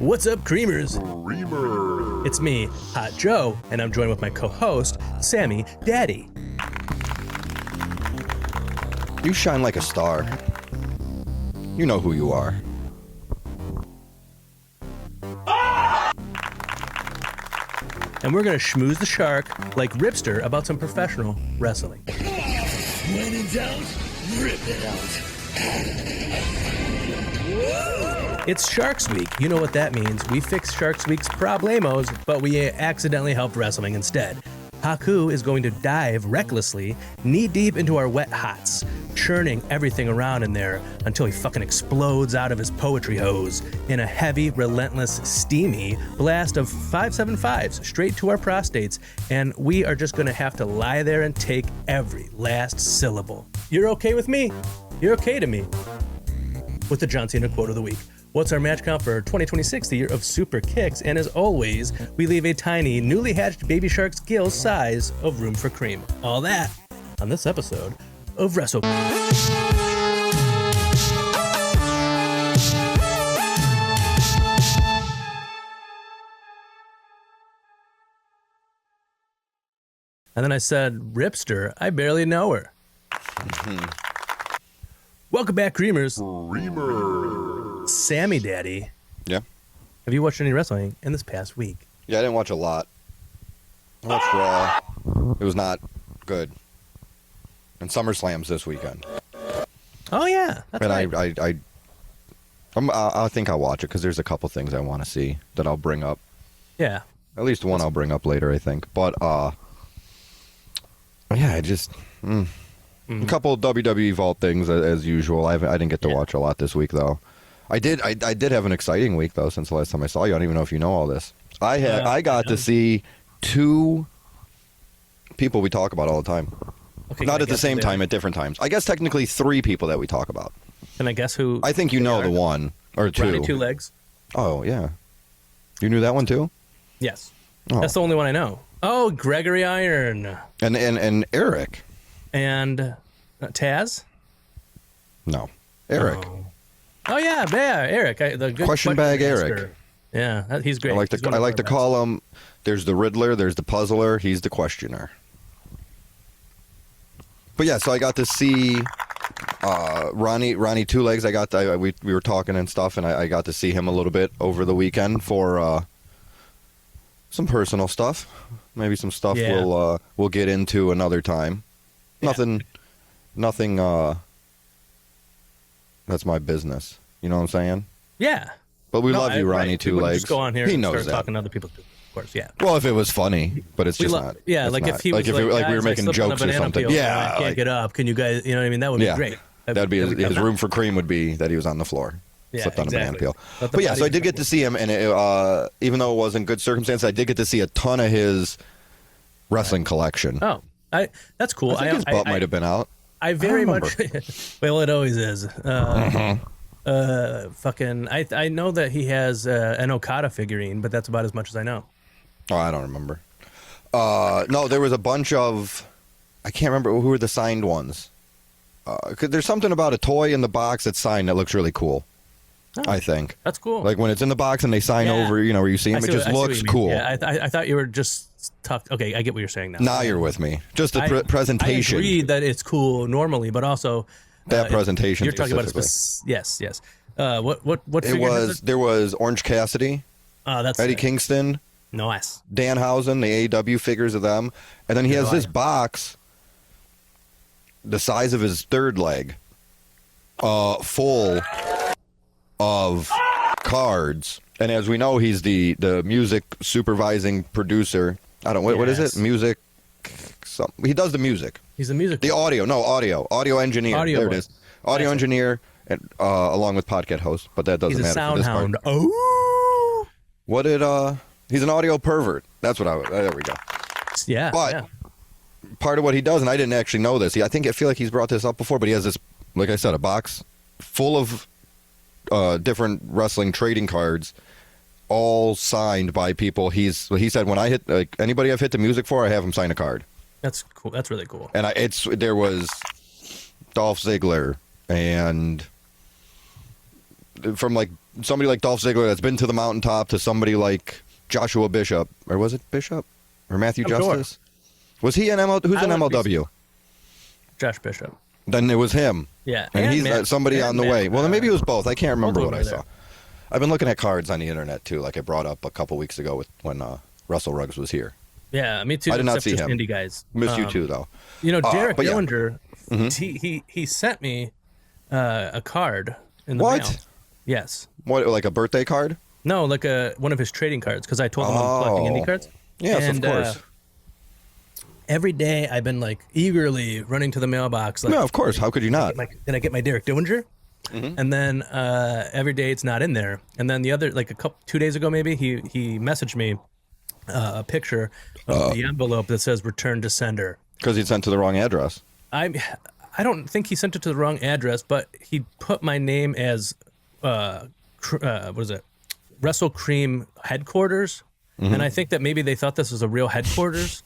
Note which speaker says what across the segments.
Speaker 1: What's up, Creamers?
Speaker 2: Creamer.
Speaker 1: It's me, Hot Joe, and I'm joined with my co-host, Sammy Daddy.
Speaker 2: You shine like a star. You know who you are.
Speaker 1: And we're gonna schmooze the shark like Ripster about some professional wrestling.
Speaker 3: When in doubt, rip it out.
Speaker 1: It's Sharks Week. You know what that means. We fix Sharks Week's problemos, but we accidentally helped wrestling instead. Haku is going to dive recklessly, knee-deep into our wet hots, churning everything around in there until he fucking explodes out of his poetry hose in a heavy, relentless, steamy blast of 575s straight to our prostates, and we are just gonna have to lie there and take every last syllable. You're okay with me? You're okay to me. With the John Cena quote of the week. What's our match count for 2026, the year of super kicks? And as always, we leave a tiny, newly hatched baby shark's gill size of room for cream. All that on this episode of WrestleCream. And then I said, Ripster, I barely know her. Welcome back, Creamers.
Speaker 2: Creamer.
Speaker 1: Sammy Daddy.
Speaker 2: Yeah.
Speaker 1: Have you watched any wrestling in this past week?
Speaker 2: Yeah, I didn't watch a lot. I watched Raw. It was not good. And SummerSlam's this weekend.
Speaker 1: Oh yeah, that's
Speaker 2: And
Speaker 1: right.
Speaker 2: I think I'll watch it because there's a couple things I want to see that I'll bring up.
Speaker 1: Yeah.
Speaker 2: At least one I'll bring up later, I think. But yeah, I just a couple of WWE Vault things as usual. I didn't get to watch a lot this week though. I did have an exciting week though since the last time I saw you. I don't even know if you know all this. I got to see two people we talk about all the time.
Speaker 1: Okay,
Speaker 2: Not at the same time, at different times. I guess technically three people that we talk about.
Speaker 1: Can I guess who?
Speaker 2: I think you know the one or two.
Speaker 1: Ronnie Two Legs.
Speaker 2: Oh yeah, you knew that one too.
Speaker 1: Yes,
Speaker 2: Oh.
Speaker 1: that's the only one I know. Oh, Gregory Iron
Speaker 2: And Eric.
Speaker 1: and Taz.
Speaker 2: No, Eric.
Speaker 1: Oh yeah, Eric. The good
Speaker 2: Question bag
Speaker 1: master.
Speaker 2: Eric.
Speaker 1: Yeah, he's great.
Speaker 2: I like
Speaker 1: He's
Speaker 2: to
Speaker 1: one of our
Speaker 2: to
Speaker 1: best.
Speaker 2: call him. There's the Riddler. There's the Puzzler. He's the Questioner. But yeah, so I got to see Ronnie Two Legs. We were talking and stuff, and I got to see him a little bit over the weekend for some personal stuff. Maybe some stuff we'll get into another time.
Speaker 1: Yeah.
Speaker 2: Nothing. That's my business. You know what I'm saying?
Speaker 1: Yeah.
Speaker 2: But we
Speaker 1: No,
Speaker 2: love you, Ronnie
Speaker 1: right.
Speaker 2: Two
Speaker 1: We wouldn't
Speaker 2: Legs.
Speaker 1: Just go on here
Speaker 2: he
Speaker 1: and
Speaker 2: knows
Speaker 1: start
Speaker 2: that.
Speaker 1: talking to other people too. Of course, yeah.
Speaker 2: Well, if it was funny, but it's just not.
Speaker 1: Yeah,
Speaker 2: it's
Speaker 1: like
Speaker 2: not.
Speaker 1: if he was like,
Speaker 2: we were
Speaker 1: guys,
Speaker 2: making
Speaker 1: I slipped on a
Speaker 2: jokes or
Speaker 1: banana
Speaker 2: something.
Speaker 1: peel,
Speaker 2: Yeah,
Speaker 1: I can't get up. Can you guys? You know what I mean? That would be great.
Speaker 2: That'd be his room for cream would be that he was on the floor.
Speaker 1: Yeah,
Speaker 2: Slipped on a banana
Speaker 1: exactly.
Speaker 2: peel. But yeah, so I did get to see him, and even though it wasn't good circumstance, I did get to see a ton of his wrestling collection.
Speaker 1: Oh, that's cool.
Speaker 2: I think his butt might have been out.
Speaker 1: I very
Speaker 2: I
Speaker 1: much. Well, it always is. Fucking. I know that he has an Okada figurine, but that's about as much as I know.
Speaker 2: Oh, I don't remember. No, there was a bunch of. I can't remember who were the signed ones. 'Cause there's something about a toy in the box that's signed that looks really cool.
Speaker 1: Oh,
Speaker 2: I think.
Speaker 1: That's cool.
Speaker 2: Like when it's in the box and they sign over, where you see them, it just looks cool.
Speaker 1: Yeah, I thought you were just tucked. Okay, I get what you're saying now.
Speaker 2: Now you're with me. Just the presentation.
Speaker 1: I agree that it's cool normally, but also
Speaker 2: that presentation.
Speaker 1: You're talking about yes. What
Speaker 2: There was Orange Cassidy,
Speaker 1: that's
Speaker 2: Eddie Kingston,
Speaker 1: nice.
Speaker 2: Danhausen, the AEW figures of them, and then he has this box, the size of his third leg, full of cards. And as we know, he's the music supervising producer. I don't. What is it? Music. He does the music.
Speaker 1: He's the music.
Speaker 2: The audio engineer. There it is. Audio engineer, and along with podcast host. But that doesn't
Speaker 1: He's a
Speaker 2: matter.
Speaker 1: sound
Speaker 2: for this
Speaker 1: hound.
Speaker 2: part.
Speaker 1: Oh.
Speaker 2: What did He's an audio pervert. That's what there we go.
Speaker 1: Yeah.
Speaker 2: But part of what he does, and I didn't actually know this. I feel like he's brought this up before, but he has this, like I said, a box full of different wrestling trading cards, all signed by people. He said, when I hit anybody I've hit the music for, I have him sign a card.
Speaker 1: That's cool. That's really cool.
Speaker 2: And there was Dolph Ziggler and from like somebody like Dolph Ziggler that's been to the mountaintop to somebody like Joshua Bishop, or was it Bishop or Matthew Justice? Was he in Who's in MLW?
Speaker 1: Josh Bishop.
Speaker 2: Then it was him.
Speaker 1: Yeah,
Speaker 2: and he's somebody on the way. Well, then maybe it was both. I can't remember what I saw.
Speaker 1: there.
Speaker 2: I've been looking at cards on the internet too, like I brought up a couple weeks ago when WrestleWrugs was here.
Speaker 1: Yeah, me too.
Speaker 2: I did not see
Speaker 1: just
Speaker 2: him.
Speaker 1: Indie guys.
Speaker 2: Miss you too, though.
Speaker 1: You know, Derek
Speaker 2: but yeah.
Speaker 1: Dillinger, he sent me a card in the
Speaker 2: What?
Speaker 1: mail. Yes.
Speaker 2: What, like a birthday card?
Speaker 1: No, like one of his trading cards, because I told him I'm collecting indie cards.
Speaker 2: Yes,
Speaker 1: and,
Speaker 2: of course.
Speaker 1: Every day I've been like eagerly running to the mailbox. Like,
Speaker 2: No, of course. How could you not?
Speaker 1: Did I get my Derek Dillinger? And then every day it's not in there. And then the other, like 2 days ago maybe, he messaged me a picture of the envelope that says "Return to Sender."
Speaker 2: Because he sent to the wrong address.
Speaker 1: I don't think he sent it to the wrong address, but he put my name as what is it? WrestleCream headquarters, and I think that maybe they thought this was a real headquarters.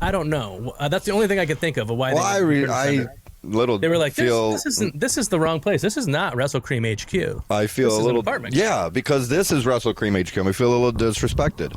Speaker 1: I don't know. That's the only thing I could think of why.
Speaker 2: Well,
Speaker 1: they were like,
Speaker 2: feel
Speaker 1: this is the wrong place. This is not WrestleCream HQ.
Speaker 2: I feel
Speaker 1: this
Speaker 2: a
Speaker 1: is
Speaker 2: little
Speaker 1: an apartment.
Speaker 2: Yeah, because this is WrestleCream HQ. I feel a little disrespected.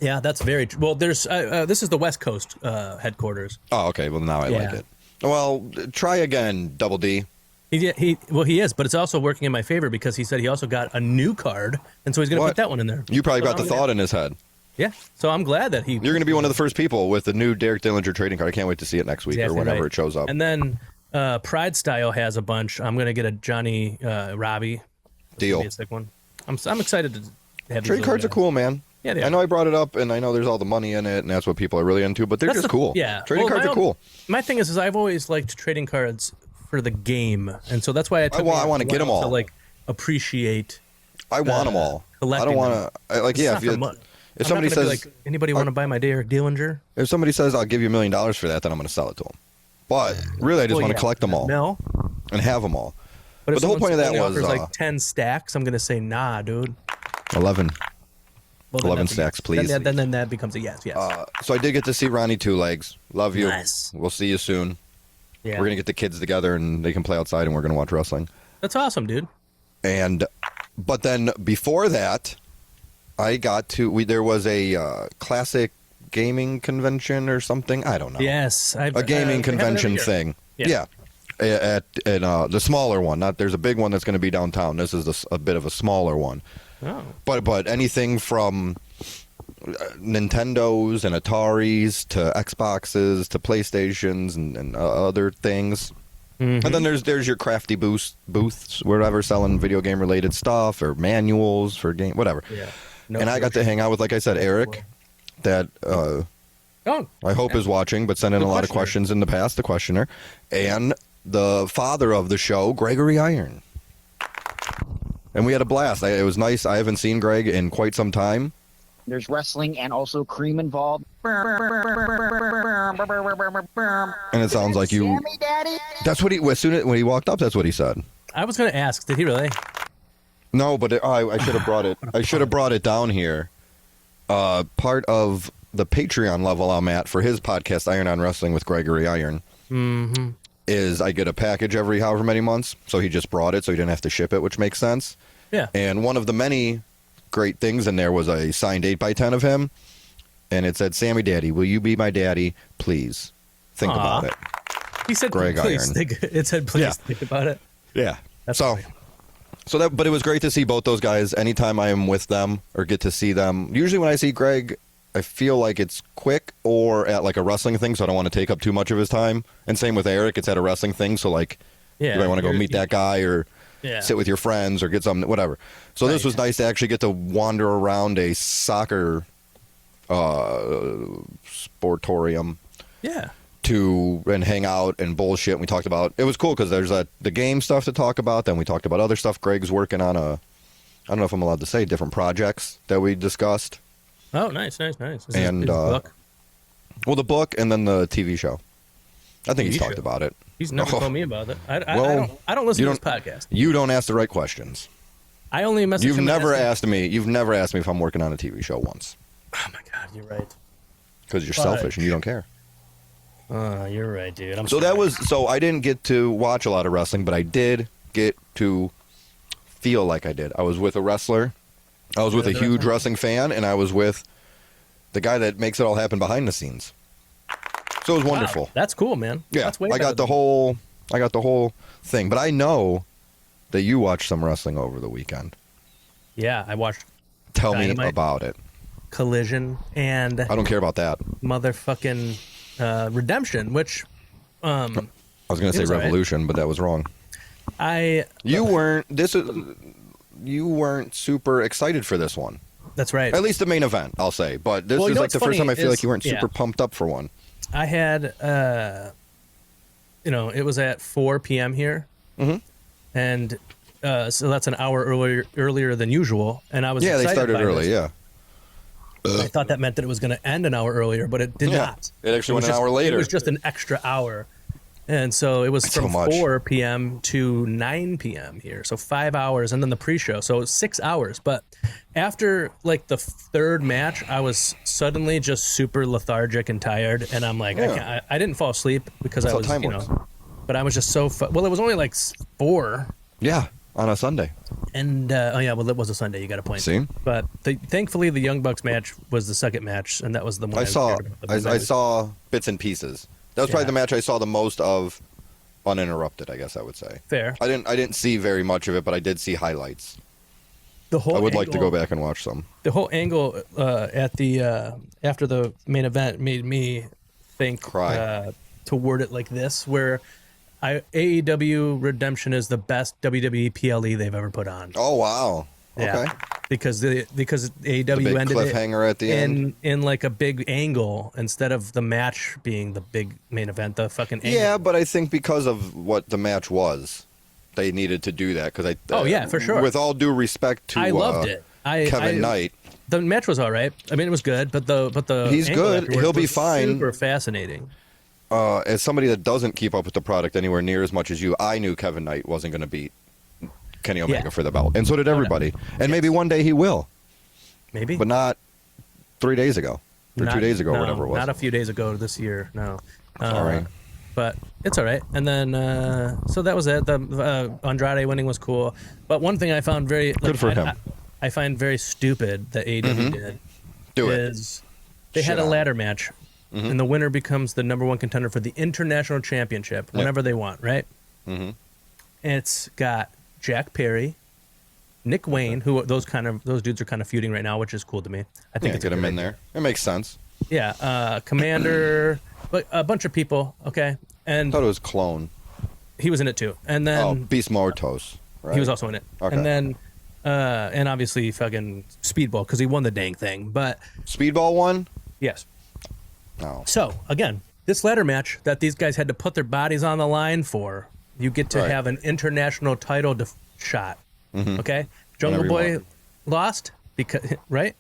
Speaker 1: Yeah, that's very true. Well, there's this is the West Coast headquarters.
Speaker 2: Oh, okay. Well, now I like it. Well, try again, Double D.
Speaker 1: He is, but it's also working in my favor because he said he also got a new card, and so he's going to put that one in there.
Speaker 2: You probably got the thought in his head.
Speaker 1: Yeah, so I'm glad that
Speaker 2: You're going to be one of the first people with the new Derek Dillinger trading card. I can't wait to see it next week or whenever it shows up.
Speaker 1: And then Pride Style has a bunch. I'm going to get a Johnny Robbie
Speaker 2: deal.
Speaker 1: Be a sick one. I'm excited to have these
Speaker 2: trading cards are cool, man.
Speaker 1: Yeah, they
Speaker 2: I
Speaker 1: are.
Speaker 2: know I brought it up, and I know there's all the money in it, and that's what people are really into. But they're just cool.
Speaker 1: Yeah,
Speaker 2: trading cards are cool.
Speaker 1: My thing is I've always liked trading cards for the game, and so that's why I
Speaker 2: want to get them all.
Speaker 1: To like appreciate.
Speaker 2: I want them all. I don't want to. Like, yeah, if somebody says,
Speaker 1: like, anybody want to buy my Derek Dillinger?
Speaker 2: If somebody says, I'll give you $1 million for that, then I'm going to sell it to them. But really, I just want to collect them all and have them all. But the whole point of that was
Speaker 1: like 10 stacks. I'm going to say, nah, dude.
Speaker 2: 11.
Speaker 1: Well,
Speaker 2: 11 stacks, please.
Speaker 1: Then that becomes a yes.
Speaker 2: So I did get to see Ronnie Two Legs. Love you.
Speaker 1: Nice.
Speaker 2: We'll see you soon.
Speaker 1: Yeah.
Speaker 2: We're going to get the kids together and they can play outside and we're going to watch wrestling.
Speaker 1: That's awesome, dude.
Speaker 2: But then before that, I got to, there was a classic gaming convention or something. I don't know.
Speaker 1: Yes.
Speaker 2: A gaming convention thing. Yeah. At the smaller one. There's a big one that's going to be downtown. This is a bit of a smaller one.
Speaker 1: Oh.
Speaker 2: But anything from Nintendos and Ataris to Xboxes to PlayStations and other things. Mm-hmm. And then there's your crafty booths, wherever, selling video game related stuff or manuals for game, whatever.
Speaker 1: Yeah.
Speaker 2: And I got to hang out with, like I said, Eric, that I hope is watching, but sent in a lot of questions in the past, the questioner, and the father of the show, Gregory Iron. And we had a blast. It was nice. I haven't seen Greg in quite some time.
Speaker 4: There's wrestling and also cream involved.
Speaker 2: And it sounds like you.
Speaker 4: Sammydaddy?
Speaker 2: That's what when he walked up, that's what he said.
Speaker 1: I was going to ask, did he really?
Speaker 2: No, but I should have brought it. I should have brought it down here. Part of the Patreon level I'm at for his podcast, Iron on Wrestling with Gregory Iron, is I get a package every however many months. So he just brought it, so he didn't have to ship it, which makes sense.
Speaker 1: Yeah.
Speaker 2: And one of the many great things in there was a signed 8x10 of him, and it said, "Sammy Daddy, will you be my daddy? Please think about it."
Speaker 1: He said,
Speaker 2: Greg
Speaker 1: "Please."
Speaker 2: Iron.
Speaker 1: It said, "Please think about it."
Speaker 2: Yeah.
Speaker 1: That's
Speaker 2: but it was great to see both those guys. Anytime I am with them or get to see them, usually when I see Greg, I feel like it's quick or at like a wrestling thing, so I don't want to take up too much of his time. And same with Eric, it's at a wrestling thing, so like, you might want to go meet that guy or sit with your friends or get something, whatever. So this was nice to actually get to wander around a soccer sportorium.
Speaker 1: Yeah.
Speaker 2: And hang out and bullshit. And we talked about, it was cool because there's the game stuff to talk about. Then we talked about other stuff. Greg's working on I don't know if I'm allowed to say, different projects that we discussed.
Speaker 1: Oh, nice. Is
Speaker 2: and
Speaker 1: his book?
Speaker 2: Well, the book and then the TV show. I think he's talked about it.
Speaker 1: He's never told me about it. I don't listen to this podcast.
Speaker 2: You don't ask the right questions.
Speaker 1: I only message him.
Speaker 2: You've never asked me if I'm working on a TV show once.
Speaker 1: Oh my God, you're right.
Speaker 2: Because you're selfish and you don't care.
Speaker 1: You're right, dude.
Speaker 2: So I didn't get to watch a lot of wrestling, but I did get to feel like I did. I was with a wrestler. I was with a huge wrestling fan, and I was with the guy that makes it all happen behind the scenes. So it was wonderful.
Speaker 1: Wow, that's cool, man.
Speaker 2: Yeah,
Speaker 1: That's way
Speaker 2: I got the whole thing. But I know that you watched some wrestling over the weekend.
Speaker 1: Yeah, I watched
Speaker 2: Tell
Speaker 1: Dynamite,
Speaker 2: me about it.
Speaker 1: Collision, and
Speaker 2: I don't care about that.
Speaker 1: motherfucking Redemption, which
Speaker 2: I was going to say
Speaker 1: was all right.
Speaker 2: Revolution, but that was wrong. You weren't super excited for this one.
Speaker 1: That's right.
Speaker 2: At least the main event, I'll say. But this
Speaker 1: Well, you
Speaker 2: is
Speaker 1: know
Speaker 2: like
Speaker 1: what's
Speaker 2: the first
Speaker 1: funny
Speaker 2: time I feel
Speaker 1: is-
Speaker 2: like you weren't super
Speaker 1: yeah.
Speaker 2: pumped up for one.
Speaker 1: I had, it was at 4 p.m. here, and so that's an hour earlier than usual. And I was
Speaker 2: Yeah, they
Speaker 1: excited
Speaker 2: started
Speaker 1: by
Speaker 2: early.
Speaker 1: this.
Speaker 2: Yeah.
Speaker 1: I thought that meant that it was going to end an hour earlier, but it did
Speaker 2: Yeah.
Speaker 1: not.
Speaker 2: It actually went
Speaker 1: was
Speaker 2: an hour later.
Speaker 1: It was just an extra hour. And so it was
Speaker 2: That's so
Speaker 1: from
Speaker 2: much.
Speaker 1: 4 p.m. to 9 p.m. here. So 5 hours, and then the pre-show. So it was 6 hours. But after like the third match, I was suddenly just super lethargic and tired. And I'm like,
Speaker 2: Yeah.
Speaker 1: I didn't fall asleep because
Speaker 2: That's
Speaker 1: I
Speaker 2: how
Speaker 1: was,
Speaker 2: time
Speaker 1: you
Speaker 2: works.
Speaker 1: know, but I was just so, well, it was only like 4.
Speaker 2: Yeah, on a Sunday.
Speaker 1: And, well, it was a Sunday. You got a point.
Speaker 2: See?
Speaker 1: But thankfully, the Young Bucks match was the second match, and that was the one
Speaker 2: I saw
Speaker 1: cared about.
Speaker 2: I saw bits and pieces. That was probably
Speaker 1: Yeah.
Speaker 2: the match I saw the most of uninterrupted, I guess I would say.
Speaker 1: Fair.
Speaker 2: I didn't see very much of it, but I did see highlights.
Speaker 1: The whole
Speaker 2: I would like to
Speaker 1: angle-
Speaker 2: go back and watch some.
Speaker 1: The whole angle at the after the main event made me think
Speaker 2: Cry.
Speaker 1: to word it like this, where AEW Redemption is the best WWE PLE they've ever put on.
Speaker 2: Oh wow.
Speaker 1: Yeah,
Speaker 2: Okay.
Speaker 1: because AEW
Speaker 2: The big
Speaker 1: ended it
Speaker 2: cliffhanger at the end.
Speaker 1: in like a big angle instead of the match being the big main event. The fucking angle.
Speaker 2: Yeah, but I think because of what the match was, they needed to do that because
Speaker 1: Oh, yeah, for sure.
Speaker 2: With all due respect to
Speaker 1: I loved it.
Speaker 2: Kevin Knight,
Speaker 1: The match was all right. I mean, it was good, but the
Speaker 2: He's
Speaker 1: angle
Speaker 2: good.
Speaker 1: afterwards
Speaker 2: He'll be
Speaker 1: was
Speaker 2: fine.
Speaker 1: Super fascinating.
Speaker 2: As somebody that doesn't keep up with the product anywhere near as much as you, I knew Kevin Knight wasn't going to beat Kenny Omega
Speaker 1: Yeah.
Speaker 2: for the belt, and so did everybody. And maybe one day he will,
Speaker 1: Maybe,
Speaker 2: but not 3 days ago or 2 days ago,
Speaker 1: no,
Speaker 2: whatever it was.
Speaker 1: Not a few days ago this year. No.
Speaker 2: Sorry.
Speaker 1: But it's all right. And then so that was it. The Andrade winning was cool. But one thing I found very
Speaker 2: Good for him.
Speaker 1: I find very stupid that AEW did
Speaker 2: Do it.
Speaker 1: is they
Speaker 2: Shit
Speaker 1: had a
Speaker 2: on.
Speaker 1: ladder match, and the winner becomes the number one contender for the international championship whenever they want, right?
Speaker 2: Mm-hmm.
Speaker 1: And it's got Jack Perry, Nick Wayne, who those dudes are kind of feuding right now, which is cool to me. I think
Speaker 2: Yeah,
Speaker 1: it's
Speaker 2: get
Speaker 1: a
Speaker 2: him
Speaker 1: good
Speaker 2: in
Speaker 1: idea.
Speaker 2: there. It makes sense.
Speaker 1: Yeah, Commander, but a bunch of people. Okay,
Speaker 2: I
Speaker 1: and
Speaker 2: thought it was Clone.
Speaker 1: he was in it too. And
Speaker 2: Oh,
Speaker 1: then
Speaker 2: Beast Mortos. Right?
Speaker 1: he was also in it.
Speaker 2: Okay.
Speaker 1: And then, and obviously fucking Speedball because he won the dang thing. But
Speaker 2: Speedball one.
Speaker 1: yes.
Speaker 2: No.
Speaker 1: So again, this ladder match that these guys had to put their bodies on the line for, you get to
Speaker 2: Right.
Speaker 1: have an international title shot. Okay, Jungle
Speaker 2: Whenever you
Speaker 1: Boy lost because right,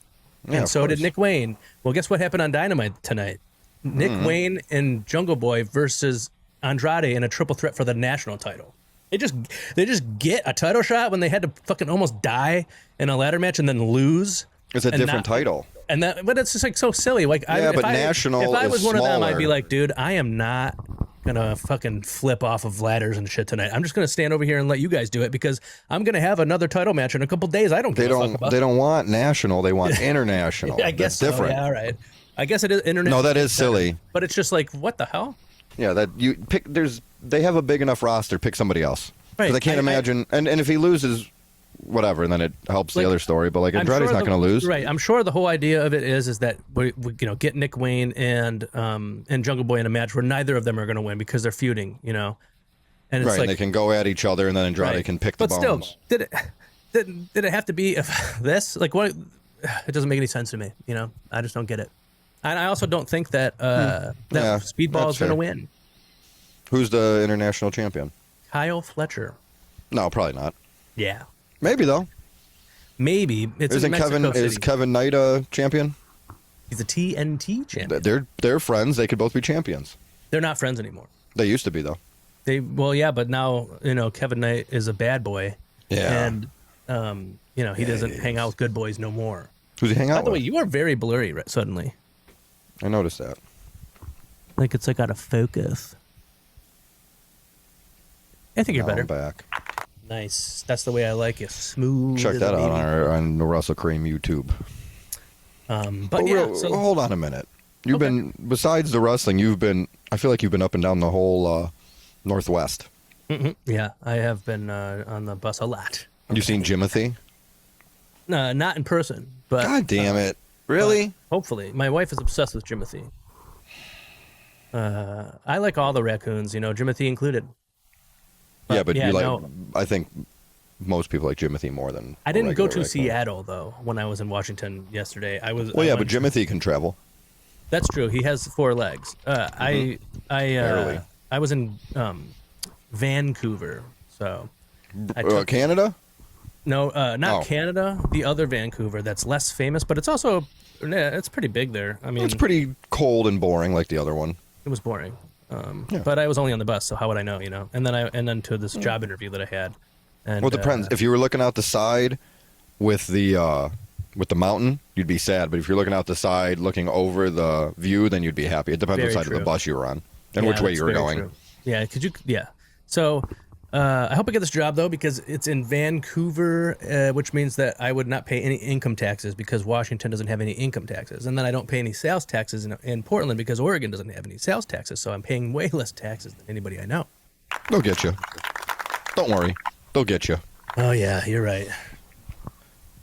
Speaker 2: Yeah,
Speaker 1: and
Speaker 2: of
Speaker 1: so did
Speaker 2: course.
Speaker 1: Nick Wayne. Well, guess what happened on Dynamite tonight? Nick Wayne and Jungle Boy versus Andrade in a triple threat for the national title. They just get a title shot when they had to fucking almost die in a ladder match and then lose.
Speaker 2: It's a
Speaker 1: and
Speaker 2: different
Speaker 1: not-
Speaker 2: title.
Speaker 1: And that, but it's just like so silly. Like,
Speaker 2: Yeah,
Speaker 1: if
Speaker 2: but
Speaker 1: I,
Speaker 2: national
Speaker 1: If I
Speaker 2: is
Speaker 1: was one of them, I'd be
Speaker 2: smaller.
Speaker 1: like, dude, I am not gonna fucking flip off of ladders and shit tonight. I'm just gonna stand over here and let you guys do it because I'm gonna have another title match in a couple days. I don't give
Speaker 2: They
Speaker 1: a fuck
Speaker 2: don't.
Speaker 1: about.
Speaker 2: They don't want national. They want international.
Speaker 1: I guess
Speaker 2: That's different.
Speaker 1: So. Yeah, all right. I guess it is international.
Speaker 2: No, that is silly.
Speaker 1: But it's just like, what the hell?
Speaker 2: Yeah, that you pick. They have a big enough roster. Pick somebody else.
Speaker 1: Right.
Speaker 2: Because I can't imagine. And if he loses, whatever, and then it helps
Speaker 1: Like,
Speaker 2: the other story. But like
Speaker 1: I'm
Speaker 2: Andrade's
Speaker 1: sure
Speaker 2: not going to lose.
Speaker 1: Right. I'm sure the whole idea of it is that we get Nick Wayne and Jungle Boy in a match where neither of them are going to win because they're feuding. And it's
Speaker 2: Right.
Speaker 1: like
Speaker 2: And they can go at each other, and then Andrade
Speaker 1: right.
Speaker 2: can pick the
Speaker 1: But
Speaker 2: bones.
Speaker 1: still, did it have to be this? Like, what? It doesn't make any sense to me. I just don't get it. And I also don't think that
Speaker 2: Yeah,
Speaker 1: Speedball
Speaker 2: that's
Speaker 1: is going to
Speaker 2: fair.
Speaker 1: win.
Speaker 2: Who's the international champion?
Speaker 1: Kyle Fletcher.
Speaker 2: No, probably not.
Speaker 1: Yeah.
Speaker 2: Maybe though.
Speaker 1: Maybe it's
Speaker 2: Isn't
Speaker 1: in Mexico
Speaker 2: Kevin
Speaker 1: City.
Speaker 2: is Kevin Knight a champion?
Speaker 1: He's a TNT champion.
Speaker 2: They're friends. They could both be champions.
Speaker 1: They're not friends anymore.
Speaker 2: They used to be though.
Speaker 1: Yeah, but now Kevin Knight is a bad boy.
Speaker 2: Yeah.
Speaker 1: And he doesn't hang out with good boys no more.
Speaker 2: Who's he hang
Speaker 1: By
Speaker 2: out
Speaker 1: the way,
Speaker 2: with?
Speaker 1: you are very blurry suddenly.
Speaker 2: I noticed that.
Speaker 1: Like it's like out of focus. I think you're
Speaker 2: Now
Speaker 1: better.
Speaker 2: I'm back.
Speaker 1: Nice. That's the way I like it. Smooth.
Speaker 2: Check
Speaker 1: as
Speaker 2: that
Speaker 1: a
Speaker 2: out
Speaker 1: baby.
Speaker 2: on the WrestleCream YouTube.
Speaker 1: But yeah,
Speaker 2: Hold on a minute. You've
Speaker 1: Okay.
Speaker 2: been, besides the wrestling, I feel like you've been up and down the whole Northwest.
Speaker 1: yeah, I have been on the bus a lot.
Speaker 2: You've seen Jimothy?
Speaker 1: No, not in person, but
Speaker 2: God damn it. Really?
Speaker 1: hopefully, my wife is obsessed with Jimothy. I like all the raccoons, Jimothy included.
Speaker 2: Yeah, but
Speaker 1: yeah,
Speaker 2: you like,
Speaker 1: no.
Speaker 2: I think most people like Jimothy more than
Speaker 1: I
Speaker 2: a
Speaker 1: didn't go
Speaker 2: regular
Speaker 1: to
Speaker 2: raccoon.
Speaker 1: Seattle though when I was in Washington yesterday.
Speaker 2: Well, yeah, but Jimothy can travel.
Speaker 1: That's true. He has 4 legs. I
Speaker 2: Barely.
Speaker 1: I was in Vancouver, so I took
Speaker 2: Canada?
Speaker 1: no, not
Speaker 2: Oh.
Speaker 1: Canada. The other Vancouver that's less famous, but it's also it's pretty big there. I mean,
Speaker 2: It's pretty cold and boring like the other one.
Speaker 1: it was boring.
Speaker 2: Yeah.
Speaker 1: But I was only on the bus, so how would I know? And then to this job interview that I had. And,
Speaker 2: Well, it depends. If you were looking out the side with the mountain, you'd be sad. But if you're looking out the side, looking over the view, then you'd be happy. It depends
Speaker 1: Very
Speaker 2: what side of
Speaker 1: true.
Speaker 2: the bus you were on and
Speaker 1: yeah,
Speaker 2: which way
Speaker 1: that's
Speaker 2: you were
Speaker 1: very
Speaker 2: going.
Speaker 1: true. Yeah, could you? Yeah. So I hope I get this job though because it's in Vancouver, which means that I would not pay any income taxes because Washington doesn't have any income taxes, and then I don't pay any sales taxes in Portland because Oregon doesn't have any sales taxes. So I'm paying way less taxes than anybody I know.
Speaker 2: They'll get you. Don't worry. They'll get you.
Speaker 1: Oh yeah, you're right.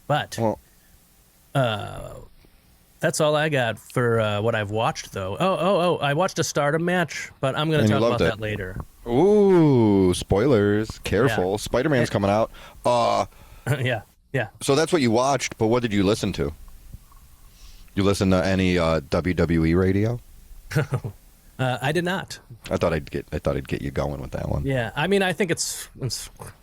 Speaker 1: But
Speaker 2: Well,
Speaker 1: that's all I got for what I've watched though. Oh, I watched a Stardom match, but I'm going
Speaker 2: And
Speaker 1: to
Speaker 2: you
Speaker 1: talk about
Speaker 2: loved
Speaker 1: that
Speaker 2: it.
Speaker 1: later.
Speaker 2: ooh, spoilers. Careful.
Speaker 1: Yeah.
Speaker 2: Spider-Man's coming out.
Speaker 1: yeah.
Speaker 2: So that's what you watched, but what did you listen to? You listen to any WWE radio?
Speaker 1: I did not.
Speaker 2: I thought I'd get you going with that one.
Speaker 1: Yeah, I mean, I think it's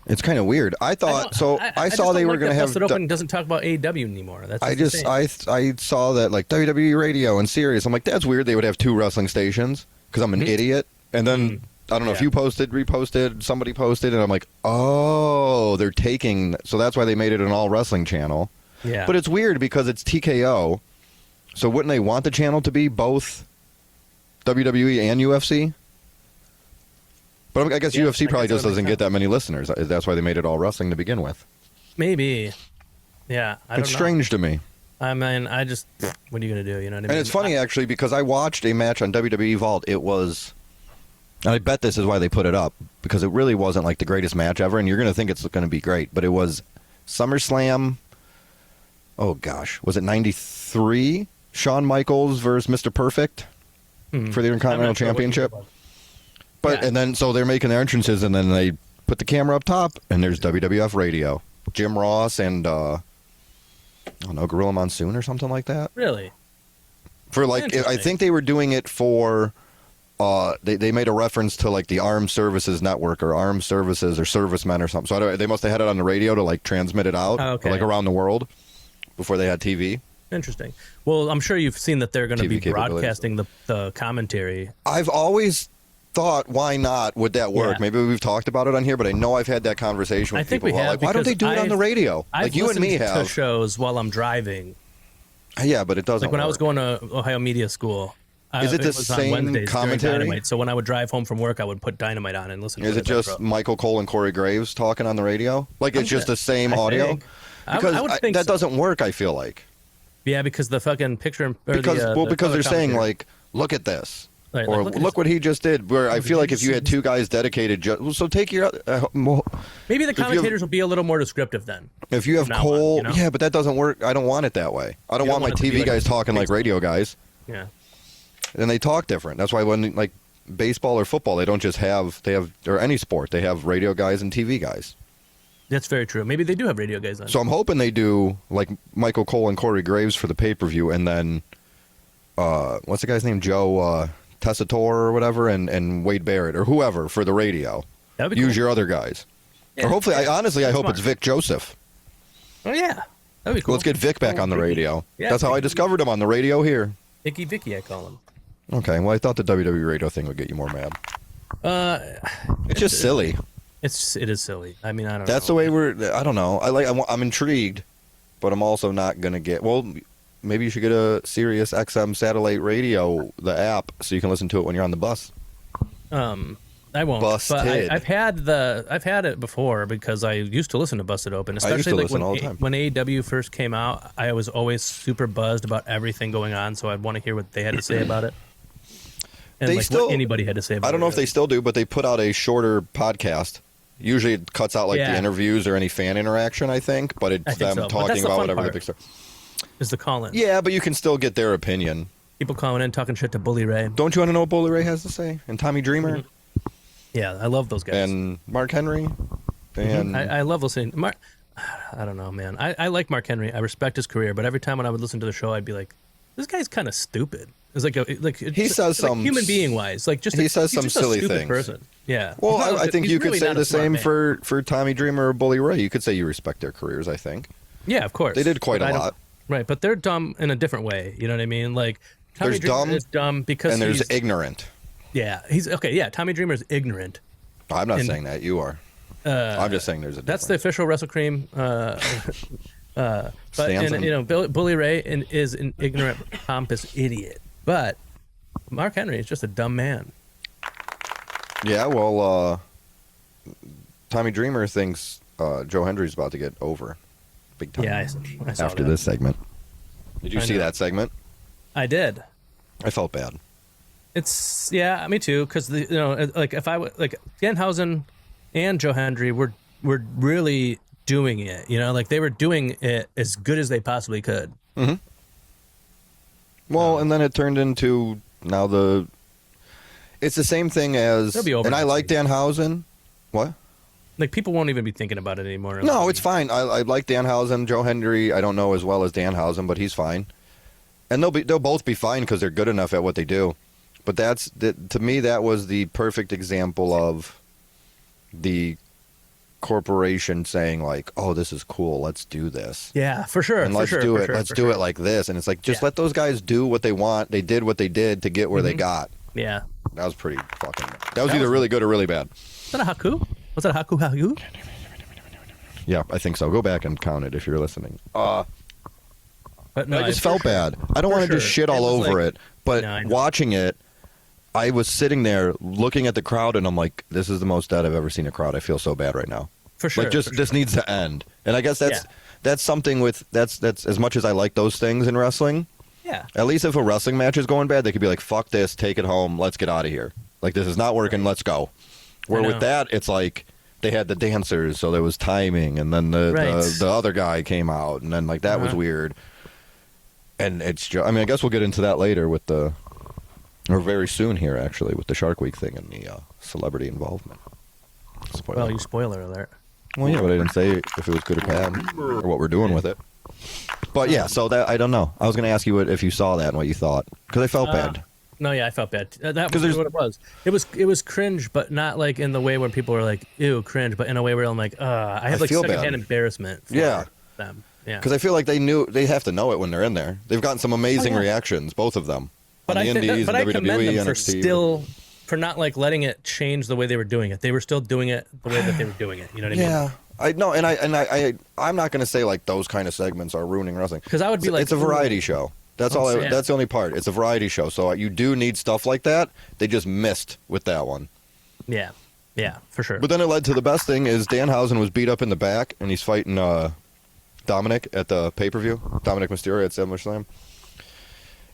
Speaker 2: It's kind of weird. I thought I saw they were going to have.
Speaker 1: Busted Open doesn't talk about AEW anymore. That's
Speaker 2: I saw that like WWE Radio and Sirius. I'm like, that's weird. They would have 2 wrestling stations because I'm an idiot. And then I don't know if
Speaker 1: Yeah.
Speaker 2: you posted, reposted, somebody posted, and I'm like, oh, they're taking. So that's why they made it an all wrestling channel.
Speaker 1: Yeah,
Speaker 2: But it's weird because it's TKO. So wouldn't they want the channel to be both WWE and UFC? But I guess
Speaker 1: Yeah,
Speaker 2: UFC
Speaker 1: I
Speaker 2: probably
Speaker 1: guess
Speaker 2: just
Speaker 1: that would
Speaker 2: doesn't
Speaker 1: make
Speaker 2: get that many listeners. That's why they made it all wrestling to begin with.
Speaker 1: maybe. Yeah, I don't
Speaker 2: It's
Speaker 1: know.
Speaker 2: strange to me.
Speaker 1: I mean, what are you gonna do? You know what I mean?
Speaker 2: And it's funny, actually, because I watched a match on WWE Vault. It was, and I bet this is why they put it up, because it really wasn't like the greatest match ever, and you're going to think it's going to be great, but it was SummerSlam, oh gosh, was it 93? Shawn Michaels versus Mr. Perfect for the
Speaker 1: I'm
Speaker 2: Intercontinental
Speaker 1: not sure what
Speaker 2: Championship.
Speaker 1: year it was.
Speaker 2: But
Speaker 1: Yeah.
Speaker 2: and then so they're making their entrances, and then they put the camera up top, and there's WWF Radio, Jim Ross and I don't know, Gorilla Monsoon or something like that.
Speaker 1: Really?
Speaker 2: For like, I
Speaker 1: Interesting.
Speaker 2: think they were doing it for. They made a reference to like the Armed Services Network or Armed Services or Servicemen or something. So they must have had it on the radio to like transmit it out,
Speaker 1: Oh, okay.
Speaker 2: like around the world, before they had TV.
Speaker 1: Interesting. Well, I'm sure you've seen that they're going to
Speaker 2: TV
Speaker 1: be
Speaker 2: capabilities.
Speaker 1: broadcasting the commentary.
Speaker 2: I've always thought, why not? Would that work?
Speaker 1: Yeah.
Speaker 2: Maybe we've talked about it on here, but I know I've had that conversation with
Speaker 1: I think
Speaker 2: people.
Speaker 1: we have,
Speaker 2: Like, why don't they do it on the
Speaker 1: because
Speaker 2: radio?
Speaker 1: I've
Speaker 2: Like you and me
Speaker 1: listened to
Speaker 2: have.
Speaker 1: shows while I'm driving.
Speaker 2: Yeah, but it doesn't.
Speaker 1: Like when I was
Speaker 2: work.
Speaker 1: going to Ohio Media School.
Speaker 2: Is it the
Speaker 1: was on
Speaker 2: same
Speaker 1: Wednesdays during
Speaker 2: commentary?
Speaker 1: Dynamite. So when I would drive home from work, I would put Dynamite on and listen to
Speaker 2: Is it
Speaker 1: as I
Speaker 2: just
Speaker 1: drove.
Speaker 2: Michael Cole and Corey Graves talking on the radio? Like it's just the same
Speaker 1: I
Speaker 2: audio?
Speaker 1: think.
Speaker 2: Because
Speaker 1: I would think
Speaker 2: that
Speaker 1: so.
Speaker 2: doesn't work. I feel like
Speaker 1: Yeah, because the fucking picture. Or
Speaker 2: because
Speaker 1: the,
Speaker 2: because they're
Speaker 1: color
Speaker 2: saying
Speaker 1: commentary.
Speaker 2: like, look at this.
Speaker 1: Right,
Speaker 2: Or
Speaker 1: like,
Speaker 2: look what he just did. Where I
Speaker 1: did
Speaker 2: feel
Speaker 1: you
Speaker 2: like if you
Speaker 1: see
Speaker 2: had
Speaker 1: this?
Speaker 2: 2 guys dedicated, so take your.
Speaker 1: Maybe the
Speaker 2: if you have-
Speaker 1: commentators will be a little more descriptive then.
Speaker 2: If you have
Speaker 1: From now
Speaker 2: Cole,
Speaker 1: on, you know?
Speaker 2: yeah, but that doesn't work. I don't want it that way. I don't
Speaker 1: You
Speaker 2: want my
Speaker 1: don't want it to be
Speaker 2: TV
Speaker 1: like
Speaker 2: guys talking like
Speaker 1: baseball.
Speaker 2: radio guys,
Speaker 1: Yeah.
Speaker 2: and they talk different. That's why when like baseball or football, they don't just have or any sport, they have radio guys and TV guys.
Speaker 1: That's very true. Maybe they do have radio guys then.
Speaker 2: So I'm hoping they do like Michael Cole and Corey Graves for the pay per view, and then what's the guy's name, Joe Tessitore or whatever, and Wade Barrett or whoever for the radio.
Speaker 1: That'd be
Speaker 2: Use
Speaker 1: cool.
Speaker 2: your other guys,
Speaker 1: Yeah.
Speaker 2: or hopefully, I hope
Speaker 1: Smart.
Speaker 2: it's Vic Joseph.
Speaker 1: Oh yeah, that'd be cool.
Speaker 2: Let's get Vic back on the radio.
Speaker 1: Yeah,
Speaker 2: That's how I
Speaker 1: Vicky.
Speaker 2: discovered him on the radio here.
Speaker 1: Icky Vicky, I call him.
Speaker 2: Okay, well, I thought the WWE radio thing would get you more mad.
Speaker 1: Uh,
Speaker 2: It's just silly.
Speaker 1: it is silly. I mean, I don't know.
Speaker 2: That's the way I don't know. I'm intrigued, but I'm also not gonna get. Well, maybe you should get a Sirius XM satellite radio, the app, so you can listen to it when you're on the bus.
Speaker 1: I won't.
Speaker 2: Busted.
Speaker 1: But I've had it before because I used to listen to Busted Open,
Speaker 2: I used
Speaker 1: especially
Speaker 2: to
Speaker 1: like
Speaker 2: listen all the time.
Speaker 1: when AEW first came out. I was always super buzzed about everything going on, so I'd want to hear what they had to say about it. And
Speaker 2: They
Speaker 1: like
Speaker 2: still-
Speaker 1: what anybody had to say about it.
Speaker 2: I don't know if they still do, but they put out a shorter podcast. Usually it cuts out like the interviews or any fan interaction, I think, but it's
Speaker 1: I think
Speaker 2: them
Speaker 1: so. But
Speaker 2: talking
Speaker 1: that's the
Speaker 2: about
Speaker 1: fun
Speaker 2: whatever
Speaker 1: part.
Speaker 2: the big story.
Speaker 1: is the call-in.
Speaker 2: Yeah, but you can still get their opinion.
Speaker 1: People calling in, talking shit to Bully Ray.
Speaker 2: Don't you want to know what Bully Ray has to say? And Tommy Dreamer
Speaker 1: Yeah, I love those guys.
Speaker 2: and Mark Henry. And
Speaker 1: I love listening. I don't know, man. I like Mark Henry. I respect his career, but every time when I would listen to the show, I'd be like, this guy's kind of stupid. It's
Speaker 2: He says some
Speaker 1: human being wise, like just
Speaker 2: he says
Speaker 1: he's
Speaker 2: some
Speaker 1: just a
Speaker 2: silly
Speaker 1: stupid
Speaker 2: things.
Speaker 1: person. Yeah.
Speaker 2: well,
Speaker 1: He's not
Speaker 2: I
Speaker 1: a-
Speaker 2: think
Speaker 1: he's
Speaker 2: you could
Speaker 1: really
Speaker 2: say
Speaker 1: not a
Speaker 2: the
Speaker 1: smart
Speaker 2: same
Speaker 1: man.
Speaker 2: for Tommy Dreamer or Bully Ray. You could say you respect their careers, I think.
Speaker 1: Yeah, of course.
Speaker 2: They did quite
Speaker 1: But
Speaker 2: a
Speaker 1: I don't-
Speaker 2: lot.
Speaker 1: Right, but they're dumb in a different way. You know what I mean? Like Tommy
Speaker 2: There's
Speaker 1: Dreamer
Speaker 2: dumb,
Speaker 1: is dumb because
Speaker 2: And there's
Speaker 1: he's
Speaker 2: ignorant.
Speaker 1: he's okay. Yeah, Tommy Dreamer is ignorant.
Speaker 2: I'm not
Speaker 1: and-
Speaker 2: saying that. You are. I'm just saying there's a
Speaker 1: That's the
Speaker 2: difference.
Speaker 1: official WrestleCream. But
Speaker 2: Stance
Speaker 1: and,
Speaker 2: on-
Speaker 1: Bully Ray is an ignorant, pompous idiot. But Mark Henry is just a dumb man.
Speaker 2: Yeah, well, Tommy Dreamer thinks Joe Hendry's about to get over big time.
Speaker 1: Yeah, I saw
Speaker 2: after
Speaker 1: that.
Speaker 2: this segment. Did you
Speaker 1: I
Speaker 2: see
Speaker 1: know.
Speaker 2: that segment?
Speaker 1: I did.
Speaker 2: I felt bad.
Speaker 1: It's me too. Because like if I like Danhausen and Joe Hendry were really doing it. Like they were doing it as good as they possibly could.
Speaker 2: Well, and then it turned into it's the same thing as,
Speaker 1: It'll be over
Speaker 2: and I
Speaker 1: next
Speaker 2: like
Speaker 1: week.
Speaker 2: Danhausen. What?
Speaker 1: Like people won't even be thinking about it anymore.
Speaker 2: No, it's fine. I like Danhausen. Joe Hendry, I don't know as well as Danhausen, but he's fine. And they'll both be fine because they're good enough at what they do. But to me, that was the perfect example of the corporation saying like, "Oh, this is cool. Let's do this."
Speaker 1: Yeah, for sure.
Speaker 2: And
Speaker 1: for
Speaker 2: let's
Speaker 1: sure,
Speaker 2: do
Speaker 1: for
Speaker 2: it.
Speaker 1: sure,
Speaker 2: Let's
Speaker 1: for
Speaker 2: do
Speaker 1: sure.
Speaker 2: it like this. And it's like, just
Speaker 1: Yeah.
Speaker 2: let those guys do what they want. They did what they did to get where they got.
Speaker 1: Yeah.
Speaker 2: That was pretty fucking. That was either really good or really bad.
Speaker 1: Is that a Haku? Was that a Haku?
Speaker 2: Yeah, I think so. Go back and count it if you're listening.
Speaker 1: But no,
Speaker 2: I just
Speaker 1: for
Speaker 2: felt
Speaker 1: sure.
Speaker 2: bad. I don't
Speaker 1: For
Speaker 2: want to just
Speaker 1: sure.
Speaker 2: shit all
Speaker 1: It was
Speaker 2: over
Speaker 1: like-
Speaker 2: it, but
Speaker 1: No, I know.
Speaker 2: watching it, I was sitting there looking at the crowd, and I'm like, "This is the most dead I've ever seen a crowd. I feel so bad right now.
Speaker 1: For sure.
Speaker 2: Like, just
Speaker 1: for
Speaker 2: this needs to end." And I guess that's something with that's as much as I like those things in wrestling.
Speaker 1: Yeah.
Speaker 2: At least if a wrestling match is going bad, they could be like, "Fuck this, take it home, let's get out of here. Like this is not working, let's go." Where
Speaker 1: I
Speaker 2: with
Speaker 1: know.
Speaker 2: that, it's like they had the dancers, so there was timing, and then the other guy came out, and then like that was
Speaker 1: Uh-huh.
Speaker 2: weird. And it's just, I mean, I guess we'll get into that later or very soon here actually with the Shark Week thing and the celebrity involvement. Spoiler.
Speaker 1: Well, you spoiler alert.
Speaker 2: Well, yeah, but I didn't say if it was good or bad or what we're doing with it. But yeah, so that I don't know. I was going to ask you if you saw that and what you thought because I felt bad.
Speaker 1: No, yeah, I felt bad. That
Speaker 2: 'Cause
Speaker 1: was
Speaker 2: there's-
Speaker 1: what it was. It was cringe, but not like in the way where people are like, "Ew, cringe," but in a way where I'm like, I have like
Speaker 2: feel
Speaker 1: secondhand
Speaker 2: bad.
Speaker 1: embarrassment for
Speaker 2: Yeah.
Speaker 1: them. Yeah.
Speaker 2: Because I feel like they have to know it when they're in there. They've gotten some amazing
Speaker 1: Oh, yeah.
Speaker 2: reactions, both of them.
Speaker 1: But
Speaker 2: on
Speaker 1: I
Speaker 2: the
Speaker 1: think,
Speaker 2: Indies
Speaker 1: but
Speaker 2: and
Speaker 1: I commend
Speaker 2: WWE,
Speaker 1: them for
Speaker 2: NXT.
Speaker 1: for not like letting it change the way they were doing it. They were still doing it the way that they were doing it. You know what I mean?
Speaker 2: Yeah, I know, and I'm not going to say like those kind of segments are ruining wrestling.
Speaker 1: 'Cause I would be like,
Speaker 2: it's a variety show. That's all.
Speaker 1: Yeah.
Speaker 2: That's the only part. It's a variety show, so you do need stuff like that. They just missed with that one.
Speaker 1: Yeah, for sure.
Speaker 2: But then it led to the best thing is Danhausen was beat up in the back, and he's fighting Dominic at the pay-per-view. Dominic Mysterio at SummerSlam,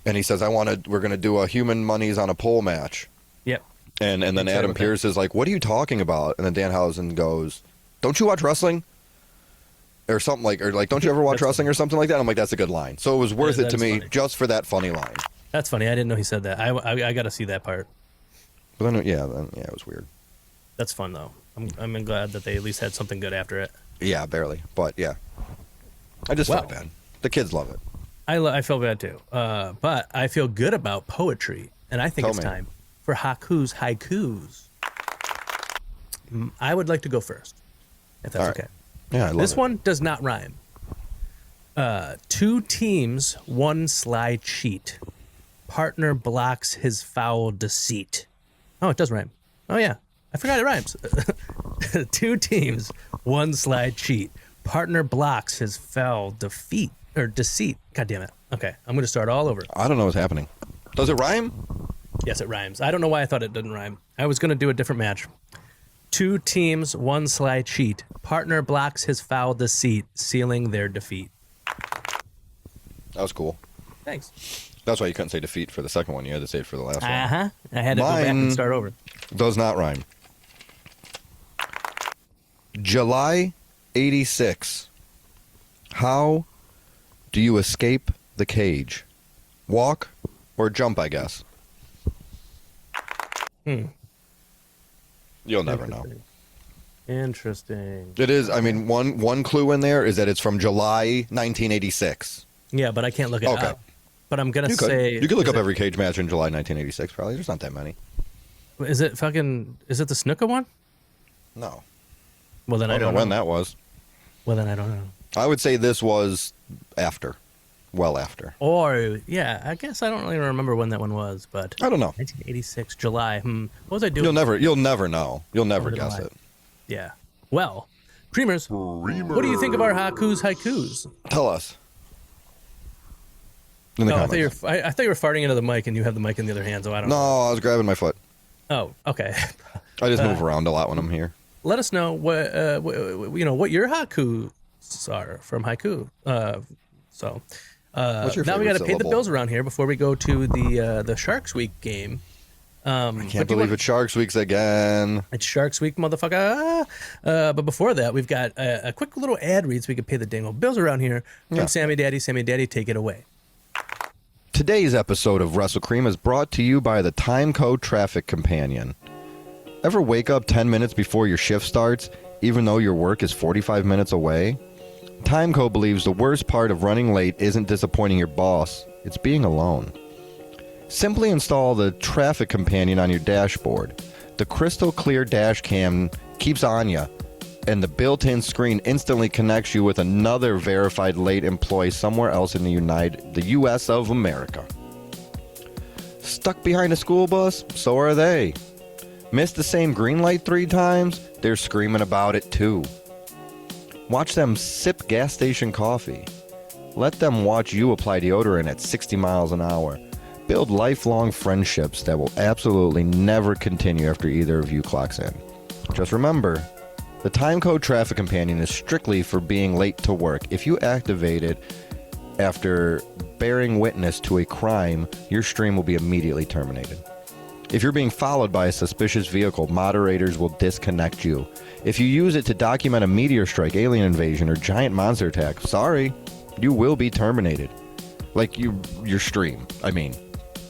Speaker 2: and he says, we're going to do a human monies on a pole match."
Speaker 1: Yep.
Speaker 2: And then
Speaker 1: Excited
Speaker 2: Adam
Speaker 1: about
Speaker 2: Pearce is like, "What are you talking about?" And then Danhausen goes, "Don't you watch wrestling?" Or something like, "Don't you ever watch
Speaker 1: That's
Speaker 2: wrestling?" or something like that. I'm like, that's a good line. So it was worth
Speaker 1: Yeah,
Speaker 2: it to
Speaker 1: that
Speaker 2: me
Speaker 1: is funny.
Speaker 2: just for that funny line.
Speaker 1: That's funny. I didn't know he said that. I got to see that part.
Speaker 2: But then, yeah, it was weird.
Speaker 1: That's fun though. I'm glad that they at least had something good after it.
Speaker 2: Yeah, barely. But yeah, I just felt
Speaker 1: Well.
Speaker 2: bad. The kids love it.
Speaker 1: I feel bad too. But I feel good about poetry, and I think
Speaker 2: Tell
Speaker 1: it's
Speaker 2: me.
Speaker 1: time for haikus. I would like to go first, if that's
Speaker 2: All right.
Speaker 1: okay.
Speaker 2: Yeah, I love
Speaker 1: This
Speaker 2: it.
Speaker 1: one does not rhyme. 2 teams, 1 sly cheat. Partner blocks his foul deceit. Oh, it does rhyme. Oh yeah, I forgot it rhymes. 2 teams, 1 sly cheat. Partner blocks his foul defeat or deceit. God damn it. Okay, I'm gonna start all over.
Speaker 2: I don't know what's happening. Does it rhyme?
Speaker 1: Yes, it rhymes. I don't know why I thought it didn't rhyme. I was going to do a different match. 2 teams, 1 sly cheat. Partner blocks his foul deceit, sealing their defeat.
Speaker 2: That was cool.
Speaker 1: Thanks.
Speaker 2: That's why you couldn't say defeat for the second one. You had to say it for the last one.
Speaker 1: Uh-huh. I had to go back and start over.
Speaker 2: Does not rhyme. July 86. How do you escape the cage? Walk or jump, I guess. You'll never know.
Speaker 1: Interesting.
Speaker 2: It is, I mean, one clue in there is that it's from July 1986.
Speaker 1: Yeah, but I can't look it up. But I'm going to say...
Speaker 2: You could look up every cage match in July 1986, probably. There's not that many.
Speaker 1: Is it the Snuka one?
Speaker 2: No.
Speaker 1: Well, then I don't know
Speaker 2: when that was.
Speaker 1: Well, then I don't know. I
Speaker 2: would say this was after. Well after.
Speaker 1: Or, yeah, I guess I don't really remember when that one was, but...
Speaker 2: I don't know.
Speaker 1: 1986, July. What was I doing?
Speaker 2: You'll never know. You'll never guess it.
Speaker 1: Yeah. Well, Creamers, what do you think of our haikus?
Speaker 2: Tell us. In the comments.
Speaker 1: I thought you were farting into the mic, and you have the mic in the other hand, so I don't know.
Speaker 2: No, I was grabbing my foot.
Speaker 1: Oh, okay.
Speaker 2: I just move around a lot when I'm here.
Speaker 1: Let us know what your haikus are from haiku.
Speaker 2: What's your
Speaker 1: now we got to pay the
Speaker 2: syllable?
Speaker 1: bills around here before we go to the Sharks Week game.
Speaker 2: I can't believe it's Sharks Weeks again.
Speaker 1: It's Sharks Week, motherfucker. But before that, we've got a quick little ad read so we can pay the dang old bills around here from Sammy Daddy. Sammy Daddy, take it away.
Speaker 3: Today's episode of WrestleCream is brought to you by the Timeco Traffic Companion. Ever wake up 10 minutes before your shift starts, even though your work is 45 minutes away? Timeco believes the worst part of running late isn't disappointing your boss, it's being alone. Simply install the Traffic Companion on your dashboard. The crystal clear dash cam keeps on ya, and the built-in screen instantly connects you with another verified late employee somewhere else in the U.S. of America. Stuck behind a school bus? So are they. Missed the same green light 3 times? They're screaming about it too. Watch them sip gas station coffee. Let them watch you apply deodorant at 60 miles an hour. Build lifelong friendships that will absolutely never continue after either of you clocks in. Just remember, the Timeco Traffic Companion is strictly for being late to work. If you activate it after bearing witness to a crime, your stream will be immediately terminated. If you're being followed by a suspicious vehicle, moderators will disconnect you. If you use it to document a meteor strike, alien invasion, or giant monster attack, sorry, you will be terminated. Like your stream, I mean.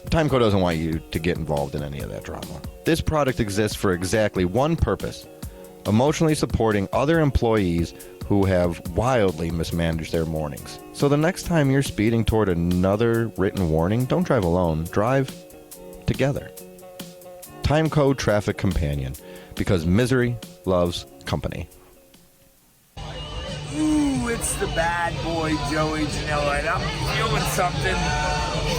Speaker 3: Timeco doesn't want you to get involved in any of that drama. This product exists for exactly one purpose: emotionally supporting other employees who have wildly mismanaged their mornings. So the next time you're speeding toward another written warning, don't drive alone, drive together. Timeco Traffic Companion, because misery loves company.
Speaker 5: Ooh, it's the bad boy Joey Janela, and I'm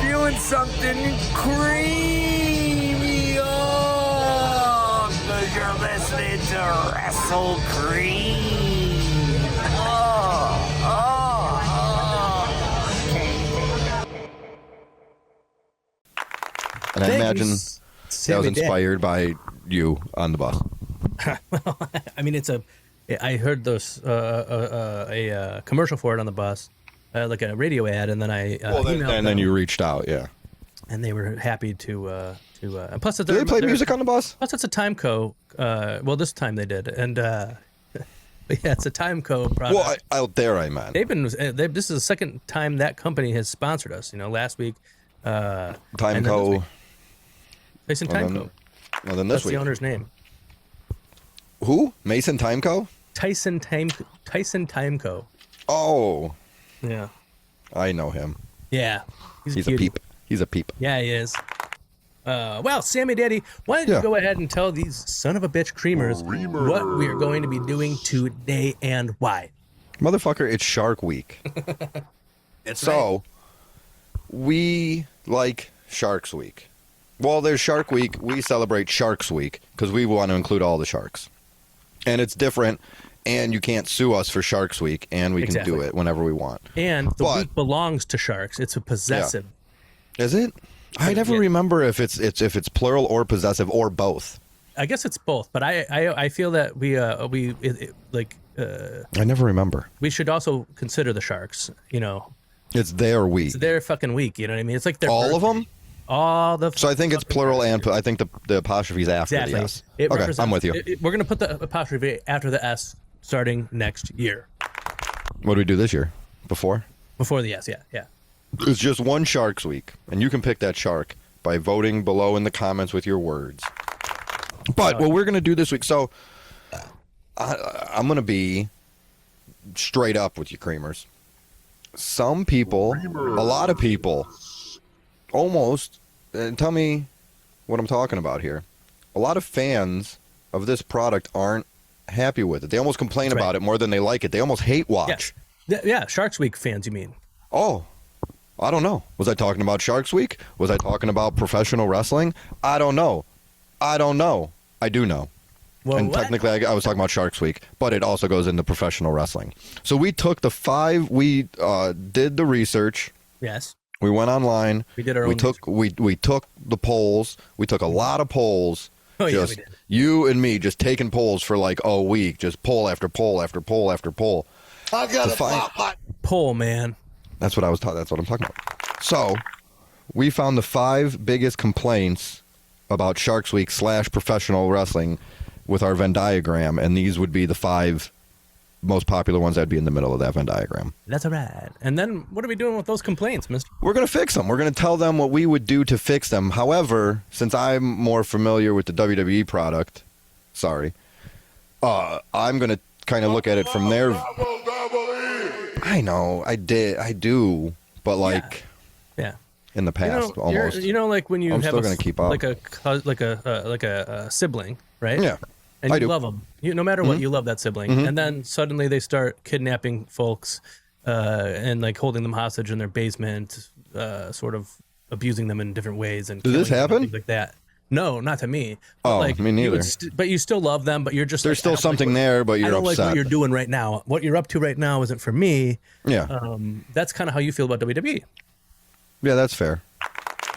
Speaker 5: feeling something creamy. Oh, because you're listening to WrestleCream.
Speaker 2: And I imagine that was inspired by you on the bus.
Speaker 1: I mean, I heard those a commercial for it on the bus, like a radio ad, and then I emailed them,
Speaker 2: then you reached out, yeah.
Speaker 1: And they were happy to and plus
Speaker 2: do they play music on the bus?
Speaker 1: Plus, it's a Timeco. Well, this time they did, and but yeah, it's a Timeco product.
Speaker 2: Well, out there, I meant.
Speaker 1: This is the second time that company has sponsored us. Last week,
Speaker 2: Timeco.
Speaker 1: Mason Timeco.
Speaker 2: Well, then this
Speaker 1: That's
Speaker 2: week.
Speaker 1: the owner's name.
Speaker 2: Who? Mason Timeco?
Speaker 1: Tyson Timeco.
Speaker 2: Oh.
Speaker 1: Yeah.
Speaker 2: I know him.
Speaker 1: Yeah.
Speaker 2: He's a peep. He's a peep.
Speaker 1: Yeah, he is. Well, Sammy Daddy, why don't you go ahead and tell these son of a bitch creamers what we are going to be doing today and why?
Speaker 2: Motherfucker, it's Shark Week. We like Sharks Week. Well, there's Shark Week. We celebrate Sharks Week because we want to include all the sharks. And it's different, and you can't sue us for Sharks Week, and we can do it whenever we want.
Speaker 1: And the week belongs to sharks. It's a possessive.
Speaker 2: Is it? I never remember if it's plural or possessive or both.
Speaker 1: I guess it's both, but I feel that
Speaker 2: I never remember.
Speaker 1: we should also consider the Sharks. You know,
Speaker 2: It's their week.
Speaker 1: it's their fucking week. You know what I mean? It's like their
Speaker 2: All of
Speaker 1: birthday.
Speaker 2: them?
Speaker 1: All the.
Speaker 2: So I think it's
Speaker 1: fucking
Speaker 2: plural
Speaker 1: birthdays.
Speaker 2: and I think the apostrophe's after
Speaker 1: Exactly.
Speaker 2: the S.
Speaker 1: It
Speaker 2: Okay,
Speaker 1: represents-
Speaker 2: I'm with you.
Speaker 1: We're gonna put the apostrophe after the S starting next year.
Speaker 2: What do we do this year? Before?
Speaker 1: Before the S, yeah.
Speaker 2: It's just one Sharks week, and you can pick that shark by voting below in the comments with your words. But what we're going to do this week, so I'm going to be straight up with you, Creamers. Some people, a lot of people, almost, and tell me what I'm talking about here. A lot of fans of this product aren't happy with it. They almost complain
Speaker 1: That's right.
Speaker 2: about it more than they like it. They almost hate watch.
Speaker 1: Yeah, Sharks Week fans, you mean?
Speaker 2: Oh, I don't know. Was I talking about Sharks Week? Was I talking about professional wrestling? I don't know. I do know.
Speaker 1: Well,
Speaker 2: And
Speaker 1: what?
Speaker 2: technically, I was talking about Sharks Week, but it also goes into professional wrestling. So we took the 5. We did the research.
Speaker 1: Yes.
Speaker 2: We went online.
Speaker 1: We did our
Speaker 2: We
Speaker 1: own
Speaker 2: took we took the polls. We took a lot of polls.
Speaker 1: Oh, yeah,
Speaker 2: just
Speaker 1: we did.
Speaker 2: you and me just taking polls for like a week, just poll after poll after poll after poll.
Speaker 5: I got
Speaker 2: To
Speaker 5: a
Speaker 2: find-
Speaker 5: pop.
Speaker 1: Poll, man.
Speaker 2: That's what That's what I'm talking about. So, we found the 5 biggest complaints about Sharks Week / professional wrestling with our Venn diagram, and these would be the 5 most popular ones that'd be in the middle of that Venn diagram.
Speaker 1: That's all right. And then what are we doing with those complaints, mister?
Speaker 2: We're going to fix them. We're going to tell them what we would do to fix them. However, since I'm more familiar with the WWE product, I'm going to kind of look at it from their. I know, I do, but like
Speaker 1: Yeah.
Speaker 2: in the past, almost.
Speaker 1: Like when you
Speaker 2: I'm
Speaker 1: have
Speaker 2: still gonna keep up.
Speaker 1: like a sibling, right?
Speaker 2: Yeah,
Speaker 1: And
Speaker 2: I
Speaker 1: you
Speaker 2: do.
Speaker 1: love them. No matter what, you love that sibling. And then suddenly they start kidnapping folks and like holding them hostage in their basement, sort of abusing them in different ways. And
Speaker 2: Did this
Speaker 1: killing them and
Speaker 2: happen?
Speaker 1: things like that? No, not to me. But
Speaker 2: Oh,
Speaker 1: like,
Speaker 2: me
Speaker 1: you
Speaker 2: neither.
Speaker 1: would but you still love them. But you're just
Speaker 2: There's
Speaker 1: like, I
Speaker 2: still
Speaker 1: don't like
Speaker 2: something
Speaker 1: what-
Speaker 2: there, but
Speaker 1: I
Speaker 2: you're
Speaker 1: don't like
Speaker 2: upset.
Speaker 1: what you're doing right now. What you're up to right now isn't for me.
Speaker 2: Yeah,
Speaker 1: That's kind of how you feel about WWE.
Speaker 2: yeah, that's fair.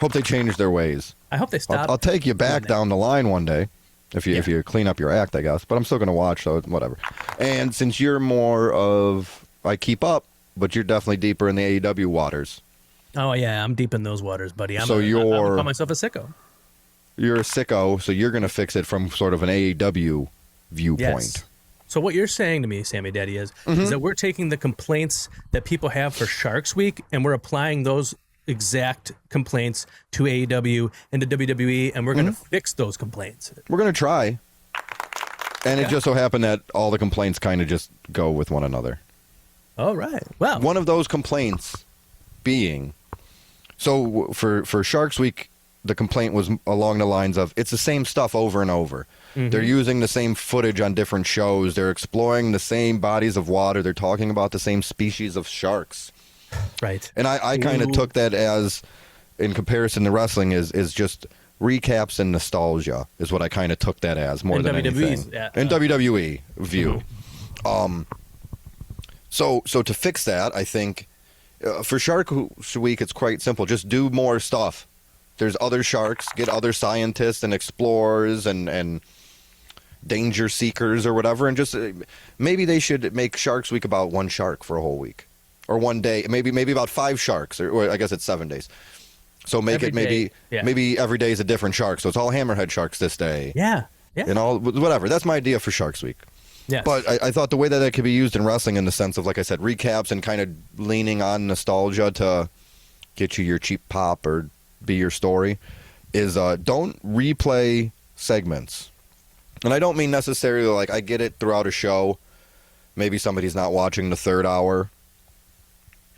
Speaker 2: Hope they change their ways.
Speaker 1: I hope they stop.
Speaker 2: I'll take you back
Speaker 1: doing that.
Speaker 2: down the line one day if you clean up your act, I guess. But I'm still gonna watch, so whatever. And since you're more of I keep up, but you're definitely deeper in the AEW waters.
Speaker 1: Oh yeah, I'm deep in those waters, buddy. I'm
Speaker 2: So
Speaker 1: I
Speaker 2: you're-
Speaker 1: call myself a sicko.
Speaker 2: You're a sicko, so you're gonna fix it from sort of an AEW viewpoint.
Speaker 1: Yes. So what you're saying to me, Sammy Daddy, is that we're taking the complaints that people have for Sharks Week and we're applying those exact complaints to AEW and to WWE, and we're going to fix those complaints.
Speaker 2: We're gonna try. And it just so happened that all the complaints kind of just go with one another.
Speaker 1: All right. Well,
Speaker 2: One of those complaints being, so for Sharks Week, the complaint was along the lines of it's the same stuff over and over. They're using the same footage on different shows. They're exploring the same bodies of water. They're talking about the same species of sharks.
Speaker 1: right.
Speaker 2: And I kind of
Speaker 1: Ooh.
Speaker 2: took that as, in comparison to wrestling, is just recaps and nostalgia is what I kind of took that as more
Speaker 1: In
Speaker 2: than
Speaker 1: WWE's,
Speaker 2: anything.
Speaker 1: yeah.
Speaker 2: In WWE view. So to fix that, I think for Shark Week, it's quite simple. Just do more stuff. There's other sharks. Get other scientists and explorers and danger seekers or whatever, and just maybe they should make Sharks Week about one shark for a whole week, or one day. Maybe about 5 sharks, or I guess it's 7 days. So make
Speaker 1: Every
Speaker 2: it maybe
Speaker 1: day, yeah.
Speaker 2: maybe every day is a different shark. So it's all hammerhead sharks this day.
Speaker 1: Yeah. Yeah.
Speaker 2: And all whatever. That's my idea for Sharks Week.
Speaker 1: Yes.
Speaker 2: But I thought the way that could be used in wrestling, in the sense of, like I said, recaps and kind of leaning on nostalgia to get you your cheap pop or be your story, is don't replay segments. And I don't mean necessarily like, I get it throughout a show. Maybe somebody's not watching the third hour,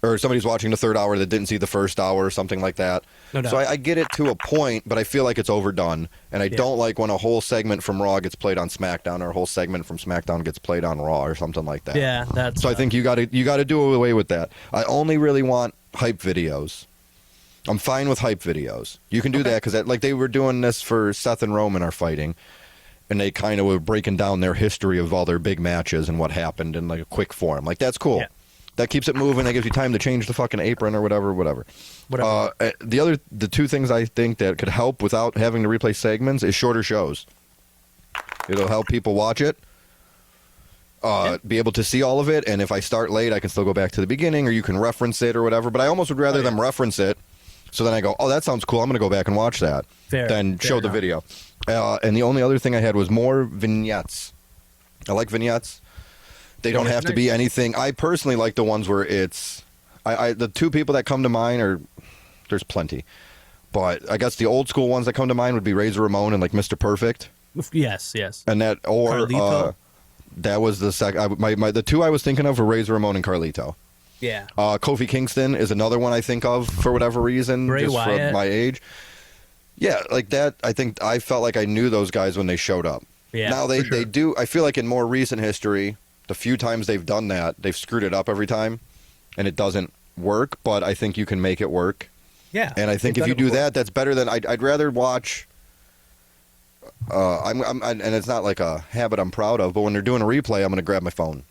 Speaker 2: or somebody's watching the third hour that didn't see the first hour or something like that.
Speaker 1: No doubt.
Speaker 2: So I get it to a point, but I feel like it's overdone. And I don't like when a whole segment from Raw gets played on SmackDown, or a whole segment from SmackDown gets played on Raw, or something like that.
Speaker 1: yeah. That's
Speaker 2: So I think you got to do away with that. I only really want hype videos. I'm fine with hype videos. You can do that because like they were doing this for Seth and Roman are fighting, and they kind of were breaking down their history of all their big matches and what happened in like a quick form. Like that's cool.
Speaker 1: Yeah.
Speaker 2: That keeps it moving. That gives you time to change the fucking apron or whatever. The two things I think that could help without having to replay segments is shorter shows. It'll help people watch it, be able to see all of it, and if I start late, I can still go back to the beginning, or you can reference it or whatever. But I almost would rather them reference it, so then I go, oh, that sounds cool. I'm going to go back and watch that, than show the video. And the only other thing I had was more vignettes. I like vignettes. They don't have to be anything. I personally like the ones where it's... the two people that come to mind are... There's plenty. But I guess the old school ones that come to mind would be Razor Ramon and like Mr. Perfect.
Speaker 1: Yes.
Speaker 2: And that... Or... that was the second... the two I was thinking of were Razor Ramon and Carlito.
Speaker 1: Yeah.
Speaker 2: Kofi Kingston is another one I think of for whatever reason.
Speaker 1: Bray
Speaker 2: just
Speaker 1: Wyatt.
Speaker 2: for my age. Yeah, like that. I think I felt like I knew those guys when they showed up.
Speaker 1: Yeah,
Speaker 2: now they do... I feel like in more recent history... The few times they've done that, they've screwed it up every time, and it doesn't work. But I think you can make it work.
Speaker 1: Yeah,
Speaker 2: and I think if you do that, that's better than I'd rather watch. And it's not like a habit I'm proud of, but when they're doing a replay, I'm going to grab my phone.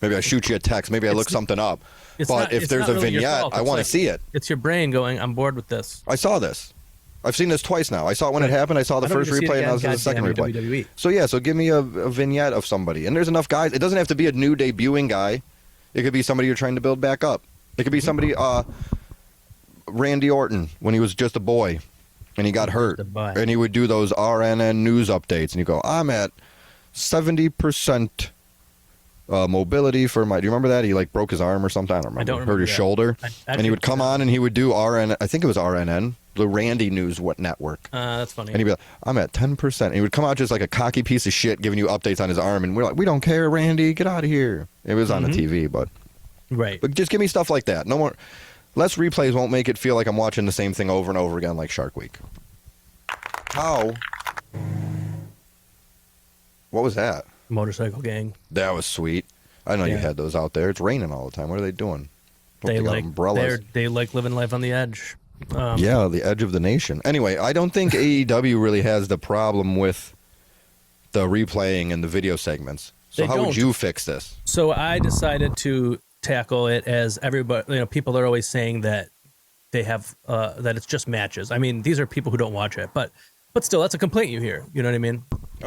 Speaker 2: Maybe I shoot you a text. Maybe I look something up. But if there's a vignette, I want to see it.
Speaker 1: It's your brain going, I'm bored with this.
Speaker 2: I saw this. I've seen this twice now. I saw it when it happened. I saw the first replay, and I was in the second replay.
Speaker 1: WWE.
Speaker 2: So give me a vignette of somebody. And there's enough guys. It doesn't have to be a new debuting guy. It could be somebody you're trying to build back up. It could be somebody, Randy Orton, when he was just a boy, and he got hurt. And he would do those RNN news updates, and you go, I'm at 70% mobility for my... Do you remember that? He like broke his arm or something. I don't remember. Hurt his shoulder. And he would come on, and he would do RNN. I think it was RNN. The Randy News network.
Speaker 1: That's funny.
Speaker 2: And he'd be like, I'm at 10%. And he would come out just like a cocky piece of shit giving you updates on his arm. And we're like, we don't care, Randy. Get out of here. It was on the TV, but...
Speaker 1: Right.
Speaker 2: But just give me stuff like that. No more... Less replays won't make it feel like I'm watching the same thing over and over again like Shark Week. How? What was that?
Speaker 1: Motorcycle gang.
Speaker 2: That was sweet. I know you had those out there. It's raining all the time. What are they doing?
Speaker 1: They like
Speaker 2: umbrellas.
Speaker 1: They like living life on the edge.
Speaker 2: Yeah, the edge of the nation. Anyway, I don't think AEW really has the problem with the replaying and the video segments. So how would you fix this?
Speaker 1: So I decided to tackle it as everybody, people are always saying that they have, that it's just matches. I mean, these are people who don't watch it, but still, that's a complaint you hear. You know what I mean?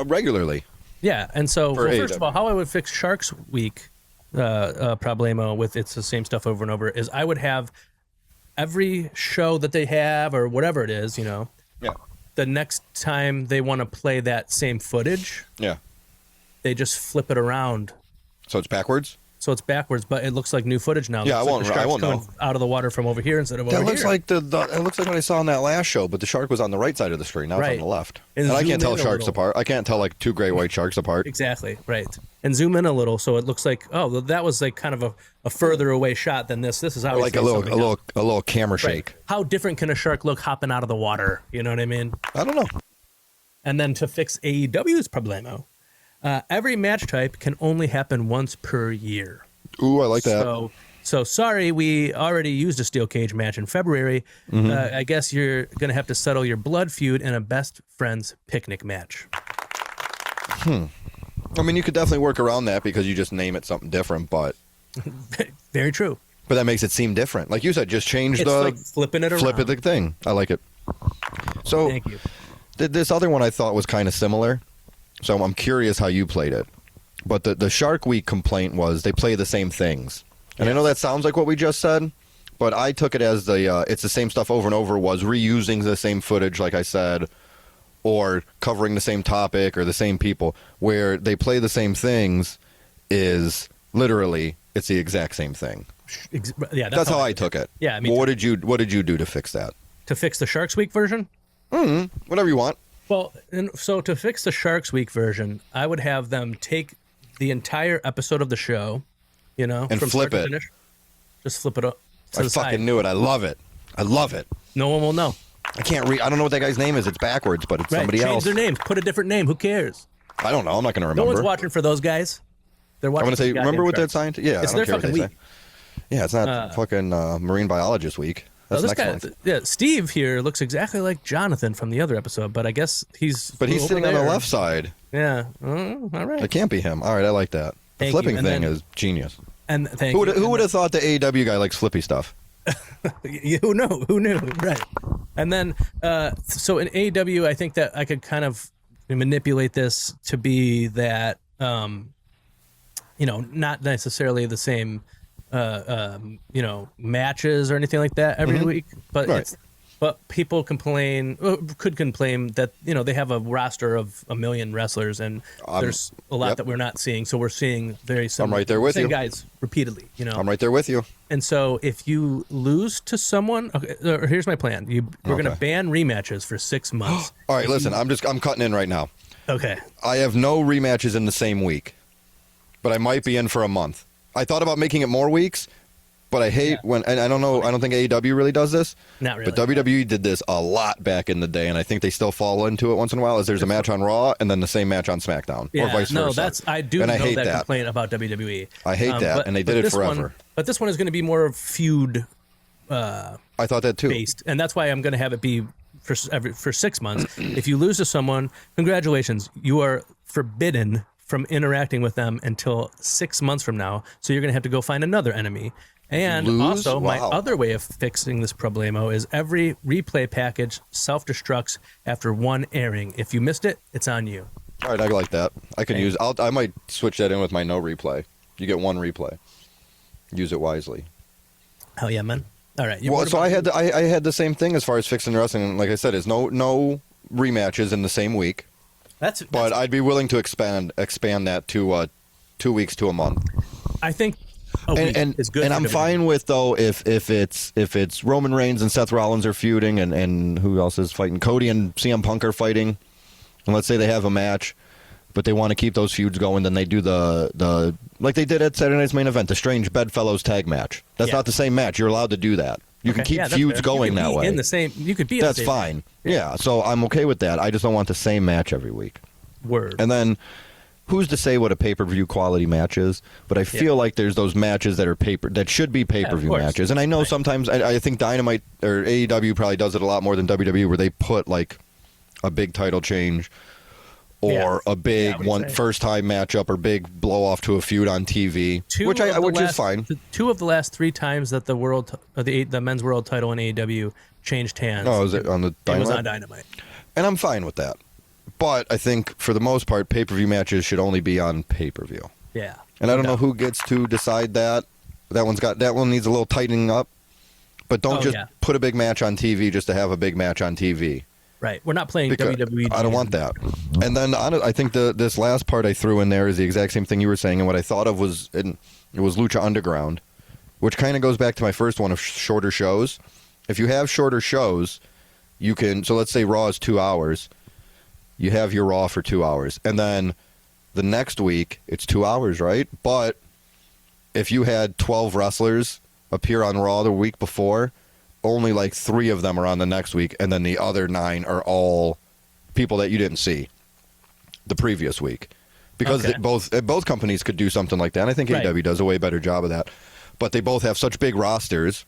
Speaker 2: Regularly.
Speaker 1: Yeah, and so first of all, how I would fix Sharks Week problemo with it's the same stuff over and over is I would have every show that they have or whatever it is, the next time they want to play that same footage, they just flip it around.
Speaker 2: So it's backwards?
Speaker 1: So it's backwards, but it looks like new footage now.
Speaker 2: Yeah, I won't know.
Speaker 1: Out of the water from over here instead of over here.
Speaker 2: That looks like it looks like what I saw on that last show, but the shark was on the right side of the screen. Now it's on the left. And I can't tell sharks apart. I can't tell like two gray white sharks apart.
Speaker 1: Exactly, right. And zoom in a little so it looks like, oh, that was like kind of a further away shot than this. This is obviously
Speaker 2: like a little camera shake.
Speaker 1: Right. How different can a shark look hopping out of the water? You know what I mean?
Speaker 2: I don't know.
Speaker 1: And then to fix AEW's problemo, every match type can only happen once per year.
Speaker 2: Ooh, I like that.
Speaker 1: So sorry, we already used a steel cage match in February. I guess you're going to have to settle your blood feud in a best friends picnic match.
Speaker 2: I mean, you could definitely work around that because you just name it something different, but...
Speaker 1: Very true.
Speaker 2: But that makes it seem different. Like you said, just change
Speaker 1: like flipping it around.
Speaker 2: Flip it the thing. I like it. So
Speaker 1: thank you.
Speaker 2: This other one I thought was kind of similar. So I'm curious how you played it. But the Shark Week complaint was they play the same things. And I know that sounds like what we just said, but I took it as it's the same stuff over and over, was reusing the same footage, like I said, or covering the same topic or the same people. Where they play the same things is literally it's the exact same thing.
Speaker 1: Yeah,
Speaker 2: that's how I took it.
Speaker 1: Yeah, I mean,
Speaker 2: what did you do to fix that?
Speaker 1: To fix the Sharks Week version?
Speaker 2: Whatever you want.
Speaker 1: Well, so to fix the Sharks Week version, I would have them take the entire episode of the show,
Speaker 2: and
Speaker 1: from
Speaker 2: flip
Speaker 1: start to
Speaker 2: it.
Speaker 1: Finish, just flip it up.
Speaker 2: I fucking knew it. I love it. I love it.
Speaker 1: No one will know.
Speaker 2: I can't read. I don't know what that guy's name is. It's backwards, but it's somebody
Speaker 1: Change
Speaker 2: else.
Speaker 1: their names. Put a different name. Who cares?
Speaker 2: I don't know. I'm not going to remember.
Speaker 1: No one's watching for those guys. They're watching.
Speaker 2: I'm going to say, remember what that scientist? Yeah,
Speaker 1: it's
Speaker 2: I don't
Speaker 1: their
Speaker 2: care
Speaker 1: fucking
Speaker 2: what they
Speaker 1: week.
Speaker 2: Say. Yeah, it's not fucking marine biologist week. That's
Speaker 1: this
Speaker 2: next
Speaker 1: guy,
Speaker 2: month.
Speaker 1: yeah, Steve here looks exactly like Jonathan from the other episode, but I guess he's.
Speaker 2: But he's sitting on the left side.
Speaker 1: Yeah. All right.
Speaker 2: It can't be him. All right, I like that. The flipping thing is genius.
Speaker 1: And thank
Speaker 2: Who
Speaker 1: you.
Speaker 2: would have thought the AEW guy likes flippy stuff?
Speaker 1: Who knew? Right. And then, so in AEW, I think that I could kind of manipulate this to be that, not necessarily the same, matches or anything like that every week, but
Speaker 2: Right.
Speaker 1: but people could complain that, they have a roster of 1 million wrestlers and there's a lot that we're not seeing. So we're seeing very similar.
Speaker 2: I'm right there with
Speaker 1: same
Speaker 2: you.
Speaker 1: guys repeatedly,
Speaker 2: I'm right there with you.
Speaker 1: And so if you lose to someone, okay, here's my plan. We're going to ban rematches for 6 months.
Speaker 2: All right, listen, I'm cutting in right now.
Speaker 1: Okay.
Speaker 2: I have no rematches in the same week, but I might be in for a month. I thought about making it more weeks, but I hate when, and I don't think AEW really does this.
Speaker 1: Not really.
Speaker 2: But WWE did this a lot back in the day, and I think they still fall into it once in a while. Is there's a match on Raw and then the same match on SmackDown, or vice versa.
Speaker 1: No, I do
Speaker 2: and
Speaker 1: know
Speaker 2: I hate
Speaker 1: that complaint about WWE.
Speaker 2: I hate that, and they did it forever.
Speaker 1: But this one is going to be more feud
Speaker 2: I thought that too.
Speaker 1: based, and that's why I'm going to have it be for 6 months. If you lose to someone, congratulations, you are forbidden from interacting with them until 6 months from now. So you're going to have to go find another enemy. And
Speaker 2: Lose?
Speaker 1: also, my
Speaker 2: Wow.
Speaker 1: other way of fixing this problemo is every replay package self-destructs after one airing. If you missed it, it's on you.
Speaker 2: All right, I like that. I can use. I might switch that in with my no replay. You get one replay. Use it wisely.
Speaker 1: Hell yeah, man. All right.
Speaker 2: Well, so I had the same thing as far as fixing wrestling. And like I said, is no rematches in the same week. But I'd be willing to expand that to 2 weeks to a month.
Speaker 1: I think a week is good.
Speaker 2: And
Speaker 1: for
Speaker 2: I'm
Speaker 1: WWE.
Speaker 2: fine with though if it's Roman Reigns and Seth Rollins are feuding and who else is fighting? Cody and CM Punk are fighting. And let's say they have a match, but they want to keep those feuds going, then they do the like they did at Saturday Night's Main Event, the Strange Bedfellows tag match. That's not the same match. You're allowed to do that. You can keep
Speaker 1: that's
Speaker 2: feuds
Speaker 1: fair.
Speaker 2: going
Speaker 1: You could
Speaker 2: that
Speaker 1: be
Speaker 2: way.
Speaker 1: In the same, you could be.
Speaker 2: That's
Speaker 1: in the same
Speaker 2: fine. Yeah, so I'm okay with that. I just don't want the same match every week.
Speaker 1: Word.
Speaker 2: And then, who's to say what a pay-per-view quality match is? But I feel like there's those matches that should be pay-per-view
Speaker 1: course.
Speaker 2: matches. And I know sometimes I think Dynamite or AEW probably does it a lot more than WWE, where they put like a big title change or a big first-time matchup or big blow-off to a feud on TV, which is fine.
Speaker 1: 2 of the last 3 times that the men's world title in AEW changed hands.
Speaker 2: Oh, is it on the Dynamite?
Speaker 1: It was on Dynamite.
Speaker 2: And I'm fine with that. But I think for the most part, pay-per-view matches should only be on pay-per-view.
Speaker 1: Yeah.
Speaker 2: And I don't know who gets to decide that. That one needs a little tightening up. But don't put a big match on TV just to have a big match on TV.
Speaker 1: Right. We're not playing WWE.
Speaker 2: I don't want that. And then I think this last part I threw in there is the exact same thing you were saying. And what I thought of was Lucha Underground, which kind of goes back to my first one of shorter shows. If you have shorter shows, you can. So let's say Raw is 2 hours. You have your Raw for 2 hours. And then the next week, it's 2 hours, right? But if you had 12 wrestlers appear on Raw the week before, only like 3 of them are on the next week, and then the other 9 are all people that you didn't see the previous week. Because both companies could do something like that. And I think AEW does a way better job of that. But they both have such big rosters.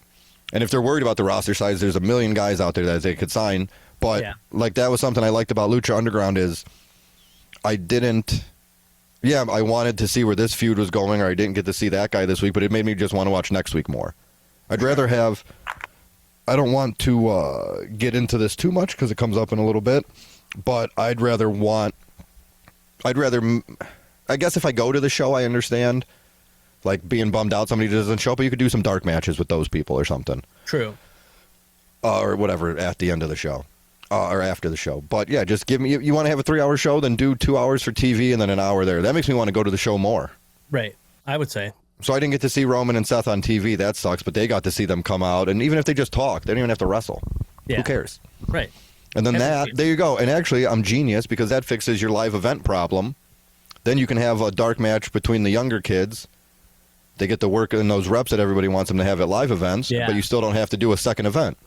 Speaker 2: And if they're worried about the roster size, there's a million guys out there that they could sign. But like that was something I liked about Lucha Underground is I wanted to see where this feud was going, or I didn't get to see that guy this week, but it made me just want to watch next week more. I'd rather have... I don't want to get into this too much because it comes up in a little bit, but I guess if I go to the show, I understand, like, being bummed out somebody doesn't show up, but you could do some dark matches with those people or something.
Speaker 1: True.
Speaker 2: Or whatever at the end of the show. Or after the show. But yeah, just give me, you want to have a 3-hour show, then do 2 hours for TV and then an hour there. That makes me want to go to the show more.
Speaker 1: Right. I would say.
Speaker 2: So I didn't get to see Roman and Seth on TV. That sucks, but they got to see them come out. And even if they just talk, they don't even have to wrestle.
Speaker 1: Yeah.
Speaker 2: Who cares?
Speaker 1: Right.
Speaker 2: And then there you go. And actually, I'm genius because that fixes your live event problem. Then you can have a dark match between the younger kids. They get to work in those reps that everybody wants them to have at live events, but you still don't have to do a second event.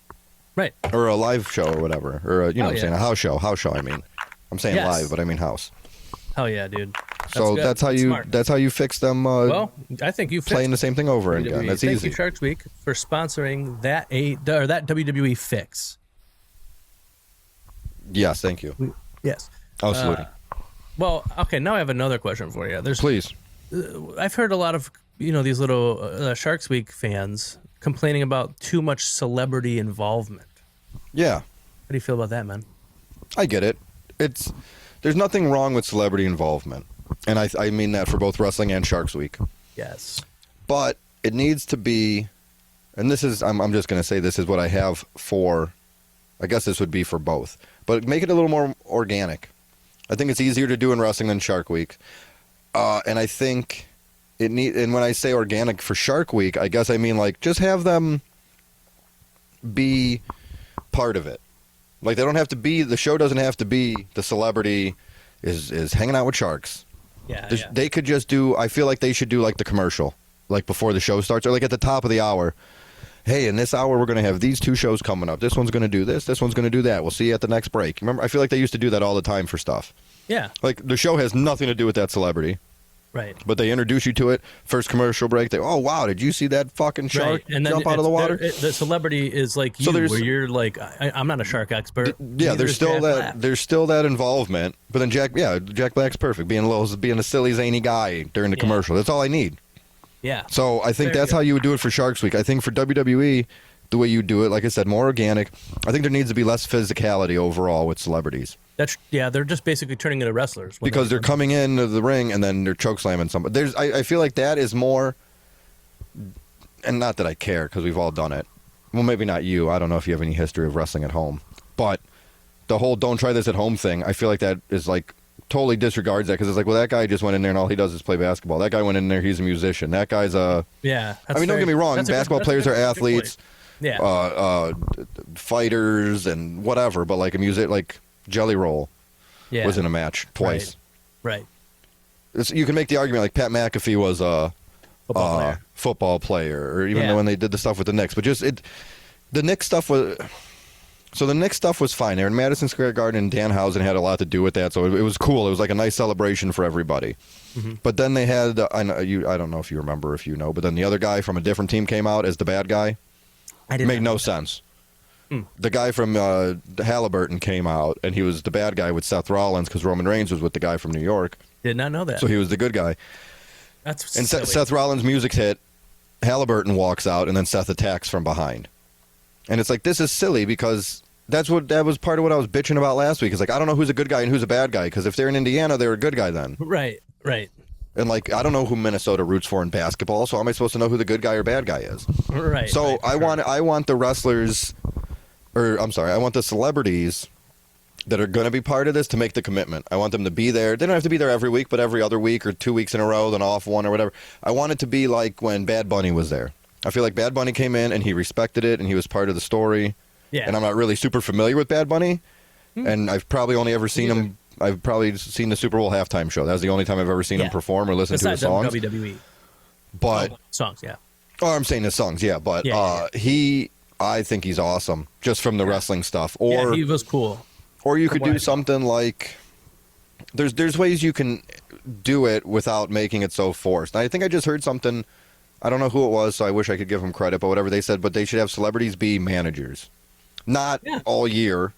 Speaker 1: Right.
Speaker 2: Or a live show or whatever. Or, I'm saying a house show. House show, I mean. I'm saying live, but I mean house.
Speaker 1: Hell yeah, dude.
Speaker 2: So that's how you fix them.
Speaker 1: Well, I think you
Speaker 2: playing the same thing over again. That's easy.
Speaker 1: Thank you, Sharks Week, for sponsoring that WWE fix.
Speaker 2: Yes, thank you.
Speaker 1: Yes.
Speaker 2: Oh, saluting.
Speaker 1: Well, okay. Now I have another question for you.
Speaker 2: Please.
Speaker 1: I've heard a lot of these little Sharks Week fans complaining about too much celebrity involvement.
Speaker 2: Yeah,
Speaker 1: How do you feel about that, man?
Speaker 2: I get it. There's nothing wrong with celebrity involvement, and I mean that for both wrestling and Sharks Week.
Speaker 1: Yes.
Speaker 2: But it needs to be, and this is, I'm just going to say this is what I have for, I guess this would be for both, but make it a little more organic. I think it's easier to do in wrestling than Shark Week. And I think and when I say organic for Shark Week, I guess I mean like just have them be part of it. Like they don't have to be, the show doesn't have to be the celebrity is hanging out with sharks.
Speaker 1: Yeah,
Speaker 2: They could just do, I feel like they should do like the commercial, like before the show starts or like at the top of the hour. Hey, in this hour, we're going to have these two shows coming up. This one's going to do this one's going to do that. We'll see you at the next break. Remember, I feel like they used to do that all the time for stuff.
Speaker 1: Yeah.
Speaker 2: Like the show has nothing to do with that celebrity.
Speaker 1: Right.
Speaker 2: But they introduce you to it. First commercial break, oh, wow, did you see that fucking shark
Speaker 1: And then
Speaker 2: jump out of the water?
Speaker 1: The celebrity is like you, where you're like, I'm not a shark expert.
Speaker 2: Yeah, there's still that involvement. But then Jack Black's perfect, being a silly, zany guy during the commercial. That's all I need.
Speaker 1: Yeah.
Speaker 2: So I think that's how you would do it for Sharks Week. I think for WWE, the way you do it, like I said, more organic. I think there needs to be less physicality overall with celebrities.
Speaker 1: They're just basically turning into wrestlers.
Speaker 2: Because they're coming into the ring and then they're choke slamming somebody. I feel like that is more, and not that I care because we've all done it. Well, maybe not you. I don't know if you have any history of wrestling at home. But the whole don't try this at home thing, I feel like that is like totally disregards that because it's like, well, that guy just went in there and all he does is play basketball. That guy went in there, he's a musician. That guy's a...
Speaker 1: Yeah.
Speaker 2: I mean, don't get me wrong. Basketball players are athletes, fighters and whatever, but like a music, like Jelly Roll was in a match twice.
Speaker 1: Right.
Speaker 2: You can make the argument like Pat McAfee was a football player, or even when they did the stuff with the Knicks. But just the Knicks stuff was... So the Knicks stuff was fine. They were in Madison Square Garden, and Danhausen had a lot to do with that, so it was cool. It was like a nice celebration for everybody. Mm-hmm. But then they had, I don't know if you remember, if you know, but then the other guy from a different team came out as the bad guy. It made no sense. The guy from Halliburton came out, and he was the bad guy with Seth Rollins because Roman Reigns was with the guy from New York.
Speaker 1: Did not know that.
Speaker 2: So he was the good guy.
Speaker 1: That's
Speaker 2: and
Speaker 1: silly.
Speaker 2: Seth Rollins' music hit, Halliburton walks out, and then Seth attacks from behind. And it's like, this is silly because that was part of what I was bitching about last week. It's like, I don't know who's a good guy and who's a bad guy because if they're in Indiana, they're a good guy then.
Speaker 1: Right.
Speaker 2: And like, I don't know who Minnesota roots for in basketball, so how am I supposed to know who the good guy or bad guy is?
Speaker 1: Right.
Speaker 2: So I want the wrestlers, I want the celebrities that are going to be part of this to make the commitment. I want them to be there. They don't have to be there every week, but every other week or 2 weeks in a row, then off one or whatever. I want it to be like when Bad Bunny was there. I feel like Bad Bunny came in and he respected it and he was part of the story. Yeah. And I'm not really super familiar with Bad Bunny. And I've probably only ever seen him. I've probably seen the Super Bowl halftime show. That was the only time I've ever seen him perform or listen to his songs.
Speaker 1: WWE.
Speaker 2: But
Speaker 1: songs, yeah.
Speaker 2: Oh, I'm saying his songs, yeah. But I think he's awesome just from the wrestling stuff. Or
Speaker 1: he was cool.
Speaker 2: Or you could do something like there's ways you can do it without making it so forced. And I think I just heard something. I don't know who it was, so I wish I could give him credit, but whatever they said, but they should have celebrities be managers. Not all year,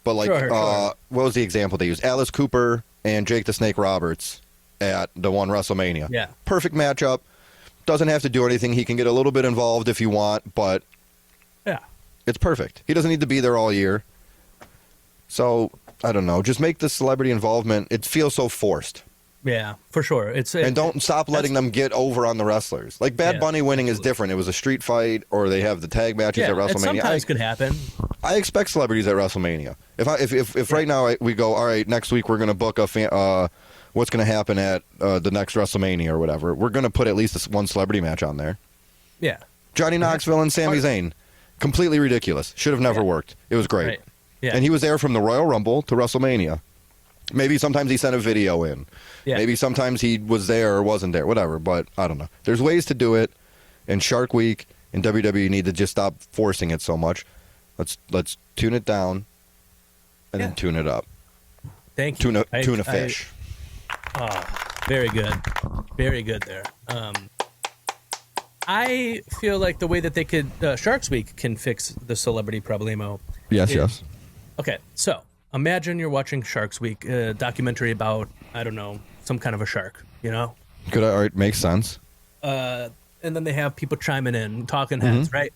Speaker 2: but like, what was the example they used? Alice Cooper and Jake the Snake Roberts at the one WrestleMania.
Speaker 1: Yeah.
Speaker 2: Perfect matchup. Doesn't have to do anything. He can get a little bit involved if you want, but it's perfect. He doesn't need to be there all year. So, I don't know. Just make the celebrity involvement, it feels so forced.
Speaker 1: Yeah, for sure. And
Speaker 2: don't stop letting them get over on the wrestlers. Like Bad Bunny winning is different. It was a street fight, or they have the tag matches at WrestleMania.
Speaker 1: Sometimes could happen.
Speaker 2: I expect celebrities at WrestleMania. If right now we go, all right, next week we're going to book what's going to happen at the next WrestleMania or whatever. We're going to put at least one celebrity match on there.
Speaker 1: Yeah.
Speaker 2: Johnny Knoxville and Sami Zayn, completely ridiculous. Should have never worked. It was great.
Speaker 1: Right. Yeah.
Speaker 2: And he was there from the Royal Rumble to WrestleMania. Maybe sometimes he sent a video in. Yeah. Maybe sometimes he was there or wasn't there, whatever. But I don't know. There's ways to do it. And Shark Week and WWE need to just stop forcing it so much. Let's tune it down and then tune it up.
Speaker 1: Thank you.
Speaker 2: Tuna fish.
Speaker 1: Very good. Very good there. I feel like the way that they could Sharks Week can fix the celebrity problemo.
Speaker 2: Yes.
Speaker 1: Okay, so imagine you're watching Sharks Week, a documentary about, I don't know, some kind of a shark, you know?
Speaker 2: All right, makes sense.
Speaker 1: and then they have people chiming in, talking heads, right?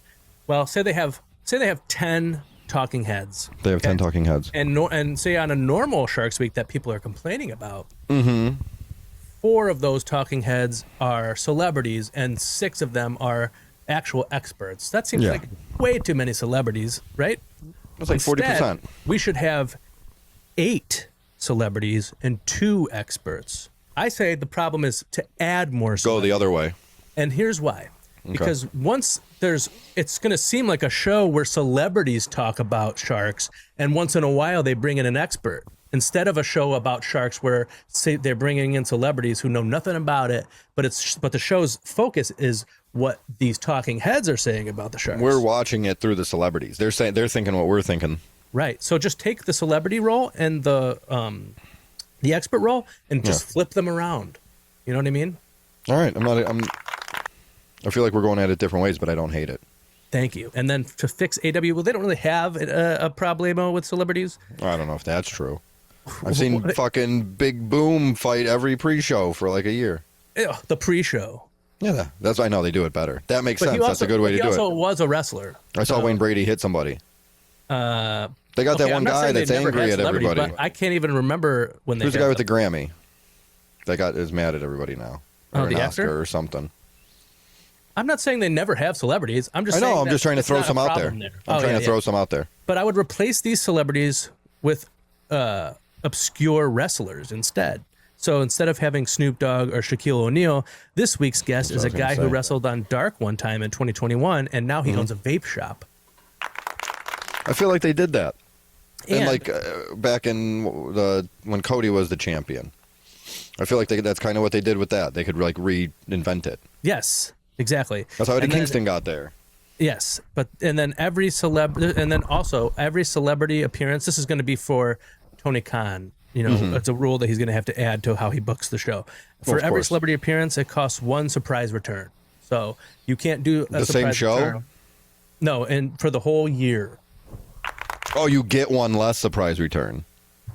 Speaker 1: Well, say they have 10 talking heads.
Speaker 3: They have 10 talking heads.
Speaker 1: And say on a normal Sharks Week that people are complaining about, 4 of those talking heads are celebrities and 6 of them are actual experts. That seems like way too many celebrities, right?
Speaker 3: That's like 40%.
Speaker 1: We should have 8 celebrities and 2 experts. I say the problem is to add more
Speaker 3: Go the other way.
Speaker 1: And here's why. Because once it's going to seem like a show where celebrities talk about sharks, and once in a while they bring in an expert. Instead of a show about sharks where say they're bringing in celebrities who know nothing about it, but the show's focus is what these talking heads are saying about the sharks.
Speaker 3: We're watching it through the celebrities. They're thinking what we're thinking. Right.
Speaker 1: So just take the celebrity role and the expert role and just flip them around. You know what I mean?
Speaker 3: All right. I feel like we're going at it different ways, but I don't hate it.
Speaker 1: Thank you. And then to fix AW, well, they don't really have a problemo with celebrities.
Speaker 3: I don't know if that's true. I've seen fucking Big Boom fight every pre-show for like a year.
Speaker 1: Ew, the pre-show.
Speaker 3: Yeah, that's I know they do it better. That makes sense. That's a good way to do it.
Speaker 1: He also was a wrestler.
Speaker 3: I saw Wayne Brady hit somebody. They got that one guy that's angry at everybody.
Speaker 1: But I can't even remember when they.
Speaker 3: Who's the guy with the Grammy? That is mad at everybody now. Or
Speaker 1: the
Speaker 3: an
Speaker 1: actor?
Speaker 3: Oscar or something.
Speaker 1: I'm not saying they never have celebrities. I'm just
Speaker 3: I
Speaker 1: saying
Speaker 3: know. I'm just trying to throw some out there. I'm trying to throw some out there.
Speaker 1: But I would replace these celebrities with obscure wrestlers instead. So instead of having Snoop Dogg or Shaquille O'Neal, this week's guest is a guy who wrestled on Dark one time in 2021, and now he owns a vape shop.
Speaker 3: I feel like they did that. And like back in when Cody was the champion. I feel like that's kind of what they did with that. They could like reinvent it.
Speaker 1: Yes, exactly.
Speaker 3: That's how Eddie Kingston got there.
Speaker 1: Yes, and then every celebrity appearance. This is going to be for Tony Khan. You know, it's a rule that he's going to have to add to how he books the show. For every celebrity appearance, it costs 1 surprise return. So you can't do
Speaker 3: the same show.
Speaker 1: Return. No, and for the whole year.
Speaker 3: Oh, you get one less surprise return.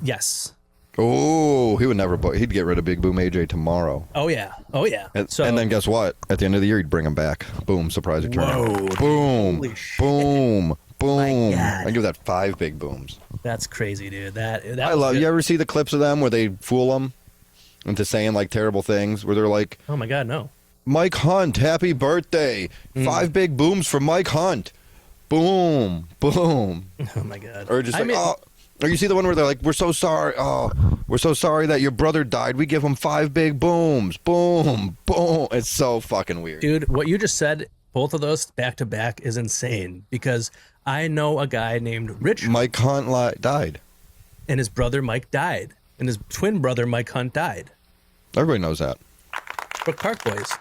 Speaker 1: Yes.
Speaker 3: Oh, he would never. He'd get rid of Big Boom AJ tomorrow.
Speaker 1: Oh yeah.
Speaker 3: And then guess what? At the end of the year, he'd bring him back. Boom, surprise return.
Speaker 1: Whoa.
Speaker 3: Boom, boom, boom.
Speaker 1: I
Speaker 3: give that 5 big booms.
Speaker 1: That's crazy, dude.
Speaker 3: I love. You ever see the clips of them where they fool them into saying like terrible things? Where they're like,
Speaker 1: "Oh my God, no."
Speaker 3: Mike Hunt, happy birthday! 5 big booms for Mike Hunt. Boom, boom.
Speaker 1: Oh my God.
Speaker 3: Or just or you see the one where they're like, "We're so sorry. Oh, we're so sorry that your brother died. We give him 5 big booms. Boom, boom." It's so fucking weird,
Speaker 1: dude. What you just said, both of those back to back, is insane. Because I know a guy named Rich.
Speaker 3: Mike Hunt died,
Speaker 1: and his brother Mike died, and his twin brother Mike Hunt died.
Speaker 3: Everybody knows that.
Speaker 1: Brook Park Boys.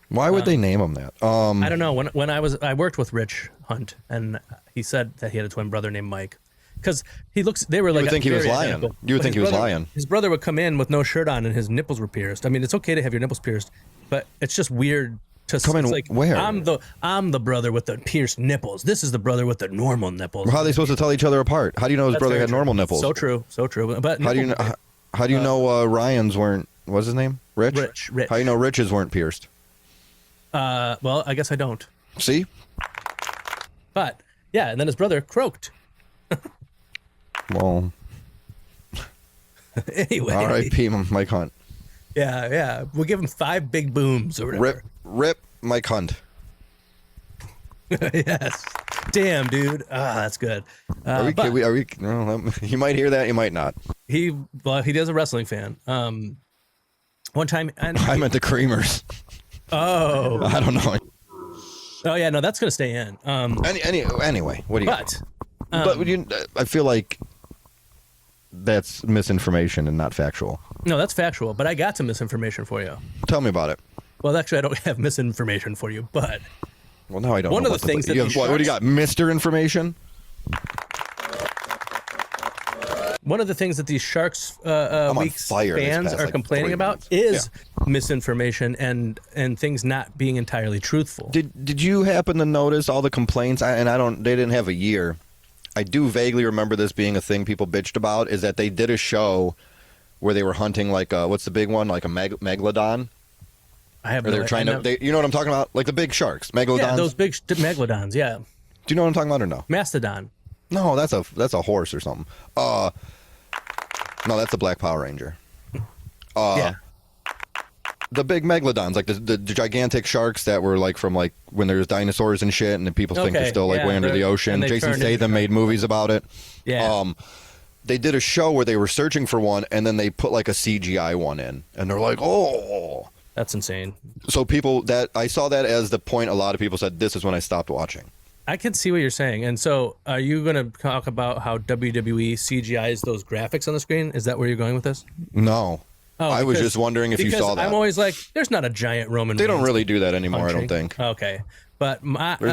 Speaker 3: Why would they name him that?
Speaker 1: I don't know. When I worked with Rich Hunt, and he said that he had a twin brother named Mike. Because they were like.
Speaker 3: You would think he was lying. You would think he was lying.
Speaker 1: His brother would come in with no shirt on and his nipples were pierced. I mean, it's okay to have your nipples pierced, but it's just weird to
Speaker 3: come in.
Speaker 1: Like,
Speaker 3: where?
Speaker 1: I'm the brother with the pierced nipples. This is the brother with the normal nipples.
Speaker 3: Well, how are they supposed to tell each other apart? How do you know his brother had normal nipples?
Speaker 1: So true. But
Speaker 3: how do you know Ryan's weren't? What's his name? Rich.
Speaker 1: Rich.
Speaker 3: How do you know Rich's weren't pierced?
Speaker 1: Well, I guess I don't.
Speaker 3: See.
Speaker 1: But yeah, and then his brother croaked.
Speaker 3: Well,
Speaker 1: anyway.
Speaker 3: R.I.P. Mike Hunt.
Speaker 1: Yeah. We'll give him 5 big booms or whatever.
Speaker 3: Rip Mike Hunt.
Speaker 1: Yes. Damn, dude. That's good.
Speaker 3: Are we? No, you might hear that. You might not.
Speaker 1: He is a wrestling fan. One time,
Speaker 3: I meant the Creamers.
Speaker 1: Oh,
Speaker 3: I don't know.
Speaker 1: Oh yeah, no, that's gonna stay in.
Speaker 3: Anyway, what do you? But I feel like that's misinformation and not factual.
Speaker 1: No, that's factual. But I got some misinformation for you.
Speaker 3: Tell me about it.
Speaker 1: Well, actually, I don't have misinformation for you, but.
Speaker 3: Well, no, I don't.
Speaker 1: One of the things that
Speaker 3: what do you got, Mr. Information?
Speaker 1: One of the things that these Sharks Weeks fans are complaining about is misinformation and things not being entirely truthful.
Speaker 3: Did you happen to notice all the complaints? They didn't have a year. I do vaguely remember this being a thing people bitched about. Is that they did a show where they were hunting like what's the big one, like a megalodon.
Speaker 1: I have
Speaker 2: Or they're
Speaker 1: no
Speaker 2: trying
Speaker 1: idea.
Speaker 2: to, you know what I'm talking about? Like the big sharks, megalodons.
Speaker 1: Yeah, those big megalodons. Yeah,
Speaker 2: Do you know what I'm talking about or no?
Speaker 1: mastodon.
Speaker 2: No, that's a horse or something. No, that's a black Power Ranger.
Speaker 1: Yeah.
Speaker 2: The big megalodons, like the gigantic sharks that were like from like when there's dinosaurs and shit, and then people think they're
Speaker 1: Okay,
Speaker 2: still like
Speaker 1: yeah,
Speaker 2: way under the
Speaker 1: they're-
Speaker 2: ocean.
Speaker 1: and they
Speaker 2: Jason
Speaker 1: turned into
Speaker 2: Statham made movies about it.
Speaker 1: Yeah.
Speaker 2: They did a show where they were searching for one, and then they put like a CGI one in, and they're like, oh.
Speaker 1: That's insane.
Speaker 2: So I saw that as the point. A lot of people said this is when I stopped watching.
Speaker 1: I can see what you're saying. And so, are you going to talk about how WWE CGIs those graphics on the screen? Is that where you're going with this?
Speaker 2: No,
Speaker 1: Oh,
Speaker 2: I was
Speaker 1: because-
Speaker 2: just wondering if you
Speaker 1: because
Speaker 2: saw that.
Speaker 1: I'm always like, there's not a giant Roman.
Speaker 2: They don't
Speaker 1: Reigns
Speaker 2: really do that anymore. I don't
Speaker 1: punching.
Speaker 2: think.
Speaker 1: Okay, but my
Speaker 2: there's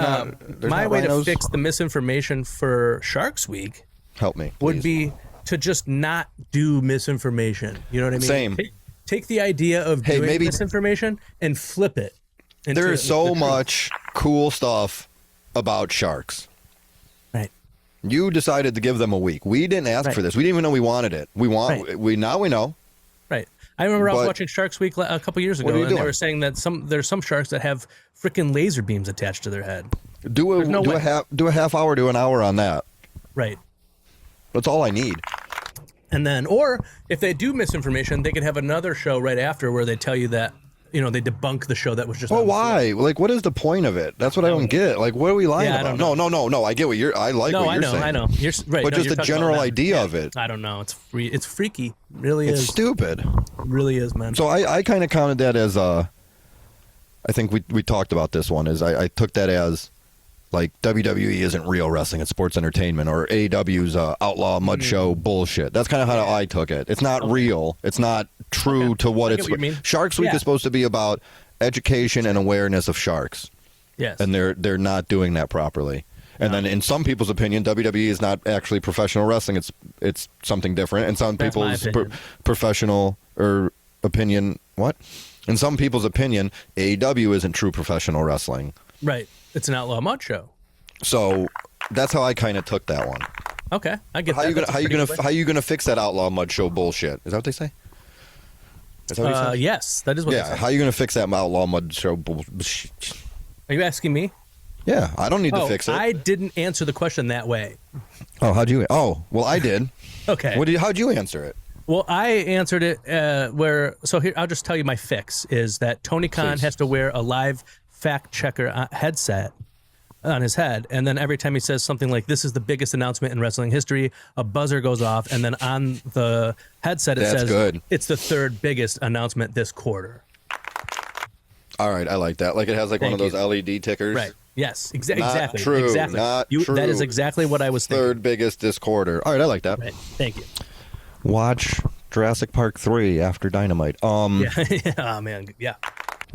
Speaker 1: my
Speaker 2: not
Speaker 1: way to
Speaker 2: rhinos?
Speaker 1: fix the misinformation for Sharks Week
Speaker 2: Help me.
Speaker 1: would
Speaker 2: please.
Speaker 1: be to just not do misinformation. You know what I mean?
Speaker 2: Same.
Speaker 1: Take the idea of
Speaker 2: Hey,
Speaker 1: doing
Speaker 2: maybe-
Speaker 1: misinformation and flip it. into
Speaker 2: There is
Speaker 1: the
Speaker 2: so
Speaker 1: truth.
Speaker 2: much cool stuff about sharks.
Speaker 1: Right.
Speaker 2: You decided to give them a week. We didn't ask
Speaker 1: Right.
Speaker 2: for this. We didn't even know we wanted it. We
Speaker 1: Right.
Speaker 2: we know.
Speaker 1: Right. I remember I was
Speaker 2: But-
Speaker 1: watching Sharks Week a couple years ago,
Speaker 2: What are you
Speaker 1: and they
Speaker 2: doing?
Speaker 1: were saying that there's some sharks that have freaking laser beams attached to their head.
Speaker 2: Do
Speaker 1: There's no way.
Speaker 2: a half hour to an hour on that.
Speaker 1: Right.
Speaker 2: That's all I need.
Speaker 1: And then, or if they do misinformation, they could have another show right after where they tell you that, you know, they debunk the show that was just.
Speaker 2: Well,
Speaker 1: on before.
Speaker 2: why? Like, what is the point of it? That's what I don't get. Like, what are we lying
Speaker 1: Yeah, I
Speaker 2: about?
Speaker 1: don't
Speaker 2: No. I get what you're. I like
Speaker 1: No,
Speaker 2: what
Speaker 1: I
Speaker 2: you're
Speaker 1: know,
Speaker 2: saying.
Speaker 1: I know. You're right.
Speaker 2: But
Speaker 1: no,
Speaker 2: just
Speaker 1: you're
Speaker 2: the
Speaker 1: talking
Speaker 2: general
Speaker 1: about them.
Speaker 2: idea
Speaker 1: Yeah.
Speaker 2: of it.
Speaker 1: I don't know. It's free. It's freaky. Really
Speaker 2: It's
Speaker 1: is.
Speaker 2: stupid.
Speaker 1: It really is, man.
Speaker 2: So I kind of counted that as I think we talked about this one. Is I took that as like WWE isn't real wrestling; it's sports entertainment, or AEW's outlaw mud show bullshit. That's kind of how I took it. It's not real. It's not true to what
Speaker 1: I get
Speaker 2: it's.
Speaker 1: what you mean.
Speaker 2: Sharks Week
Speaker 1: Yeah.
Speaker 2: is supposed to be about education and awareness of sharks,
Speaker 1: Yes.
Speaker 2: and they're not doing that properly. And then, in some people's opinion, WWE is not actually professional wrestling. It's something different. And some
Speaker 1: That's my
Speaker 2: people's
Speaker 1: opinion.
Speaker 2: professional or opinion, what? In some people's opinion, AEW isn't true professional wrestling.
Speaker 1: Right. It's an outlaw mud show.
Speaker 2: So that's how I kind of took that one.
Speaker 1: Okay, I get
Speaker 2: How
Speaker 1: that.
Speaker 2: you gonna
Speaker 1: That's a
Speaker 2: how you
Speaker 1: pretty
Speaker 2: gonna
Speaker 1: good way.
Speaker 2: how you gonna fix that outlaw mud show bullshit? Is that what they say? Is that what he said?
Speaker 1: Yes, that is what. they
Speaker 2: Yeah.
Speaker 1: said.
Speaker 2: How you gonna fix that outlaw mud show bullshit?
Speaker 1: Are you asking me?
Speaker 2: Yeah, I don't need to
Speaker 1: Oh,
Speaker 2: fix it.
Speaker 1: I didn't answer the question that way.
Speaker 2: Oh, how'd you? Oh, well, I did.
Speaker 1: Okay.
Speaker 2: How'd you answer it?
Speaker 1: Well, I answered it so here, I'll just tell you my fix is that Tony Khan
Speaker 2: Please.
Speaker 1: has to wear a live fact checker headset on his head. And then every time he says something like, this is the biggest announcement in wrestling history, a buzzer goes off. And then on the headset, it
Speaker 2: That's
Speaker 1: says,
Speaker 2: good.
Speaker 1: it's the third biggest announcement this quarter.
Speaker 2: All right, I like that. Like it has like one of
Speaker 1: Thank
Speaker 2: those LED tickers.
Speaker 1: Right. Yes.
Speaker 2: Not
Speaker 1: Exactly.
Speaker 2: true,
Speaker 1: Exactly.
Speaker 2: not
Speaker 1: That is
Speaker 2: true.
Speaker 1: exactly what I was thinking.
Speaker 2: Third biggest this quarter. All right, I like that.
Speaker 1: Right. Thank you.
Speaker 2: Watch Jurassic Park 3 after Dynamite.
Speaker 1: Yeah. Oh, man. Yeah.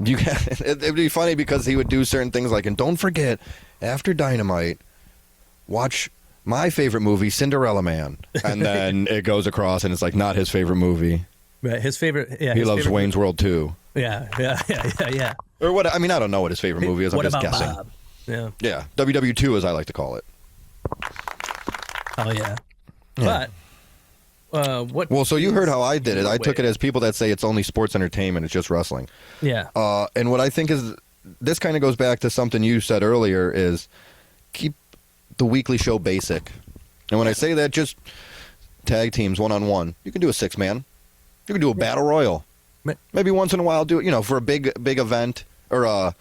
Speaker 2: You it'd be funny because he would do certain things like, and don't forget, after Dynamite, watch my favorite movie, Cinderella Man, and then it goes across and it's like not his favorite movie.
Speaker 1: Right. His favorite. Yeah.
Speaker 2: He
Speaker 1: his
Speaker 2: loves
Speaker 1: favorite-
Speaker 2: Wayne's World too,
Speaker 1: Yeah.
Speaker 2: or what? I mean, I don't know what his favorite movie is. I'm
Speaker 1: What
Speaker 2: just
Speaker 1: about
Speaker 2: guessing.
Speaker 1: Bob? Yeah.
Speaker 2: Yeah, WW2 as I like to call it.
Speaker 1: Oh yeah. But what?
Speaker 2: Well, so you heard how I did it. I took
Speaker 1: way?
Speaker 2: it as people that say it's only sports entertainment, it's just wrestling.
Speaker 1: Yeah.
Speaker 2: And what I think is, this kind of goes back to something you said earlier, is keep the weekly show basic. And when I say that, just tag teams one-on-one. You can do a six-man. You can do a battle royal.
Speaker 1: Right.
Speaker 2: Maybe once in a while do it, for a big event, or a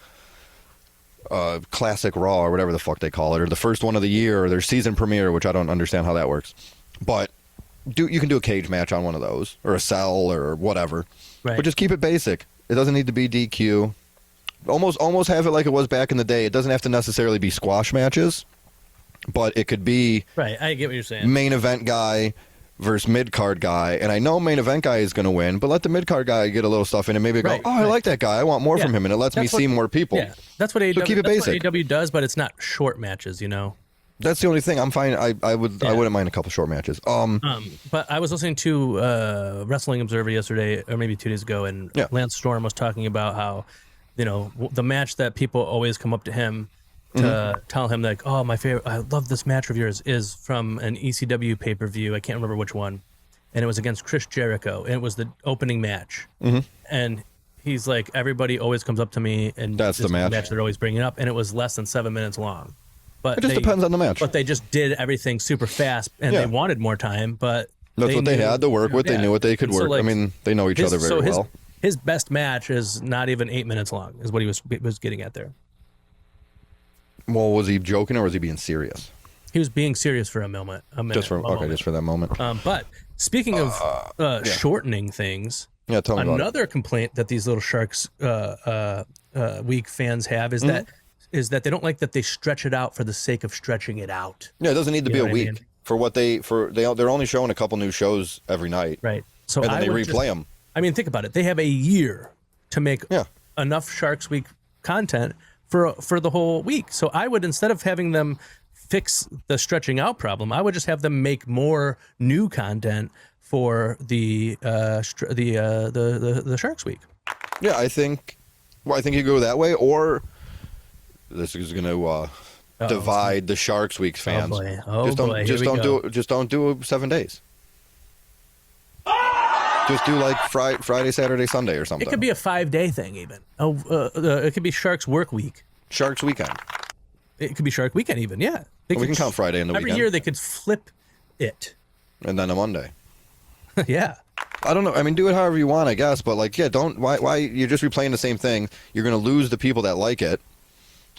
Speaker 2: classic Raw, or whatever the fuck they call it, or the first one of the year, or their season premiere, which I don't understand how that works. But you can do a cage match on one of those, or a cell, or whatever.
Speaker 1: Right.
Speaker 2: But just keep it basic. It doesn't need to be DQ. Almost have it like it was back in the day. It doesn't have to necessarily be squash matches, but it could be
Speaker 1: Right. I get what you're saying.
Speaker 2: main event guy versus mid card guy. And I know main event guy is going to win, but let the mid card guy get a little stuff in and maybe
Speaker 1: Right,
Speaker 2: go, I
Speaker 1: right.
Speaker 2: like that guy. I want more
Speaker 1: Yeah.
Speaker 2: from him, and it lets me
Speaker 1: That's what-
Speaker 2: see more people.
Speaker 1: Yeah. That's what AEW.
Speaker 2: So keep it
Speaker 1: that's what
Speaker 2: basic.
Speaker 1: AEW does, but it's not short matches.
Speaker 2: That's the only thing. I'm fine. I
Speaker 1: Yeah.
Speaker 2: wouldn't mind a couple short matches.
Speaker 1: But I was listening to Wrestling Observer yesterday, or maybe 2 days ago, and
Speaker 2: Yeah.
Speaker 1: Lance Storm was talking about how, the match that people always come up to him to tell him, like, oh, my favorite, I love this match of yours, is from an ECW pay-per-view. I can't remember which one. And it was against Chris Jericho, and it was the opening match. And he's like, everybody always comes up to me, and
Speaker 3: That's the
Speaker 1: this
Speaker 3: match.
Speaker 1: they're always bringing up, and it was less than 7 minutes long. But
Speaker 3: It just depends on the match.
Speaker 1: But they just did everything super fast, and
Speaker 3: Yeah.
Speaker 1: they wanted more time. But
Speaker 3: That's what they
Speaker 1: knew-
Speaker 3: had to work with. They
Speaker 1: yeah.
Speaker 3: knew what they could
Speaker 1: And so,
Speaker 3: work.
Speaker 1: like,
Speaker 3: I mean, they know each other very well.
Speaker 1: His best match is not even 8 minutes long. Is what he was getting at there.
Speaker 3: Well, was he joking or was he being serious?
Speaker 1: He was being serious for a moment.
Speaker 3: Just for that moment.
Speaker 1: But speaking of shortening things,
Speaker 3: Yeah, tell me about it.
Speaker 1: another complaint that these little Sharks Week fans have is that they don't like that they stretch it out for the sake of stretching it out.
Speaker 3: Yeah, it doesn't need to be
Speaker 1: You
Speaker 3: a
Speaker 1: know what I
Speaker 3: week
Speaker 1: mean?
Speaker 3: for what they're only showing a couple new shows every night,
Speaker 1: Right. So
Speaker 3: and then
Speaker 1: I
Speaker 3: they
Speaker 1: would
Speaker 3: replay them.
Speaker 1: I mean, think about it. They have a year to make enough Sharks Week content for the whole week. So I would, instead of having them fix the stretching out problem, I would just have them make more new content for the Sharks Week.
Speaker 3: Yeah, I think you go that way, or this is going to divide the Sharks Week fans.
Speaker 1: boy. Oh, boy.
Speaker 3: Just don't do 7 days. Just do like Friday, Saturday, Sunday, or something.
Speaker 1: It could be a 5-day thing, even. It could be Sharks Work Week.
Speaker 3: Sharks Weekend.
Speaker 1: It could be Shark Weekend, even. Yeah,
Speaker 3: We can count Friday in the
Speaker 1: every
Speaker 3: weekend.
Speaker 1: year. They could flip it.
Speaker 3: And then a Monday.
Speaker 1: Yeah.
Speaker 3: I don't know. I mean, do it however you want, I guess. But like, yeah, don't. Why? You're just replaying the same thing. You're going to lose the people that like it.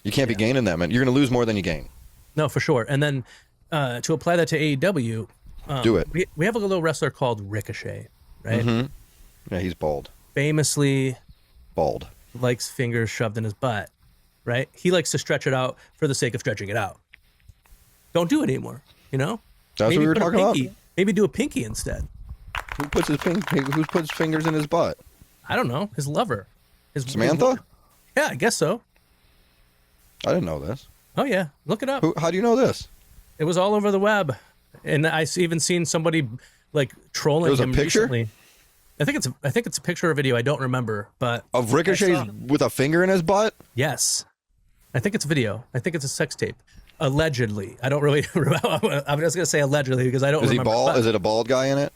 Speaker 3: You can't be gaining that, man. You're going to lose more than you gain.
Speaker 1: No, for sure. And then to apply that to AEW,
Speaker 3: Do it.
Speaker 1: We have a little wrestler called Ricochet, right?
Speaker 3: Mm-hmm. Yeah, he's bald.
Speaker 1: Famously
Speaker 3: Bald.
Speaker 1: likes fingers shoved in his butt, right? He likes to stretch it out for the sake of stretching it out. Don't do it anymore, you know?
Speaker 3: That's what we were
Speaker 1: put a
Speaker 3: talking about.
Speaker 1: pinky- Maybe do a pinky instead.
Speaker 3: Who puts fingers in his butt?
Speaker 1: I don't know. His lover.
Speaker 3: Samantha?
Speaker 1: Yeah, I guess so.
Speaker 3: I didn't know this.
Speaker 1: Oh, yeah. Look it up.
Speaker 3: How do you know this?
Speaker 1: It was all over the web. And I even seen somebody like trolling
Speaker 3: It was a
Speaker 1: him
Speaker 3: picture?
Speaker 1: recently. I think it's a picture or video. I don't remember, but
Speaker 3: Of Ricochet
Speaker 1: I saw-
Speaker 3: with a finger in his butt?
Speaker 1: Yes, I think it's video. I think it's a sex tape. Allegedly, I don't really. I'm just gonna say allegedly because I don't.
Speaker 3: Is he
Speaker 1: remember,
Speaker 3: bald?
Speaker 1: but
Speaker 3: Is it a bald guy in it?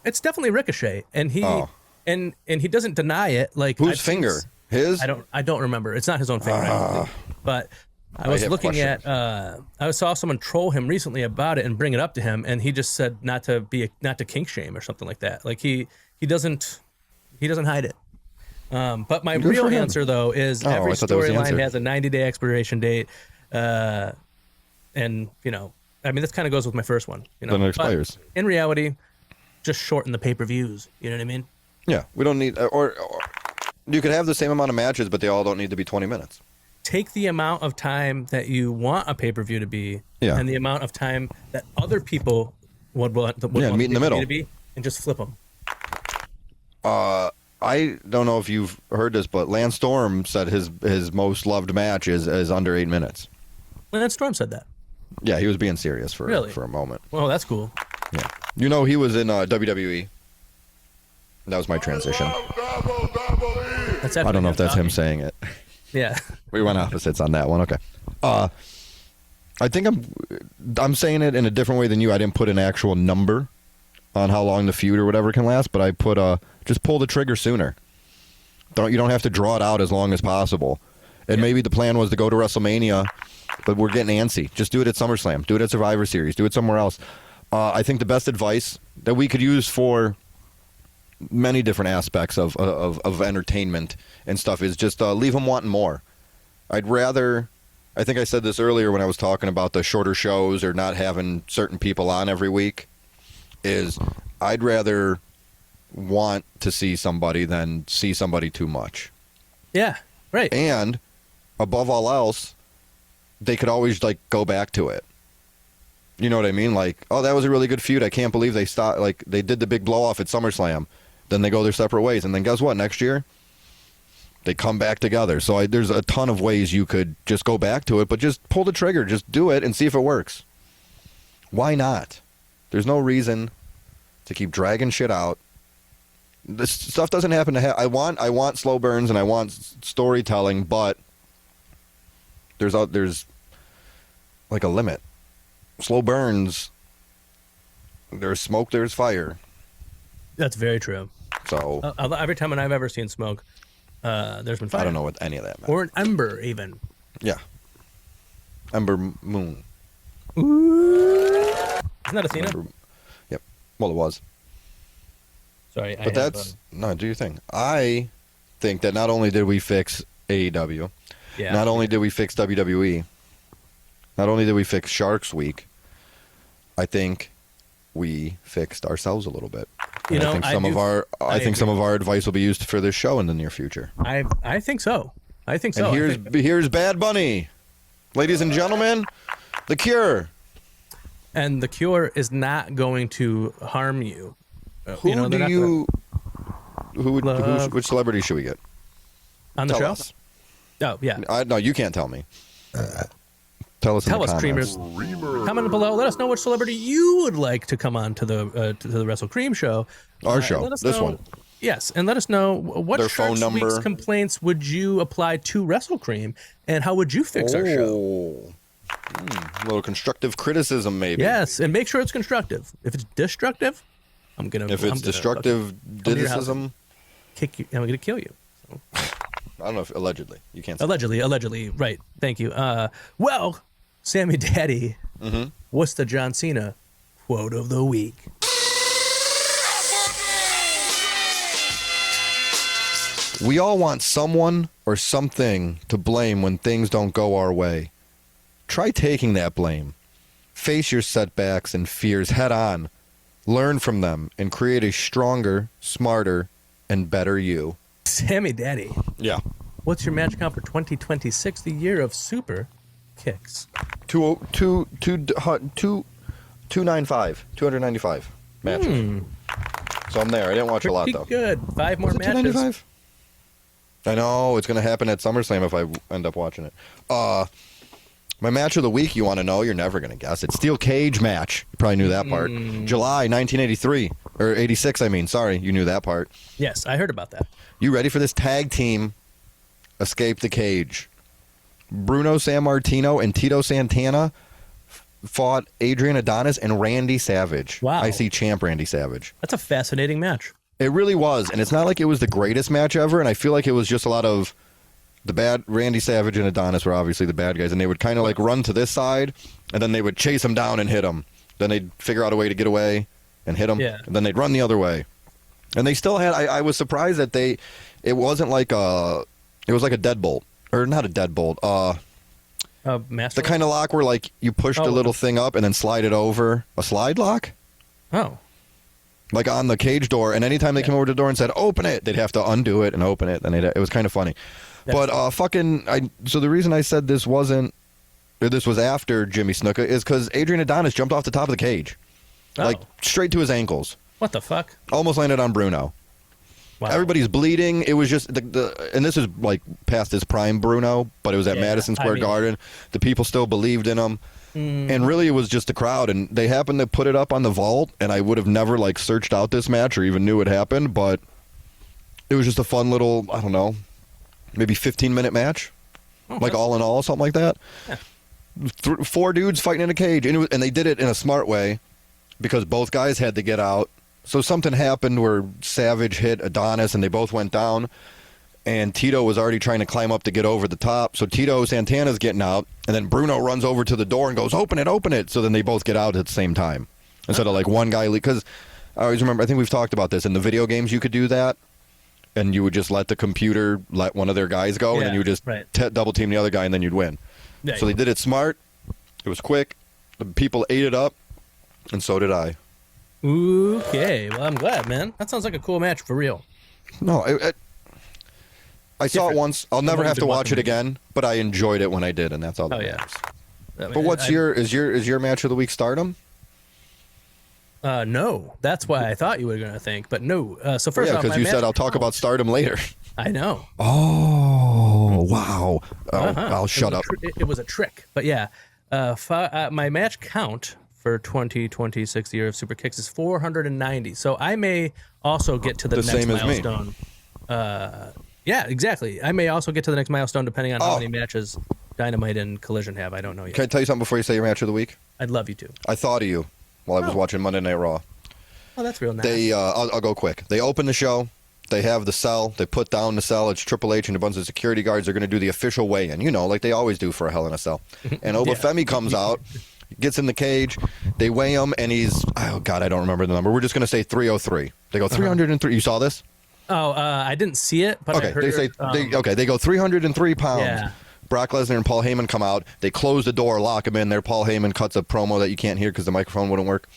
Speaker 1: It's definitely Ricochet, and he
Speaker 3: Oh.
Speaker 1: and he doesn't deny it. Like
Speaker 3: Whose
Speaker 1: I've seen-
Speaker 3: finger? His?
Speaker 1: I don't remember. It's not his own finger, I don't think. But I was
Speaker 3: have
Speaker 1: looking at. I saw someone troll him recently about it and bring it up to him, and he just said not to kink shame or something like that. Like he doesn't hide it. But my
Speaker 3: Good
Speaker 1: real
Speaker 3: for him.
Speaker 1: answer though is
Speaker 3: Oh,
Speaker 1: every
Speaker 3: I thought that was the
Speaker 1: storyline
Speaker 3: answer.
Speaker 1: has a 90-day expiration date, and I mean this kind of goes with my first one.
Speaker 3: Then it
Speaker 1: But
Speaker 3: expires.
Speaker 1: in reality, just shorten the pay-per-views. You know what I mean?
Speaker 3: Yeah, we don't need. Or you could have the same amount of matches, but they all don't need to be 20 minutes.
Speaker 1: Take the amount of time that you want a pay-per-view to be,
Speaker 3: Yeah.
Speaker 1: and the amount of time that other people would want
Speaker 3: Yeah,
Speaker 1: want
Speaker 3: meet in the
Speaker 1: pay-per-view
Speaker 3: middle.
Speaker 1: to be, and just flip them.
Speaker 3: I don't know if you've heard this, but Lance Storm said his most loved match is under 8 minutes.
Speaker 1: Lance Storm said that.
Speaker 3: Yeah, he was being serious for
Speaker 1: Really?
Speaker 3: a moment.
Speaker 1: Well, that's cool.
Speaker 3: Yeah, he was in WWE. That was my transition.
Speaker 1: That's
Speaker 3: I don't know if that's him saying it.
Speaker 1: Yeah.
Speaker 3: We went opposites on that one. Okay. I think I'm saying it in a different way than you. I didn't put an actual number on how long the feud or whatever can last, but I put just pull the trigger sooner. You don't have to draw it out as long as possible. And maybe the plan was to go to WrestleMania, but we're getting antsy. Just do it at SummerSlam. Do it at Survivor Series. Do it somewhere else. I think the best advice that we could use for many different aspects of entertainment and stuff is just leave them wanting more. I think I said this earlier when I was talking about the shorter shows or not having certain people on every week, is I'd rather want to see somebody than see somebody too much.
Speaker 1: Yeah. Right.
Speaker 3: And above all else, they could always go back to it. You know what I mean? Like, oh, that was a really good feud. I can't believe they stopped. Like, they did the big blow off at SummerSlam. Then they go their separate ways. And then guess what? Next year, they come back together. So there's a ton of ways you could just go back to it, but just pull the trigger. Just do it and see if it works. Why not? There's no reason to keep dragging shit out. This stuff doesn't happen to I want slow burns and I want storytelling, but there's like a limit. Slow burns, there's smoke, there's fire.
Speaker 1: That's very true.
Speaker 3: So
Speaker 1: Every time when I've ever seen smoke, There's been fire.
Speaker 2: I don't know what any of that meant.
Speaker 1: Or an ember, even.
Speaker 2: Yeah. Ember Moon.
Speaker 1: Isn't that Athena?
Speaker 2: Yep. Well, it was.
Speaker 1: Sorry,
Speaker 2: But that's no. Do your thing. I think that not only did we fix AEW, not only did we fix WWE, not only did we fix Sharks Week, I think we fixed ourselves a little bit.
Speaker 1: You know,
Speaker 2: I think some of our advice will be used for this show in the near future.
Speaker 1: I think so. I think so.
Speaker 2: And here's Bad Bunny, ladies and gentlemen, The Cure.
Speaker 1: And The Cure is not going to harm you.
Speaker 2: Which celebrity should we get?
Speaker 1: On the
Speaker 2: Tell
Speaker 1: show?
Speaker 2: us.
Speaker 1: Oh, yeah.
Speaker 2: No, you can't tell me. Tell us in the comments.
Speaker 1: Creamers. Comment below. Let us know which celebrity you would like to come on to the WrestleCream show.
Speaker 2: Our show. This one.
Speaker 1: Yes, and let us know what
Speaker 2: Their phone
Speaker 1: Sharks Week's
Speaker 2: number.
Speaker 1: complaints would you apply to WrestleCream, and how would you fix our show?
Speaker 2: A little constructive criticism, maybe.
Speaker 1: Yes, and make sure it's constructive. If it's destructive, I'm gonna.
Speaker 2: If it's destructive criticism,
Speaker 1: kick you. I'm gonna kill you. So.
Speaker 2: I don't know if allegedly. You can't say
Speaker 1: Allegedly, right. Thank you. Well, Sammy Daddy, what's the John Cena quote of the week?
Speaker 2: We all want someone or something to blame when things don't go our way. Try taking that blame. Face your setbacks and fears head on. Learn from them and create a stronger, smarter, and better you.
Speaker 1: Sammy Daddy.
Speaker 2: Yeah.
Speaker 1: What's your match count for 2026, the year of super kicks?
Speaker 2: 295 matches. So I'm there. I didn't watch a lot,
Speaker 1: Pretty
Speaker 2: though.
Speaker 1: good. 5 more
Speaker 2: Was it
Speaker 1: matches.
Speaker 2: 295? I know. It's going to happen at SummerSlam if I end up watching it. My match of the week, you want to know? You're never going to guess. It's Steel Cage match. You probably knew that part. July 1983. Or 86, I mean. Sorry, you knew that part.
Speaker 1: Yes, I heard about that.
Speaker 2: You ready for this tag team? Escape the Cage. Bruno Sammartino and Tito Santana fought Adrian Adonis and Randy Savage.
Speaker 1: Wow.
Speaker 2: IC champ Randy Savage.
Speaker 1: That's a fascinating match.
Speaker 2: It really was. And it's not like it was the greatest match ever. And I feel like it was just a lot of the bad. Randy Savage and Adonis were obviously the bad guys. And they would kind of like run to this side. And then they would chase him down and hit him. Then they'd figure out a way to get away and hit him.
Speaker 1: Yeah.
Speaker 2: And then they'd run the other way. And they still had. I was surprised that it wasn't like a. It was like a deadbolt. Or not a deadbolt.
Speaker 1: Master.
Speaker 2: The kind of lock where like you pushed a little thing up and then slide it over. A slide lock?
Speaker 1: Oh.
Speaker 2: Like on the cage door, and anytime they came over to the door and said "open it," they'd have to undo it and open it, and it was kind of funny. So the reason I said this was after Jimmy Snuka is because Adrian Adonis jumped off the top of the cage, like straight to his ankles.
Speaker 1: What the fuck?
Speaker 2: Almost landed on Bruno.
Speaker 1: Wow.
Speaker 2: Everybody's bleeding. It was just and this is like past his prime Bruno, but it was at Madison Square Garden. The people still believed in him. And really, it was just the crowd, and they happened to put it up on the vault, and I would have never, like, searched out this match or even knew it happened, but it was just a fun little, I don't know, maybe 15-minute match, like all in all, something like that.
Speaker 1: Yeah.
Speaker 2: 4 dudes fighting in a cage, and they did it in a smart way because both guys had to get out. So something happened where Savage hit Adonis, and they both went down. And Tito was already trying to climb up to get over the top. So Tito Santana's getting out. And then Bruno runs over to the door and goes, open it, open it. So then they both get out at the same time. Instead of like one guy. Because I always remember, I think we've talked about this. In the video games, you could do that. And you would just let the computer let one of their guys go. And then you would just double team the other guy and then you'd win. So they did it smart. It was quick. The people ate it up. And so did I.
Speaker 1: Okay. Well, I'm glad, man. That sounds like a cool match for real.
Speaker 2: No, I saw it once. I'll never have to watch it again, but I enjoyed it when I did, and that's all that matters.
Speaker 1: Yeah.
Speaker 2: But what's your match of the week Stardom?
Speaker 1: No. That's why I thought you were going to think, but no. So first off,
Speaker 2: because you said I'll talk about Stardom later.
Speaker 1: I know.
Speaker 2: Oh, wow. I'll shut up.
Speaker 1: It was a trick, but yeah. My match count for 2026, the year of Super Kicks, is 490. So I may also get to the next
Speaker 2: same
Speaker 1: milestone.
Speaker 2: As me.
Speaker 1: Yeah, exactly. I may also get to the next milestone depending on how many matches Dynamite and Collision have. I don't know yet.
Speaker 2: Can I tell you something before you say your match of the week?
Speaker 1: I'd love you to.
Speaker 2: I thought of you while I was watching Monday Night Raw.
Speaker 1: Oh, that's real nice.
Speaker 2: I'll go quick. They opened the show. They have the cell. They put down the cell. It's Triple H and a bunch of security guards. They're going to do the official weigh-in, like they always do for a Hell in a Cell. And Obafemi comes out, gets in the cage. They weigh him, and he's, oh, God, I don't remember the number. We're just going to say 303. They go 303. You saw this?
Speaker 1: Oh, I didn't see it, but
Speaker 2: okay,
Speaker 1: I heard,
Speaker 2: they say, they go 303 pounds.
Speaker 1: Yeah.
Speaker 2: Brock Lesnar and Paul Heyman come out. They close the door, lock him in there. Paul Heyman cuts a promo that you can't hear because the microphone wouldn't work.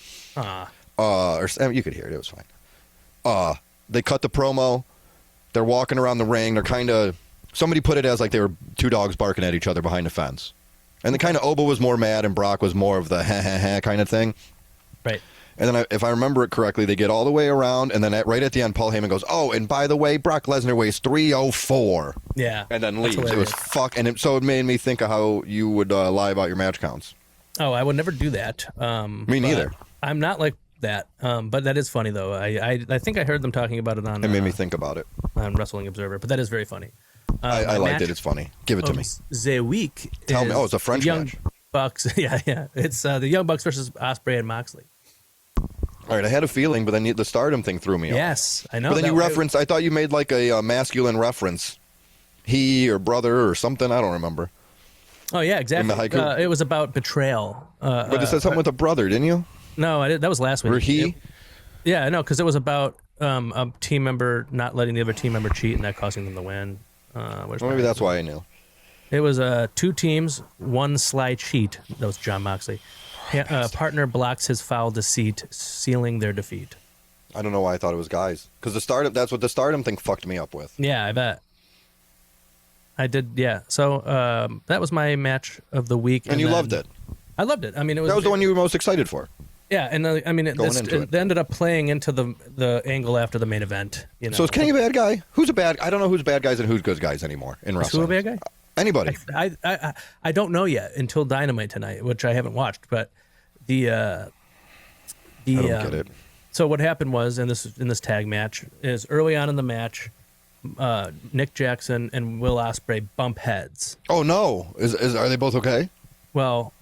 Speaker 2: Or you could hear it. It was fine. They cut the promo. They're walking around the ring. They're kind of, somebody put it as like they were two dogs barking at each other behind the fence. And the kind of Oba was more mad and Brock was more of the ha ha ha kind of thing.
Speaker 1: Right.
Speaker 2: And then if I remember it correctly, they get all the way around. And then right at the end, Paul Heyman goes, oh, and by the way, Brock Lesnar weighs 304.
Speaker 1: Yeah.
Speaker 2: And then leaves.
Speaker 1: Hilarious.
Speaker 2: It was fuck. And so it made me think of how you would lie about your match counts.
Speaker 1: Oh, I would never do that.
Speaker 2: Me neither.
Speaker 1: I'm not like that. But that is funny, though. I think I heard them talking about it on.
Speaker 2: It made me think about it.
Speaker 1: On Wrestling Observer, but that is very funny.
Speaker 2: I liked it. It's funny. Give it to me.
Speaker 1: The week.
Speaker 2: Tell me. Oh, it's a French
Speaker 1: Young
Speaker 2: match.
Speaker 1: Bucks. Yeah. It's the Young Bucks versus Ospreay and Moxley.
Speaker 2: All right, I had a feeling, but then the Stardom thing threw me off.
Speaker 1: Yes, I know.
Speaker 2: But then you referenced, I thought you made like a masculine reference. He or brother or something, I don't remember.
Speaker 1: Oh, yeah, exactly.
Speaker 2: In the haiku?
Speaker 1: It was about betrayal.
Speaker 2: But it said something with a brother, didn't you?
Speaker 1: No, that was last week.
Speaker 2: Or he?
Speaker 1: Yeah, no, because it was about a team member not letting the other team member cheat and that causing them to win.
Speaker 2: Well, maybe that's why I knew.
Speaker 1: It was two teams, one sly cheat. That was John Moxley. Partner blocks his foul deceit, sealing their defeat.
Speaker 2: I don't know why I thought it was guys. Because that's what the Stardom thing fucked me up with.
Speaker 1: Yeah, I bet. I did, yeah. So that was my match of the week.
Speaker 2: And you loved it.
Speaker 1: I loved it. I mean, it was.
Speaker 2: That was the one you were most excited for.
Speaker 1: Yeah, and I mean, it ended up playing into the angle after the main event.
Speaker 2: So is Kenny a bad guy? Who's a bad? I don't know who's bad guys and who's good guys ananymore in wrestling.
Speaker 1: Who a bad guy?
Speaker 2: Anybody.
Speaker 1: I don't know yet until Dynamite tonight, which I haven't watched. But I don't get it. So what happened was in this tag match is early on in the match, Nick Jackson and Will Ospreay bump heads.
Speaker 2: Oh no! Are they both okay?
Speaker 1: Well,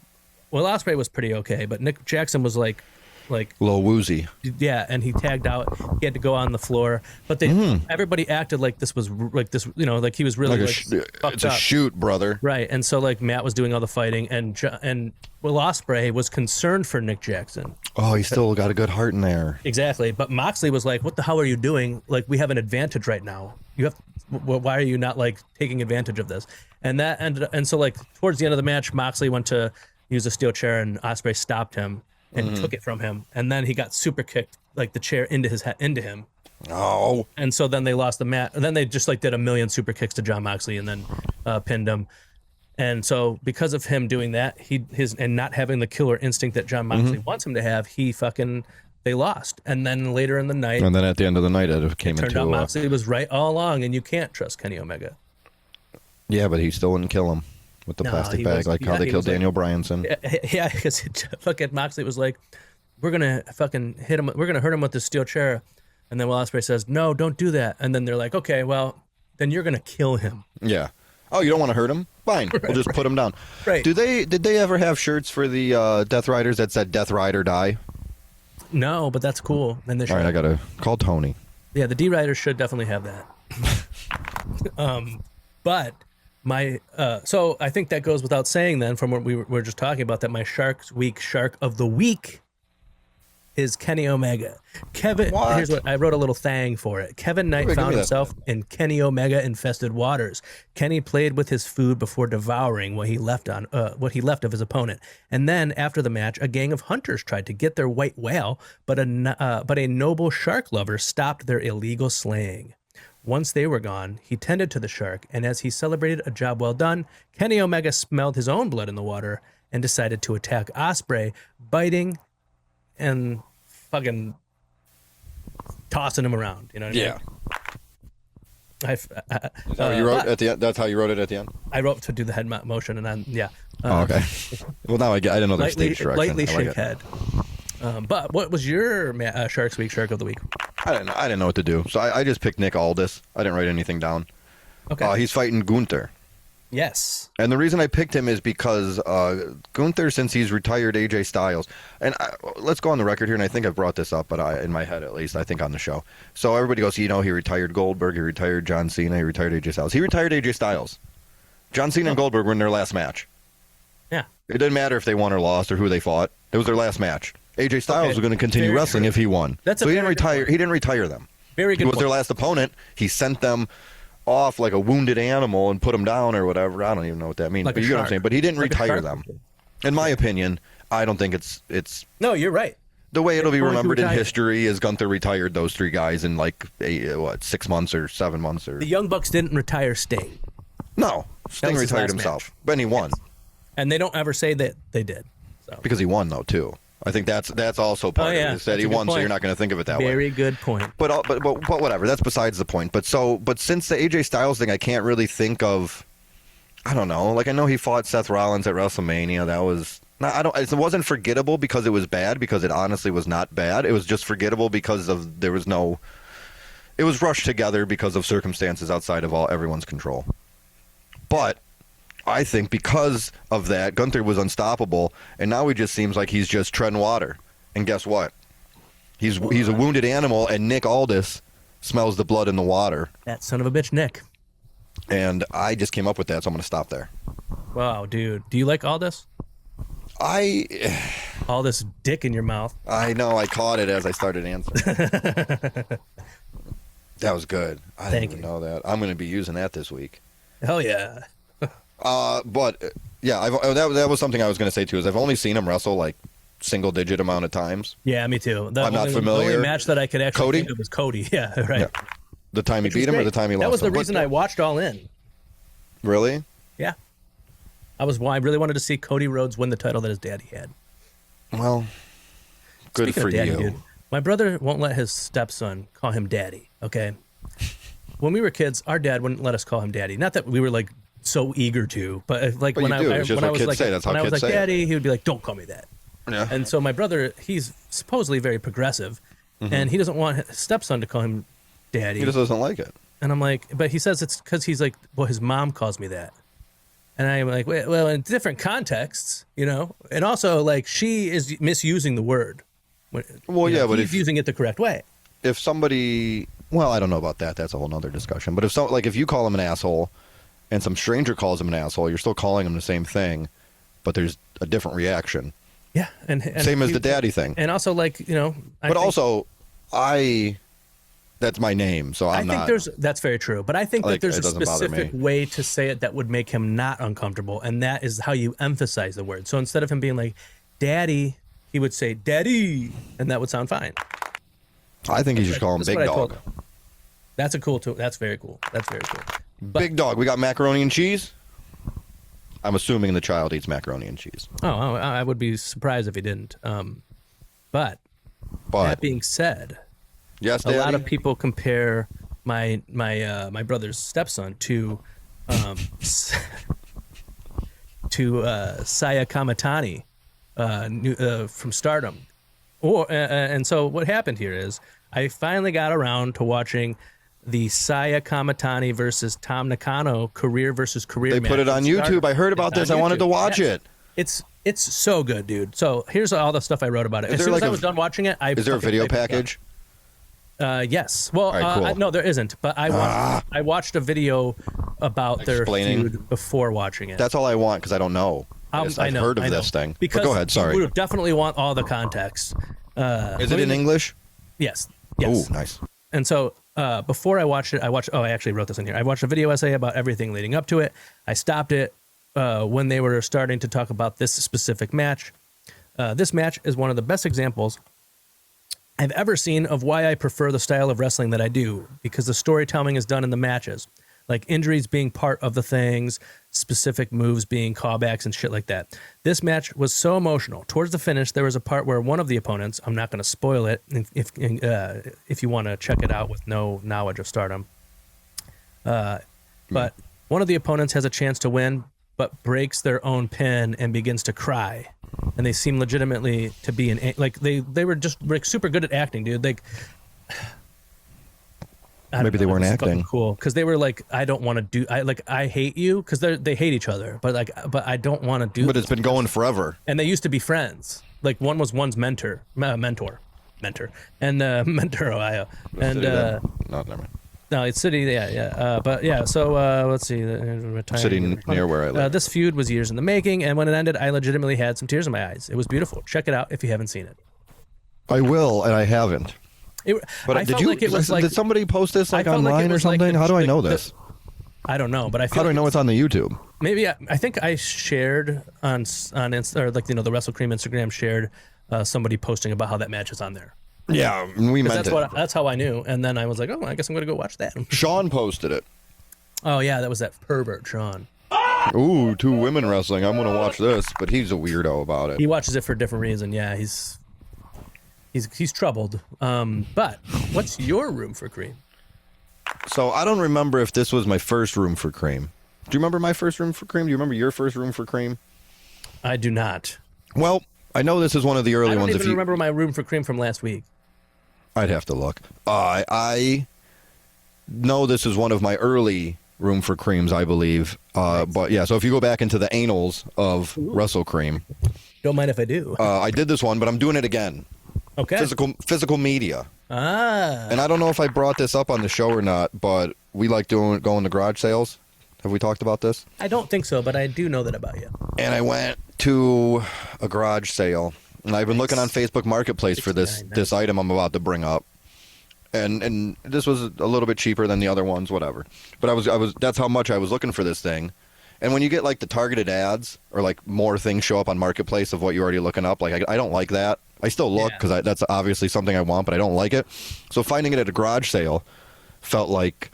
Speaker 1: Ospreay was pretty okay, but Nick Jackson was like
Speaker 2: a little woozy.
Speaker 1: Yeah, and he tagged out. He had to go on the floor, but everybody acted like this was like this, like he was really fucked
Speaker 2: it's
Speaker 1: up.
Speaker 2: a shoot, brother.
Speaker 1: Right, and so like Matt was doing all the fighting, and Will Ospreay was concerned for Nick Jackson.
Speaker 2: Oh, he still got a good heart in there.
Speaker 1: Exactly, but Moxley was like, "What the hell are you doing? Like, we have an advantage right now. You have. Why are you not like taking advantage of this?" And that ended up, and so like towards the end of the match, Moxley went to use a steel chair, and Ospreay stopped him and took it from him, and then he got super kicked like the chair into him.
Speaker 2: Oh.
Speaker 1: And so then they lost the match, and then they just like did a million super kicks to John Moxley and then pinned him. And so because of him doing that, and not having the killer instinct that John Moxley wants him to have, they lost. And then later in the night,
Speaker 2: and then at the end of the night, it came
Speaker 1: turned
Speaker 2: into
Speaker 1: out Moxley was right all along, and you can't trust Kenny Omega.
Speaker 2: Yeah, but he still wouldn't kill him with the plastic bag, how they killed Daniel Bryanson.
Speaker 1: Yeah, because look at Moxley was like, we're gonna fucking hit him, we're gonna hurt him with this steel chair, and then Will Ospreay says, no, don't do that, and then they're like, okay, well, then you're gonna kill him.
Speaker 2: Yeah. Oh, you don't want to hurt him? Fine, we'll just put him down.
Speaker 1: Right.
Speaker 2: Did they ever have shirts for the Death Riders that said "Death Ride or Die"?
Speaker 1: No, but that's cool. And they should.
Speaker 2: All right, I gotta call Tony.
Speaker 1: Yeah, the D Riders should definitely have that. But my so I think that goes without saying then from what we were just talking about, that my Shark of the week is Kenny Omega. Here's what I wrote, a little thang for it. Kevin Knight found himself in Kenny Omega infested waters. Kenny played with his food before devouring what he left of his opponent. And then after the match, a gang of hunters tried to get their white whale, but a noble shark lover stopped their illegal slaying. Once they were gone, he tended to the shark, and as he celebrated a job well done, Kenny Omega smelled his own blood in the water and decided to attack Ospreay, biting and fucking tossing him around. You know what I mean?
Speaker 2: Yeah. You wrote at the end. That's how you wrote it at the end.
Speaker 1: I wrote to do the head motion, and then
Speaker 2: okay. Well, now I didn't know there's stage direction.
Speaker 1: Lightly shake head. But what was your Shark of the week?
Speaker 2: I didn't know what to do, so I just picked Nick Aldis. I didn't write anything down.
Speaker 1: Okay.
Speaker 2: He's fighting Gunther.
Speaker 1: Yes.
Speaker 2: And the reason I picked him is because Gunther, since he's retired AJ Styles, and let's go on the record here, and I think I've brought this up, but in my head at least, I think on the show. So everybody goes, he retired Goldberg, he retired John Cena, he retired AJ Styles. He retired AJ Styles. John Cena and Goldberg were in their last match.
Speaker 1: Yeah.
Speaker 2: It didn't matter if they won or lost or who they fought. It was their last match. AJ Styles was going to continue wrestling if he won.
Speaker 1: That's
Speaker 2: so he didn't retire. He didn't retire them.
Speaker 1: Very good.
Speaker 2: He was their last opponent. He sent them off like a wounded animal and put them down or whatever. I don't even know what that means.
Speaker 1: Like
Speaker 2: but you get what I'm saying. But he didn't retire them. In my opinion, I don't think it's.
Speaker 1: No, you're right.
Speaker 2: The way it'll be remembered in history is Gunther retired those three guys in like 6 months or 7 months or.
Speaker 1: The Young Bucks didn't retire Sting.
Speaker 2: No, Sting retired himself, but he won.
Speaker 1: Yes. And they don't ever say that they did. So.
Speaker 2: Because he won though too. I think that's also part of it. Is that he won, so you're not going to think of it that way.
Speaker 1: Very good point.
Speaker 2: But whatever. That's besides the point. But since the AJ Styles thing, I can't really think of. I don't know. Like I know he fought Seth Rollins at WrestleMania. That was it wasn't forgettable because it was bad. Because it honestly was not bad. It was just forgettable because there was no. It was rushed together because of circumstances outside of everyone's control. But I think because of that, Gunther was unstoppable, and now he just seems like he's just treading water. And guess what? He's a wounded animal, and Nick Aldis smells the blood in the water.
Speaker 1: That son of a bitch, Nick.
Speaker 2: And I just came up with that, so I'm going to stop there.
Speaker 1: Wow, dude. Do you like Aldis? All this dick in your mouth.
Speaker 2: I know. I caught it as I started answering. That was good. I didn't even know that. I'm going to be using that this week.
Speaker 1: Hell yeah.
Speaker 2: But yeah, that was something I was going to say too. Is I've only seen him wrestle like single-digit amount of times.
Speaker 1: Yeah, me too.
Speaker 2: I'm not familiar.
Speaker 1: The only match that I could actually think of was Cody. Yeah, right. Yeah.
Speaker 2: The time he beat him or the time he lost him?
Speaker 1: That was the reason I watched All In.
Speaker 2: Really?
Speaker 1: Yeah. I really wanted to see Cody Rhodes win the title that his daddy had.
Speaker 2: Well, good for you.
Speaker 1: Dude, my brother won't let his stepson call him daddy, okay? When we were kids, our dad wouldn't let us call him daddy. Not that we were like so eager to, but like when I was like daddy, he would be like, "Don't call me that." Yeah. And so my brother, he's supposedly very progressive, and he doesn't want his stepson to call him daddy.
Speaker 2: He just doesn't like it.
Speaker 1: And I'm like, but he says it's because he's like, well, his mom calls me that. And I'm like, well, in different contexts, you know, and also like she is misusing the word.
Speaker 2: Well, yeah, but
Speaker 1: he's using it the correct way.
Speaker 2: If somebody, well, I don't know about that. That's a whole nother discussion. But if you call him an asshole, and some stranger calls him an asshole, you're still calling him the same thing, but there's a different reaction.
Speaker 1: Yeah, and
Speaker 2: same as the daddy thing.
Speaker 1: And also, like, you know,
Speaker 2: that's my name, so I'm not.
Speaker 1: That's very true, but I think that there's a specific way to say it that would make him not uncomfortable, and that is how you emphasize the word. So instead of him being like, daddy, he would say, daddy, and that would sound fine.
Speaker 2: I think you should call him Big Dog.
Speaker 1: That's a cool tool. That's very cool. That's very cool.
Speaker 2: Big Dog, we got macaroni and cheese? I'm assuming the child eats macaroni and cheese.
Speaker 1: Oh, I would be surprised if he didn't. But that being said,
Speaker 2: yes, Daddy?
Speaker 1: A lot of people compare my brother's stepson to Saya Kamatani from Stardom. And so what happened here is I finally got around to watching the Saya Kamatani versus Tom Nakano career versus career match.
Speaker 2: They put it on YouTube. I heard about this. I wanted to watch it.
Speaker 1: It's so good, dude. So here's all the stuff I wrote about it. As soon as I was done watching it,
Speaker 2: is there a video package?
Speaker 1: Yes. Well,
Speaker 2: cool.
Speaker 1: No, there isn't. But I watched a video about their feud before watching it.
Speaker 2: That's all I want because I don't know. I've heard of this thing. But go ahead. Sorry.
Speaker 1: We would definitely want all the context.
Speaker 2: Is it in English?
Speaker 1: Yes.
Speaker 2: Oh, nice.
Speaker 1: And so before I watched it, I actually wrote this in here. I watched a video essay about everything leading up to it. I stopped it when they were starting to talk about this specific match. This match is one of the best examples I've ever seen of why I prefer the style of wrestling that I do, because the storytelling is done in the matches. Like injuries being part of the things, specific moves being callbacks and shit like that. This match was so emotional. Towards the finish, there was a part where one of the opponents, I'm not going to spoil it if you want to check it out with no knowledge of Stardom, but one of the opponents has a chance to win, but breaks their own pin and begins to cry. And they seem legitimately to be they were just like super good at acting, dude. Like I don't
Speaker 3: Maybe they
Speaker 1: know, it
Speaker 3: weren't
Speaker 1: was
Speaker 3: acting.
Speaker 1: fucking cool because they were like, I don't want to do. I hate you because they hate each other, but I don't want to do.
Speaker 3: But it's
Speaker 1: this.
Speaker 3: been going forever.
Speaker 1: And they used to be friends. Like one was one's mentor, and Mentor, Ohio, and
Speaker 3: City that- no, never mind.
Speaker 1: no, it's city, yeah. But yeah, so let's see.
Speaker 3: City near where I live.
Speaker 1: This feud was years in the making, and when it ended, I legitimately had some tears in my eyes. It was beautiful. Check it out if you haven't seen it.
Speaker 3: I will, and I haven't. But
Speaker 1: I
Speaker 3: did
Speaker 1: felt
Speaker 3: you?
Speaker 1: like it was like,
Speaker 3: did somebody post this
Speaker 1: I
Speaker 3: like
Speaker 1: felt like it
Speaker 3: online or
Speaker 1: was like
Speaker 3: something?
Speaker 1: the-
Speaker 3: How do I
Speaker 1: the-
Speaker 3: know
Speaker 1: the-
Speaker 3: this?
Speaker 1: I don't know, but I feel
Speaker 3: How do I
Speaker 1: like
Speaker 3: know it's on the YouTube?
Speaker 1: maybe I think I shared on Insta, or like the WrestleCream Instagram shared somebody posting about how that match is on there.
Speaker 3: Yeah, we meant
Speaker 1: That's how I knew, and then I was like, oh, I guess I'm gonna go watch that.
Speaker 3: Sean posted it.
Speaker 1: Oh yeah, that was that pervert Sean.
Speaker 3: Ooh, 2 women wrestling. I'm gonna watch this, but he's a weirdo about it.
Speaker 1: He watches it for a different reason. Yeah, he's troubled. But what's your room for cream?
Speaker 3: So I don't remember if this was my first room for cream. Do you remember my first room for cream? Do you remember your first room for cream?
Speaker 1: I do not.
Speaker 3: Well, I know this is one of the early
Speaker 1: I don't
Speaker 3: ones.
Speaker 1: even remember my room for cream from last week.
Speaker 3: I'd have to look. I know this is one of my early room for creams, I believe. But yeah, so if you go back into the annals of WrestleCream,
Speaker 1: Don't mind if I do.
Speaker 3: I did this one, but I'm doing it again.
Speaker 1: Okay.
Speaker 3: Physical media.
Speaker 1: Ah.
Speaker 3: And I don't know if I brought this up on the show or not, but we like going to garage sales. Have we talked about this?
Speaker 1: I don't think so, but I do know that about you.
Speaker 3: And I went to a garage sale, and I've been looking on Facebook Marketplace for this item I'm about to bring up. And this was a little bit cheaper than the other ones, whatever. But I was that's how much I was looking for this thing. And when you get like the targeted ads or like more things show up on Marketplace of what you're already looking up, like I don't like that. I still look because that's obviously something I want, but I don't like it. So finding it at a garage sale felt like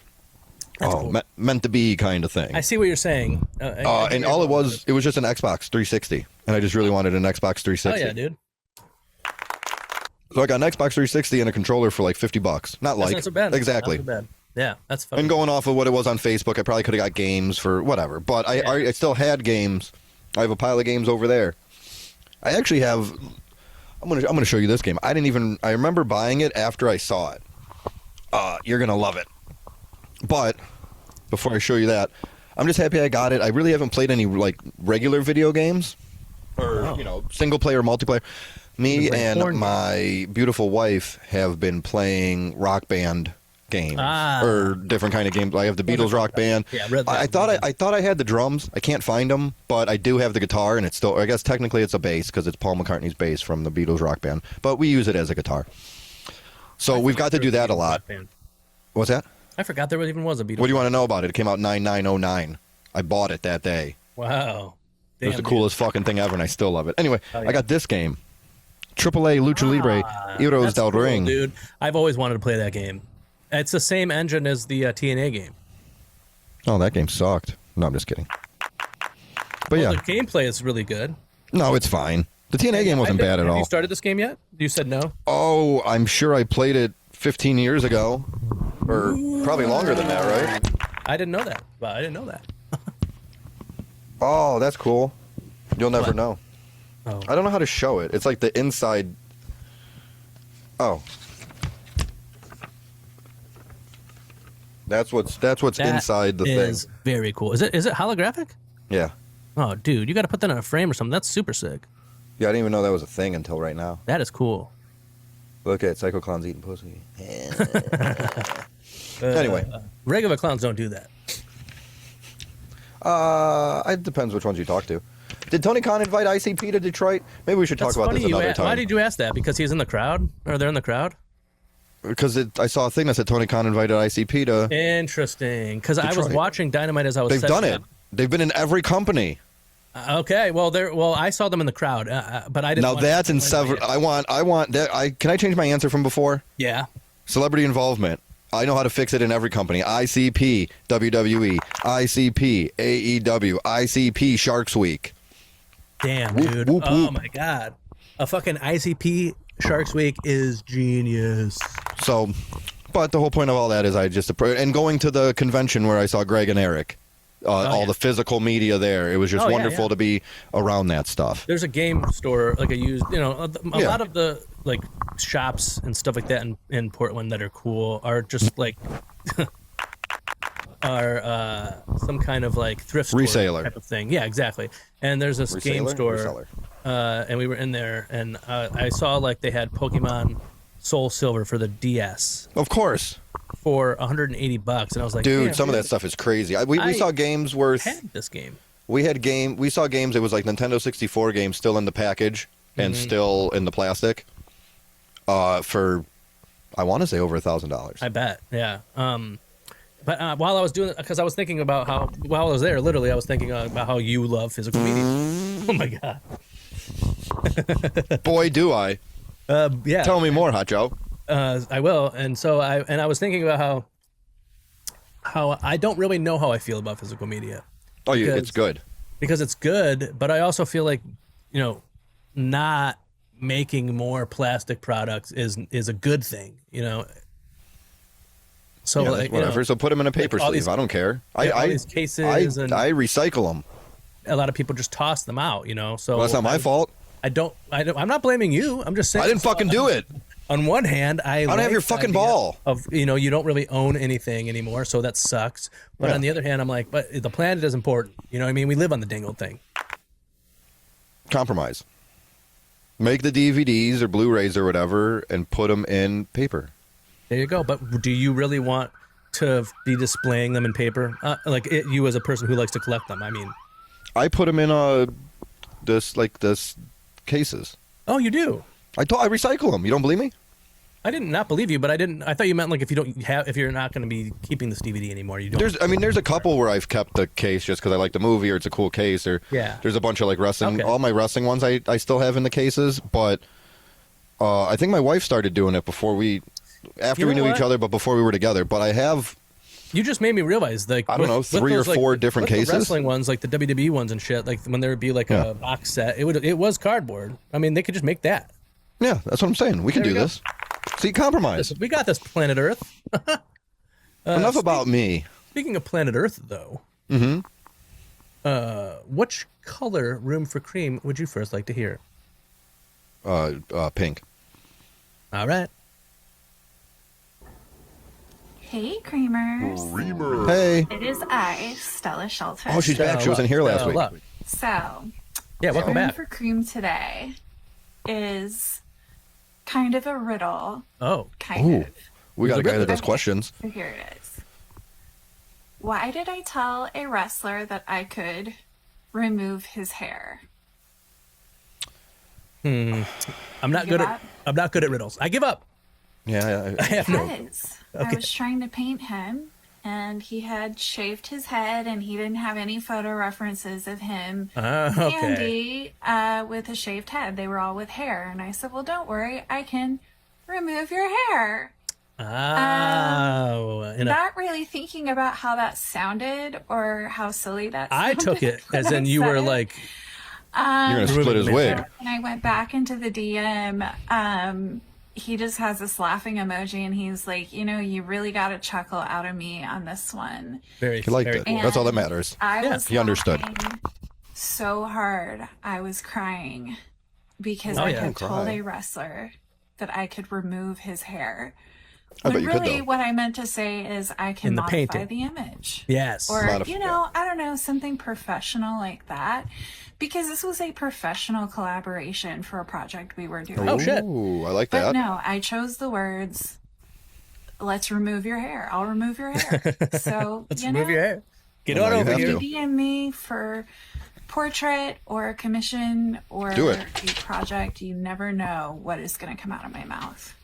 Speaker 1: Cool.
Speaker 3: meant to be kind of thing.
Speaker 1: I see what you're saying.
Speaker 3: And all it was just an Xbox 360, and I just really wanted an Xbox 360.
Speaker 1: Oh yeah, dude.
Speaker 3: So I got an Xbox 360 and a controller for like $50. Not
Speaker 1: That's
Speaker 3: like
Speaker 1: not so bad.
Speaker 3: exactly.
Speaker 1: Not so bad. Yeah, that's fun.
Speaker 3: And going off of what it was on Facebook, I probably could have got games for whatever. But I still had games. I have a pile of games over there. I actually have. I'm gonna show you this game. I remember buying it after I saw it. You're gonna love it. But before I show you that, I'm just happy I got it. I really haven't played any like regular video games or single player, multiplayer. Me and my beautiful wife have been playing Rock Band games or different kind of games. I have the Beatles Rock Band.
Speaker 1: Yeah,
Speaker 3: I thought I had the drums. I can't find them, but I do have the guitar, and it's still. I guess technically it's a bass because it's Paul McCartney's bass from the Beatles Rock Band, but we use it as a guitar. So we've got to do that a lot. What's that?
Speaker 1: I forgot there even was a Beatles.
Speaker 3: What do you want to know about it? It came out 9909. I bought it that day.
Speaker 1: Wow.
Speaker 3: It was the coolest fucking thing ever, and I still love it. Anyway, I got this game. AAA Lucha Libre Heroes del
Speaker 1: cool,
Speaker 3: Ring.
Speaker 1: Dude, I've always wanted to play that game. It's the same engine as the TNA game.
Speaker 3: Oh, that game sucked. No, I'm just kidding. But yeah.
Speaker 1: The gameplay is really good.
Speaker 3: No, it's fine. The TNA game wasn't bad at all.
Speaker 1: Have you started this game yet? You said no?
Speaker 3: Oh, I'm sure I played it 15 years ago. Or probably longer than that, right?
Speaker 1: I didn't know that. Well, I didn't know that.
Speaker 3: Oh, that's cool. You'll never know.
Speaker 1: Oh.
Speaker 3: I don't know how to show it. It's like the inside. Oh. That's what's inside the thing.
Speaker 1: That is very cool. Is it holographic?
Speaker 3: Yeah.
Speaker 1: Oh, dude, you got to put that in a frame or something. That's super sick.
Speaker 3: Yeah, I didn't even know that was a thing until right now.
Speaker 1: That is cool.
Speaker 3: Look at Psycho Clown's eating pussy. Anyway.
Speaker 1: Regular clowns don't do that.
Speaker 3: It depends which ones you talk to. Did Tony Khan invite ICP to Detroit? Maybe we should talk about this another time.
Speaker 1: Why did you ask that? Because he's in the crowd? Or they're in the crowd?
Speaker 3: Because I saw a thing that said Tony Khan invited ICP to.
Speaker 1: Interesting. Because I was
Speaker 3: Detroit.
Speaker 1: watching Dynamite as I was.
Speaker 3: They've done it. They've been in every company.
Speaker 1: Okay. Well, I saw them in the crowd, but I didn't.
Speaker 3: Now that's in several. I want that. Can I change my answer from before?
Speaker 1: Yeah.
Speaker 3: Celebrity involvement. I know how to fix it in every company. ICP, WWE, ICP, AEW, ICP, Sharks Week.
Speaker 1: Damn,
Speaker 3: Whoop,
Speaker 1: dude.
Speaker 3: whoop,
Speaker 1: Oh
Speaker 3: whoop.
Speaker 1: my god. A fucking ICP Sharks Week is genius.
Speaker 3: So, but the whole point of all that is and going to the convention where I saw Greg and Eric.
Speaker 2: all the physical media there. It was just wonderful to be around that stuff.
Speaker 1: There's a game store, like a used, a lot of the like shops and stuff like that in Portland that are cool are just like are some kind of like thrift store
Speaker 2: Reseller
Speaker 1: type of thing. Yeah, exactly. And there's this game store, and we were in there, and I saw like they had Pokemon Soul Silver for the DS.
Speaker 2: Of course.
Speaker 1: For $180, and I was like,
Speaker 2: dude, some of that stuff is crazy. We saw games worth.
Speaker 1: Had this game.
Speaker 2: We saw games. It was like Nintendo 64 games still in the package and still in the plastic. For, I want to say over $1,000.
Speaker 1: I bet, yeah. But while I was doing it, because I was thinking about how while I was there, literally, I was thinking about how you love physical media. Oh my god.
Speaker 2: Boy, do I.
Speaker 1: Yeah.
Speaker 2: Tell me more, Hot Joe.
Speaker 1: I will, and so I was thinking about how I don't really know how I feel about physical media.
Speaker 2: Oh, it's good
Speaker 1: because it's good, but I also feel like not making more plastic products is a good thing, So like,
Speaker 2: whatever. So put them in a paper sleeve. I don't care.
Speaker 1: All these cases and
Speaker 2: I recycle them.
Speaker 1: A lot of people just toss them out, So
Speaker 2: that's not my fault.
Speaker 1: I'm not blaming you. I'm just saying
Speaker 2: I didn't fucking do it.
Speaker 1: On one hand, I
Speaker 2: don't have your fucking ball.
Speaker 1: Of you don't really own anything anymore, so that sucks. But on the other hand, I'm like, but the planet is important. You know what I mean? We live on the dang old thing.
Speaker 2: Compromise. Make the DVDs or Blu-rays or whatever and put them in paper.
Speaker 1: There you go. But do you really want to be displaying them in paper? You as a person who likes to collect them. I mean,
Speaker 2: I put them in this cases.
Speaker 1: Oh, you do?
Speaker 2: I recycle them. You don't believe me?
Speaker 1: I did not believe you, but I thought you meant like if you're not going to be keeping this DVD anymore, you don't.
Speaker 2: There's a couple where I've kept the case just because I like the movie or it's a cool case or there's a bunch of like wrestling. Okay. All my wrestling ones I still have in the cases, but I think my wife started doing it after we knew each other, but before we were together. But I have. You
Speaker 1: just made me realize, like,
Speaker 2: I don't know, 3 or 4 different cases.
Speaker 1: The wrestling ones, like the WWE ones and shit, like when there would be like a box set, it was cardboard. I mean, they could just make that.
Speaker 2: Yeah, that's what I'm saying. We can do this. See, compromise.
Speaker 1: We got this, planet Earth.
Speaker 2: Enough about me.
Speaker 1: Speaking of planet Earth, though, which color Room for Cream would you first like to hear?
Speaker 2: Pink.
Speaker 1: All right.
Speaker 6: Hey, Creamers.
Speaker 2: Hey.
Speaker 6: It is I, Stella Shelton.
Speaker 2: Oh, she's back. She wasn't here last week.
Speaker 6: So,
Speaker 1: welcome back.
Speaker 6: Room for Cream today is kind of a riddle.
Speaker 1: Oh.
Speaker 6: Kind of.
Speaker 2: We got a guy that does questions.
Speaker 6: So here it is. Why did I tell a wrestler that I could remove his hair?
Speaker 1: I'm not good at riddles. I give up.
Speaker 2: Yeah,
Speaker 1: I have
Speaker 6: because I was trying to paint him, and he had shaved his head, and he didn't have any photo references of him handy with a shaved head. They were all with hair, and I said, "Well, don't worry, I can remove your hair." Not really thinking about how that sounded or how silly that sounded.
Speaker 1: I took it as in you were like,
Speaker 2: you're gonna split his wig.
Speaker 6: And I went back into the DM. He just has this laughing emoji, and he's like, you really got a chuckle out of me on this one.
Speaker 2: He liked it. That's all that matters. He understood.
Speaker 6: So hard, I was crying because I had told a wrestler that I could remove his hair. What I meant to say is I can modify the image.
Speaker 1: Yes.
Speaker 6: Or, I don't know, something professional like that. Because this was a professional collaboration for a project we were doing.
Speaker 1: Oh, shit.
Speaker 2: Ooh, I like that.
Speaker 6: But no, I chose the words, let's remove your hair. I'll remove your hair. So,
Speaker 1: let's remove your hair. Get on over here.
Speaker 6: DM me for portrait or a commission or a project. You never know what is going to come out of my mouth.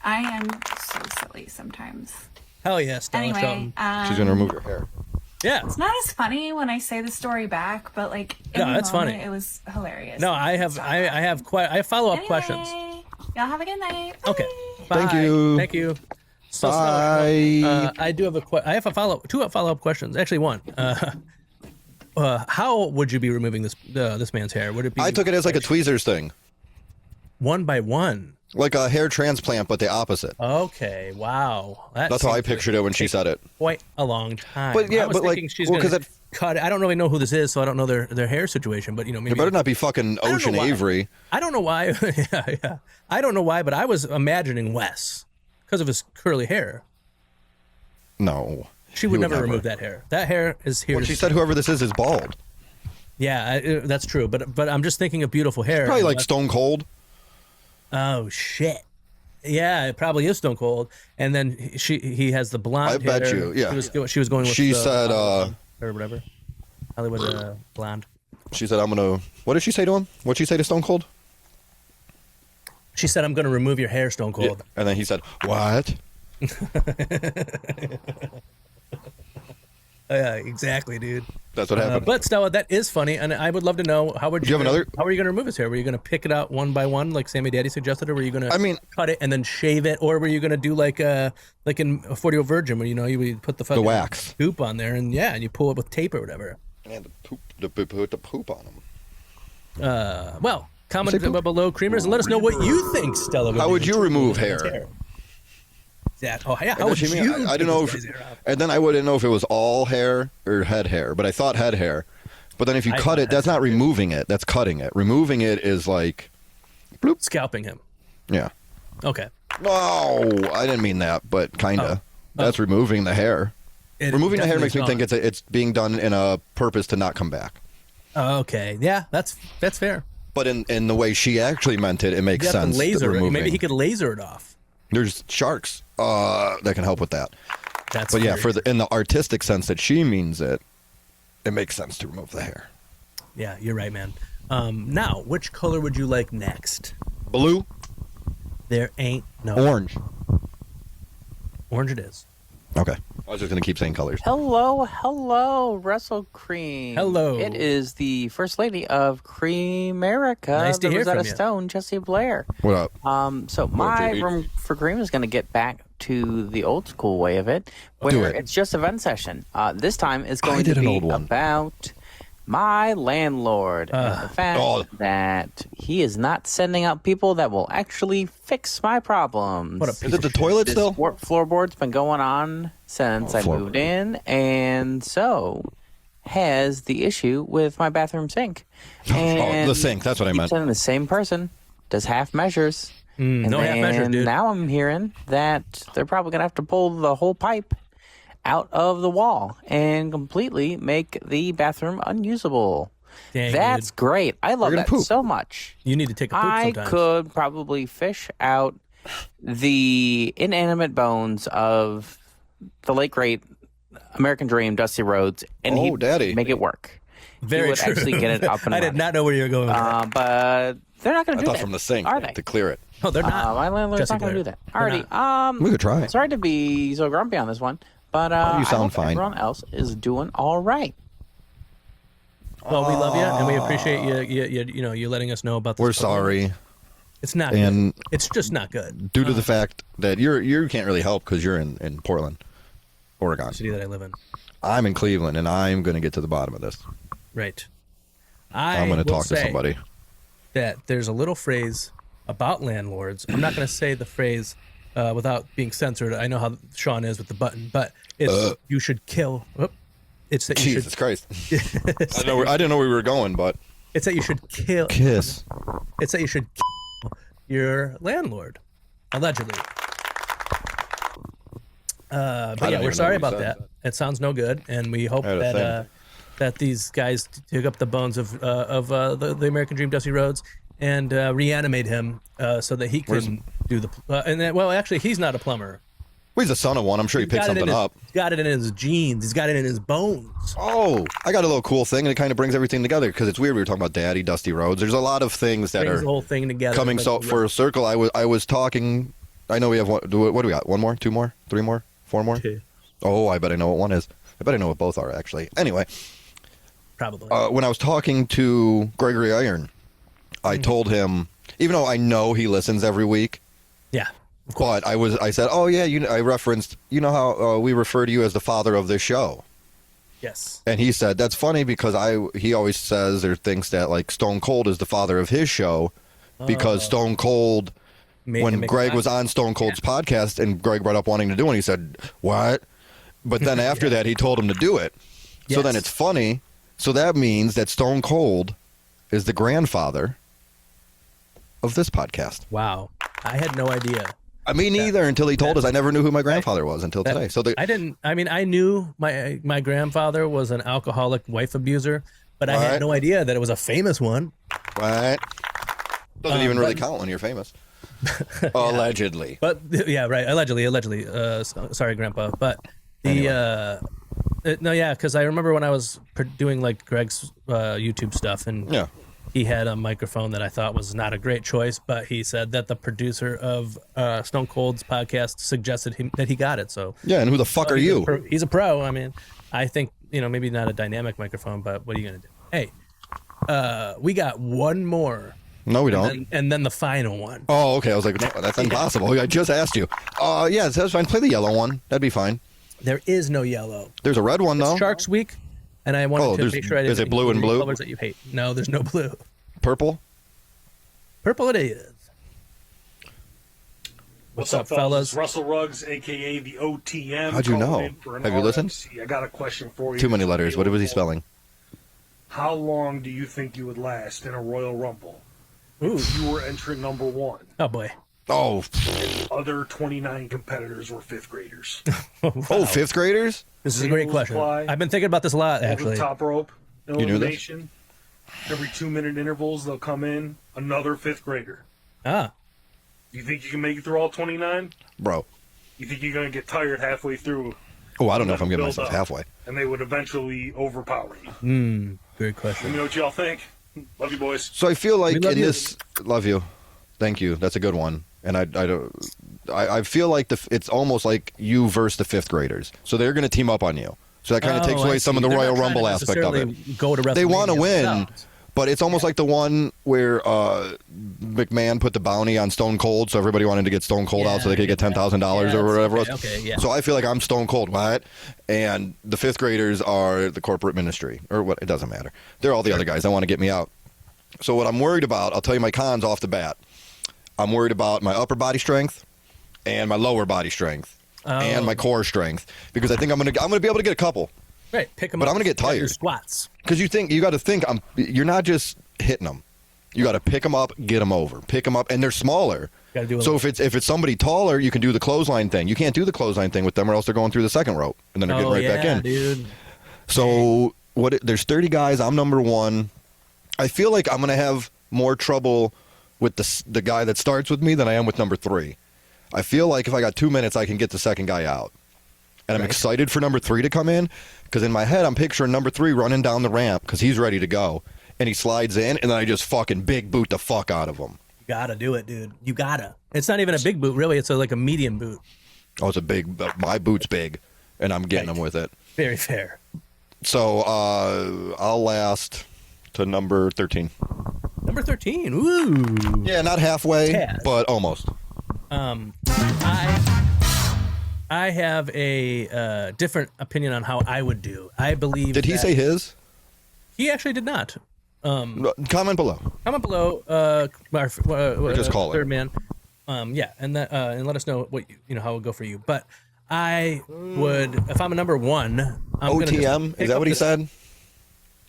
Speaker 6: I am so silly sometimes.
Speaker 1: Hell yeah, Stella.
Speaker 6: Anyway,
Speaker 2: she's going to remove your hair.
Speaker 1: Yeah.
Speaker 6: It's not as funny when I say the story back, but like
Speaker 1: it's funny.
Speaker 6: It was hilarious.
Speaker 1: No, I have follow-up questions.
Speaker 6: Y'all have a good night. Bye.
Speaker 1: Okay.
Speaker 2: Bye. Thank you.
Speaker 1: So, Bye. I do have I have two follow-up questions. Actually, one. How would you be removing this man's hair? Would it be?
Speaker 2: I took it as like a tweezers thing.
Speaker 1: 1 by 1.
Speaker 2: Like a hair transplant, but the opposite.
Speaker 1: Okay, wow.
Speaker 2: That's how I pictured it when she said it.
Speaker 1: Quite a long time.
Speaker 2: But yeah,
Speaker 1: I was
Speaker 2: but like,
Speaker 1: thinking she's
Speaker 2: well,
Speaker 1: gonna
Speaker 2: because
Speaker 1: cut it. I don't really know who this is, so I don't know their hair situation. But maybe
Speaker 2: it better not be fucking
Speaker 1: I don't
Speaker 2: Ocean
Speaker 1: know why.
Speaker 2: Avery.
Speaker 1: I don't know why. yeah. I don't know why, but I was imagining Wes because of his curly hair.
Speaker 2: No,
Speaker 1: She would never remove that hair. That hair is here.
Speaker 2: Well, she said whoever this is bald.
Speaker 1: Yeah, that's true. But I'm just thinking of beautiful hair.
Speaker 2: Probably like Stone Cold.
Speaker 1: Oh shit. Yeah, it probably is Stone Cold. And then he has the blonde hair.
Speaker 2: I bet you. Yeah.
Speaker 1: She was going with.
Speaker 2: She said,
Speaker 1: or whatever. Hollywood blonde.
Speaker 2: She said, "I'm gonna." What did she say to him? What'd she say to Stone Cold?
Speaker 1: She said, "I'm gonna remove your hair, Stone Cold."
Speaker 2: Yeah. And then he said, "What?"
Speaker 1: Yeah, exactly, dude.
Speaker 2: That's what happened.
Speaker 1: But Stella, that is funny, and I would love to know how would you?
Speaker 2: Do you have another?
Speaker 1: How are you going to remove his hair? Were you going to pick it out 1 by 1, like Sammy Daddy suggested, or were you going to? Cut it and then shave it, or were you going to do like in a 40-year-old virgin, where you put the fucking
Speaker 2: wax
Speaker 1: poop on there, and you pull it with tape or whatever.
Speaker 2: And put the poop on them.
Speaker 1: Well, comment below, creamers, and let us know what you think, Stella.
Speaker 2: How would you remove hair?
Speaker 1: Exactly. Oh yeah. How would you?
Speaker 2: I don't know if, and then I wouldn't know if it was all hair or head hair, but I thought head hair. But then if you cut it, that's not removing it. That's cutting it. Removing it is like, bloop.
Speaker 1: Scalping him.
Speaker 2: Yeah.
Speaker 1: Okay.
Speaker 2: No, I didn't mean that, but kinda. That's removing the hair. Removing the hair makes me think it's being done in a purpose to not come back.
Speaker 1: Okay. Yeah, that's fair.
Speaker 2: But in the way she actually meant it, it makes sense.
Speaker 1: Laser it. Maybe he could laser it off.
Speaker 2: There's sharks that can help with that.
Speaker 1: But
Speaker 2: yeah, in the artistic sense that she means it, it makes sense to remove the hair.
Speaker 1: Yeah, you're right, man. Now, which color would you like next?
Speaker 2: Blue.
Speaker 1: There ain't no
Speaker 2: orange.
Speaker 1: Orange it is.
Speaker 2: Okay. I was just going to keep saying colors.
Speaker 7: Hello, WrestleCream.
Speaker 1: Hello.
Speaker 7: It is the First Lady of Creamerica.
Speaker 1: Nice to hear from you.
Speaker 7: Stone, Jessie Blair.
Speaker 2: What up?
Speaker 7: So my room for Cream is going to get back to the old school way of it, where it's just event session. This time it's going to be about my landlord and the fact that he is not sending out people that will actually fix my problems.
Speaker 2: Is it the toilet still?
Speaker 7: Floorboard's been going on since I moved in, and so has the issue with my bathroom sink. And
Speaker 2: the sink. That's what I meant.
Speaker 7: The same person does half measures.
Speaker 1: No half measures, dude.
Speaker 7: Now I'm hearing that they're probably going to have to pull the whole pipe out of the wall and completely make the bathroom unusable.
Speaker 1: Dang,
Speaker 7: That's
Speaker 1: dude.
Speaker 7: Great. I love that so much.
Speaker 1: You need to take a poop sometimes.
Speaker 7: I could probably fish out the inanimate bones of the late great American Dream, Dusty Rhodes, and he'd make it work.
Speaker 1: Very
Speaker 7: he would
Speaker 1: true.
Speaker 7: actually get it up and
Speaker 1: I did not know where you were going with that.
Speaker 7: But they're not going to do that.
Speaker 2: I thought from the sink
Speaker 7: are they?
Speaker 2: to clear it.
Speaker 1: Oh, they're not.
Speaker 7: My landlord's not going to do that. Alrighty.
Speaker 2: We could try.
Speaker 7: Sorry to be so grumpy on this one, but
Speaker 2: you sound
Speaker 7: I hope
Speaker 2: fine.
Speaker 7: everyone else is doing all right.
Speaker 1: Well, we love you, and we appreciate you letting us know about this.
Speaker 2: We're sorry.
Speaker 1: It's not
Speaker 2: and
Speaker 1: good. It's just not good.
Speaker 2: Due to the fact that you can't really help because you're in Portland, Oregon.
Speaker 1: The city that I live in.
Speaker 2: I'm in Cleveland, and I'm going to get to the bottom of this.
Speaker 1: Right.
Speaker 2: I'm going to talk to somebody.
Speaker 1: That there's a little phrase about landlords. I'm not going to say the phrase without being censored. I know how Sean is with the button, but it's you should kill. It's that you
Speaker 2: Jesus
Speaker 1: should,
Speaker 2: Christ. I didn't know where we were going, but
Speaker 1: it's that you should
Speaker 2: kiss.
Speaker 1: It's that you should kill your landlord, allegedly. But yeah, we're sorry about that. It sounds no good, and we hope that these guys dig up the bones of the American Dream, Dusty Rhodes, and reanimate him so that he can do the. And then, well, actually, he's not a plumber.
Speaker 2: Well, he's the son of one. I'm sure he picked something up.
Speaker 1: He's got it in his genes. He's got it in his bones.
Speaker 2: Oh, I got a little cool thing, and it kind of brings everything together because it's weird. We were talking about Daddy, Dusty Rhodes. There's a lot of things that are
Speaker 1: the whole thing together.
Speaker 2: Coming for a circle. I was talking. I know we have one. What do we got? 1 more, 2 more, 3 more, 4 more.
Speaker 1: 2.
Speaker 2: Oh, I bet I know what one is. I bet I know what both are actually. Anyway,
Speaker 1: probably.
Speaker 2: When I was talking to Gregory Iron, I told him, even though I know he listens every week.
Speaker 1: Yeah.
Speaker 2: But I said, oh yeah, I referenced, how we refer to you as the father of this show.
Speaker 1: Yes.
Speaker 2: And he said, that's funny because he always says or thinks that like Stone Cold is the father of his show because Stone Cold, when Greg was on Stone Cold's podcast and Greg brought up wanting to do it, he said, what? But then after that, he told him to do it. So then it's funny. So that means that Stone Cold is the grandfather of this podcast.
Speaker 1: Wow. I had no idea.
Speaker 2: I mean, neither until he told us. I never knew who my grandfather was until today. So
Speaker 1: I knew my grandfather was an alcoholic wife abuser, but I had no idea that it was a famous one.
Speaker 2: Right. Doesn't even really count when you're famous. Allegedly.
Speaker 1: But yeah, right. Allegedly. Sorry, Grandpa. But the because I remember when I was doing like Greg's YouTube stuff, and he had a microphone that I thought was not a great choice, but he said that the producer of Stone Cold's podcast suggested that he got it. So
Speaker 2: yeah, and who the fuck are you?
Speaker 1: He's a pro. I mean, I think maybe not a dynamic microphone, but what are you gonna do? Hey, we got one more.
Speaker 2: No, we don't.
Speaker 1: And then the final one.
Speaker 2: Oh, okay. I was like, no, that's impossible. I just asked you. Yeah, that's fine. Play the yellow one. That'd be fine.
Speaker 1: There is no yellow.
Speaker 2: There's a red one, though.
Speaker 1: It's Sharks Week, and I wanted to make sure I didn't.
Speaker 2: Is it blue and blue?
Speaker 1: Colors that you hate. No, there's no blue.
Speaker 2: Purple?
Speaker 1: Purple it is.
Speaker 8: What's up, fellas? WrestleWrugs, a.k.a. the OTM.
Speaker 2: How'd you know? Have you listened?
Speaker 8: I got a question for you.
Speaker 2: Too many letters. What was he spelling?
Speaker 8: How long do you think you would last in a Royal Rumble?
Speaker 1: Ooh.
Speaker 8: If you were entrant number 1.
Speaker 1: Oh, boy.
Speaker 2: Oh.
Speaker 8: And other 29 competitors were 5th graders.
Speaker 2: Wow. Oh, 5th graders?
Speaker 1: This is a great question. I've been thinking about this a lot, actually.
Speaker 8: Over the top rope.
Speaker 2: You knew this?
Speaker 8: Every 2-minute intervals, they'll come in, another 5th grader.
Speaker 1: Ah.
Speaker 8: You think you can make it through all 29?
Speaker 2: Bro.
Speaker 8: You think you're going to get tired halfway through?
Speaker 2: Oh, I don't know if I'm getting myself halfway.
Speaker 8: And they would eventually overpower you.
Speaker 1: Great question.
Speaker 8: Let me know what y'all think. Love you, boys.
Speaker 2: So I feel like in this... Love you. Thank you. That's a good one. And I feel like it's almost like you versus the 5th graders. So they're going to team up on you. So that kind of takes away some of the Royal Rumble aspect of it.
Speaker 1: Go to
Speaker 2: they want to win,
Speaker 1: themselves.
Speaker 2: but it's almost like the one where McMahon put the bounty on Stone Cold, so everybody wanted to get Stone Cold out so they could get $10,000 or whatever.
Speaker 1: Okay,
Speaker 2: So I feel like I'm Stone Cold, right? And the 5th graders are the corporate ministry, or what? It doesn't matter. They're all the other guys that want to get me out. So what I'm worried about, I'll tell you my cons off the bat. I'm worried about my upper body strength and my lower body strength and my core strength, because I think I'm gonna be able to get a couple.
Speaker 1: Right, pick them
Speaker 2: but
Speaker 1: up.
Speaker 2: I'm gonna get tired.
Speaker 1: Squats.
Speaker 2: Because you got to think you're not just hitting them. You got to pick them up, get them over, pick them up, and they're smaller. So if it's somebody taller, you can do the clothesline thing. You can't do the clothesline thing with them, or else they're going through the second rope, and then they're getting right back in.
Speaker 1: Dude.
Speaker 2: So there's 30 guys. I'm number 1. I feel like I'm gonna have more trouble with the guy that starts with me than I am with number 3. I feel like if I got 2 minutes, I can get the second guy out. And I'm excited for number 3 to come in, because in my head, I'm picturing number 3 running down the ramp because he's ready to go. And he slides in, and then I just fucking big boot the fuck out of him.
Speaker 1: You gotta do it, dude. You gotta. It's not even a big boot, really. It's like a medium boot.
Speaker 2: Oh, it's a big... My boot's big, and I'm getting him with it.
Speaker 1: Very fair.
Speaker 2: So I'll last to number 13.
Speaker 1: Number 13. Ooh.
Speaker 2: Yeah, not halfway, but almost.
Speaker 1: I have a different opinion on how I would do. I believe.
Speaker 2: Did he say his?
Speaker 1: He actually did not.
Speaker 2: Comment below.
Speaker 1: Comment below.
Speaker 2: Just call
Speaker 1: third
Speaker 2: it.
Speaker 1: man. Yeah, and let us know what how it would go for you. But I would, if I'm a number 1, I'm
Speaker 2: OTM. Is that what he said?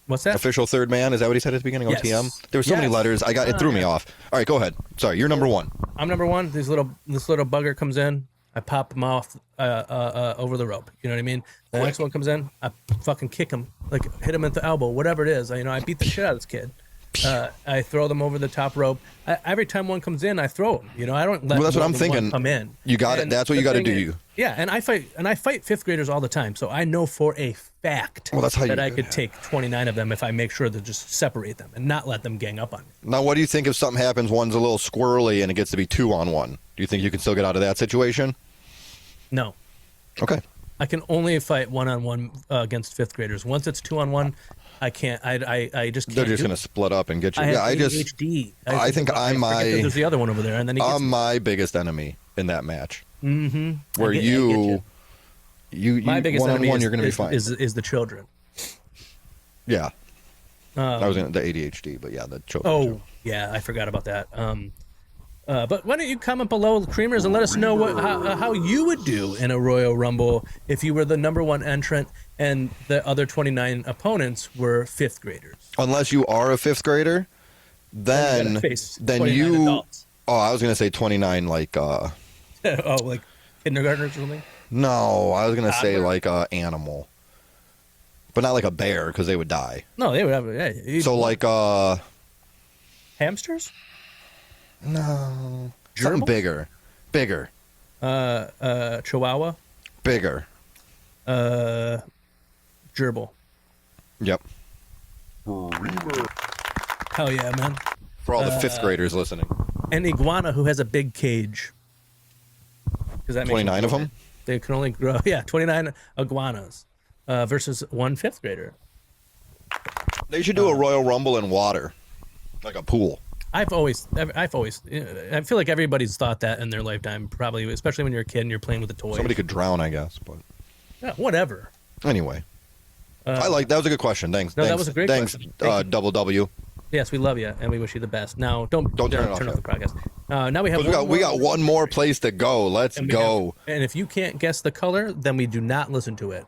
Speaker 1: What's that?
Speaker 2: Official third man. Is that what he said at the beginning?
Speaker 1: Yes.
Speaker 2: OTM. There were so many letters. It threw me off. All right, go ahead. Sorry, you're number 1.
Speaker 1: I'm number 1. This little bugger comes in. I pop him off over the rope. You know what I mean? The next one comes in. I fucking kick him, like hit him at the elbow, whatever it is. I beat the shit out of this kid. I throw them over the top rope. Every time one comes in, I throw them. I don't let.
Speaker 2: Well, that's what I'm thinking.
Speaker 1: Come in.
Speaker 2: You got it. That's what you got to do.
Speaker 1: Yeah, and I fight 5th graders all the time, so I know for a fact that I could take 29 of them if I make sure to just separate them and not let them gang up on me.
Speaker 2: Now, what do you think if something happens? One's a little squirrely and it gets to be 2-on-1. Do you think you can still get out of that situation?
Speaker 1: No.
Speaker 2: Okay.
Speaker 1: I can only fight 1-on-1 against 5th graders. Once it's 2-on-1, I can't. I just can't.
Speaker 2: They're just going to split up and get you.
Speaker 1: I ADHD.
Speaker 2: I think I'm
Speaker 1: there's the other one over there, and then
Speaker 2: I'm my biggest enemy in that match.
Speaker 1: Mm-hmm.
Speaker 2: Where you
Speaker 1: my biggest enemy
Speaker 2: you're going to be fine.
Speaker 1: Is the children.
Speaker 2: Yeah. I was in the ADHD, but yeah, the choke.
Speaker 1: Oh, yeah, I forgot about that. But why don't you comment below, Creamers, and let us know how you would do in a Royal Rumble if you were the number 1 entrant and the other 29 opponents were 5th graders.
Speaker 2: Unless you are a 5th grader, then you.
Speaker 1: Adults.
Speaker 2: Oh, I was gonna say 29, like.
Speaker 1: Like kindergartners or something.
Speaker 2: No, I was gonna say like a animal, but not like a bear because they would die.
Speaker 1: No, they would have. Yeah,
Speaker 2: so like
Speaker 1: hamsters.
Speaker 2: No,
Speaker 1: Gerbils?
Speaker 2: something bigger.
Speaker 1: Chihuahua.
Speaker 2: Bigger.
Speaker 1: Gerbil.
Speaker 2: Yep.
Speaker 1: Hell yeah, man.
Speaker 2: For all the 5th graders listening.
Speaker 1: An iguana who has a big cage.
Speaker 2: 29 of them?
Speaker 1: They can only grow, 29 iguanas versus 1 5th grader.
Speaker 2: They should do a Royal Rumble in water, like a pool.
Speaker 1: I feel like everybody's thought that in their lifetime, probably, especially when you're a kid and you're playing with a toy.
Speaker 2: Somebody could drown, I guess, but
Speaker 1: yeah, whatever.
Speaker 2: Anyway, that was a good question. Thanks.
Speaker 1: No, that was a great question.
Speaker 2: Double W.
Speaker 1: Yes, we love you and we wish you the best. Now, don't turn off the podcast. Now we have
Speaker 2: we got one more place to go. Let's go.
Speaker 1: And if you can't guess the color, then we do not listen to it.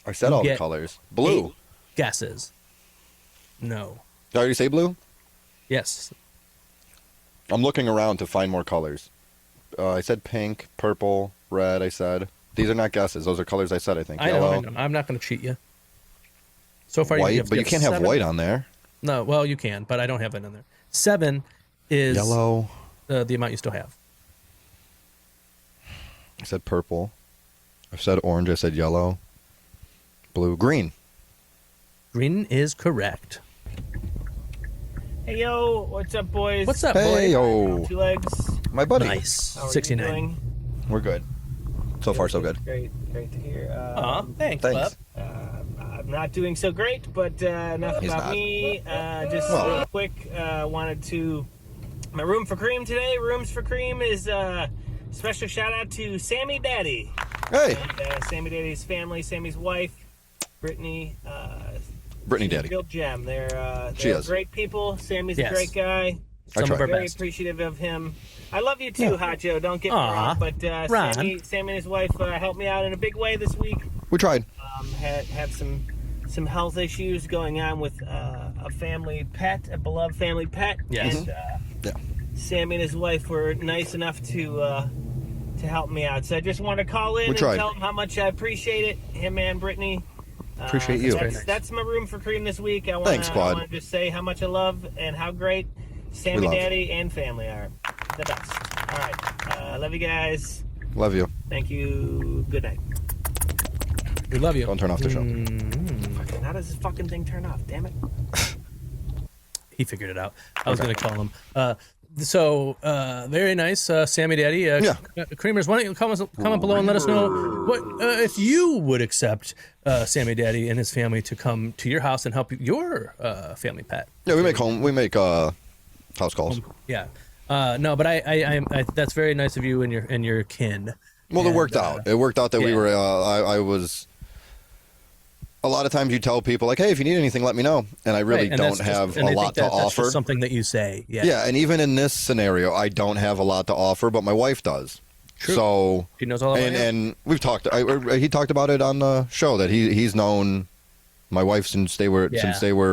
Speaker 2: I said all the colors. Blue.
Speaker 1: 8 guesses. No.
Speaker 2: Did I already say blue?
Speaker 1: Yes.
Speaker 2: I'm looking around to find more colors. I said pink, purple, red. I said these are not guesses. Those are colors I said. I think.
Speaker 1: I know. I'm not going to cheat you. So far,
Speaker 2: white, but you can't have white on there.
Speaker 1: No, well, you can, but I don't have it in there. 7 is
Speaker 2: yellow.
Speaker 1: The amount you still have.
Speaker 2: I said purple. I said orange. I said yellow. Blue, green.
Speaker 1: Green is correct.
Speaker 9: Hey yo, what's up, boys?
Speaker 1: What's up,
Speaker 2: boy?
Speaker 1: Hey
Speaker 2: yo,
Speaker 9: 2 legs.
Speaker 2: My buddy.
Speaker 1: Nice.
Speaker 9: How are
Speaker 1: 69.
Speaker 9: you doing?
Speaker 2: We're good. So far, so good.
Speaker 9: Great to hear.
Speaker 1: Thanks.
Speaker 9: I'm not doing so great, but enough
Speaker 2: He's
Speaker 9: about
Speaker 2: not.
Speaker 9: me. Just real quick, wanted to my room for cream today. Rooms for cream is special shout out to Sammy Daddy.
Speaker 2: Hey.
Speaker 9: And, Sammy Daddy's family, Sammy's wife, Brittany.
Speaker 2: Brittany Daddy.
Speaker 9: Real gem. They're
Speaker 2: She is.
Speaker 9: great people. Sammy's a great guy.
Speaker 2: I try.
Speaker 9: Very appreciative of him. I love you too, Hot Joe. Don't get me wrong, but Sammy and his wife helped me out in a big way this week.
Speaker 2: We tried.
Speaker 9: Had some health issues going on with a family pet, a beloved family pet.
Speaker 1: Yes.
Speaker 9: And Sammy and his wife were nice enough to help me out. So I just want to call in and tell him how much I appreciate it. Him and Brittany.
Speaker 2: Appreciate you.
Speaker 9: That's my room for cream this week.
Speaker 2: Thanks, Quad.
Speaker 9: I want to just say how much I love and how great Sammy Daddy and family are. The best. All right. Love you guys.
Speaker 2: Love you.
Speaker 9: Thank you. Good night.
Speaker 1: We love you.
Speaker 2: Don't turn off the show.
Speaker 9: Fucking, how does this fucking thing turn off? Damn it.
Speaker 1: He figured it out. I was going to call him. Very nice, Sammy Daddy. Creamers, why don't you comment below and let us know what if you would accept Sammy Daddy and his family to come to your house and help your family pet.
Speaker 2: Yeah, we make house calls.
Speaker 1: Yeah. No, but I that's very nice of you and your kin.
Speaker 2: Well, it worked out. It worked out that we were. I was. A lot of times you tell people like, "Hey, if you need anything, let me know," and I really don't have a lot to offer.
Speaker 1: That's just something that you say.
Speaker 2: Yeah, and even in this scenario, I don't have a lot to offer, but my wife does.
Speaker 1: True.
Speaker 2: So
Speaker 1: she knows all about it.
Speaker 2: And we've talked. He talked about it on the show that he's known my wife since they were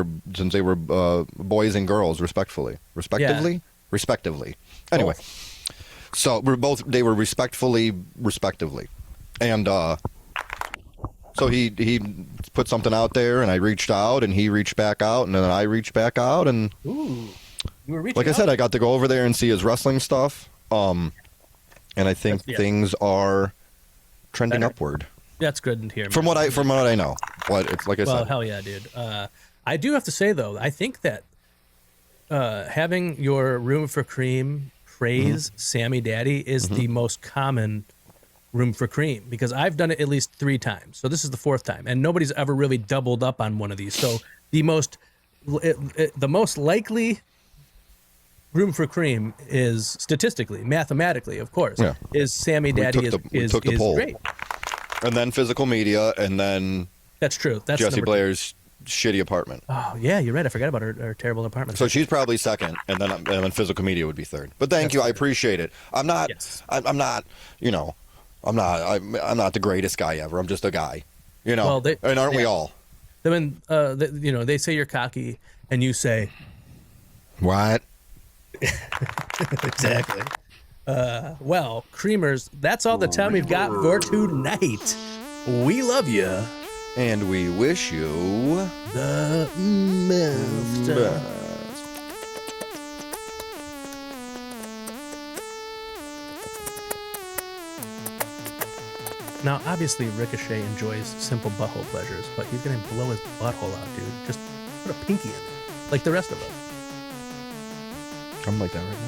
Speaker 2: boys and girls, respectively. Anyway, so they were respectively, and so he put something out there, and I reached out, and he reached back out, and then I reached back out, and like I said, I got to go over there and see his wrestling stuff, and I think things are trending upward.
Speaker 1: That's good to hear.
Speaker 2: From what I know, it's like I said.
Speaker 1: Well, hell yeah, dude. I do have to say though, I think that having your room for cream praise Sammy Daddy is the most common room for cream, because I've done it at least 3 times. So this is the 4th time, and nobody's ever really doubled up on one of these. So the most likely room for cream is statistically, mathematically, of course, is Sammy Daddy is great.
Speaker 2: And then physical media, and then
Speaker 1: that's true. That's
Speaker 2: Jesse Blair's shitty apartment.
Speaker 1: Oh yeah, you're right. I forgot about her terrible apartment.
Speaker 2: So she's probably second, and then physical media would be third. But thank you, I appreciate it. I'm not, I'm not, you know, I'm not the greatest guy ever. I'm just a guy, you know. Well, and aren't we all?
Speaker 1: Then you know, they say you're cocky, and you say,
Speaker 2: "What?"
Speaker 1: Exactly. Well, Creamers, that's all the time we've got for tonight. We love you.
Speaker 2: And we wish you
Speaker 1: the best. Now, obviously, Ricochet enjoys simple butthole pleasures, but he's going to blow his butthole out, dude. Just put a pinky in it, like the rest of us.
Speaker 2: I'm like that right now.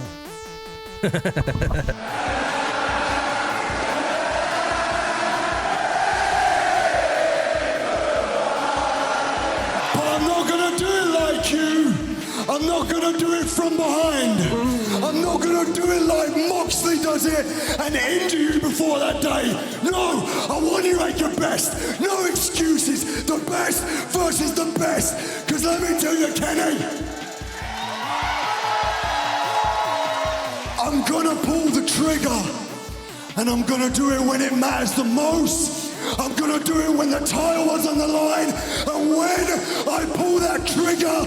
Speaker 10: I'm not gonna do it from behind. I'm not gonna do it like Moxley does it and injure you before that day. No, I want you at your best. No excuses. The best versus the best. Because let me tell you, Kenny, I'm gonna pull the trigger. And I'm gonna do it when it matters the most. I'm gonna do it when the title was on the line. And when I pull that trigger,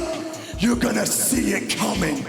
Speaker 10: you're gonna see it coming.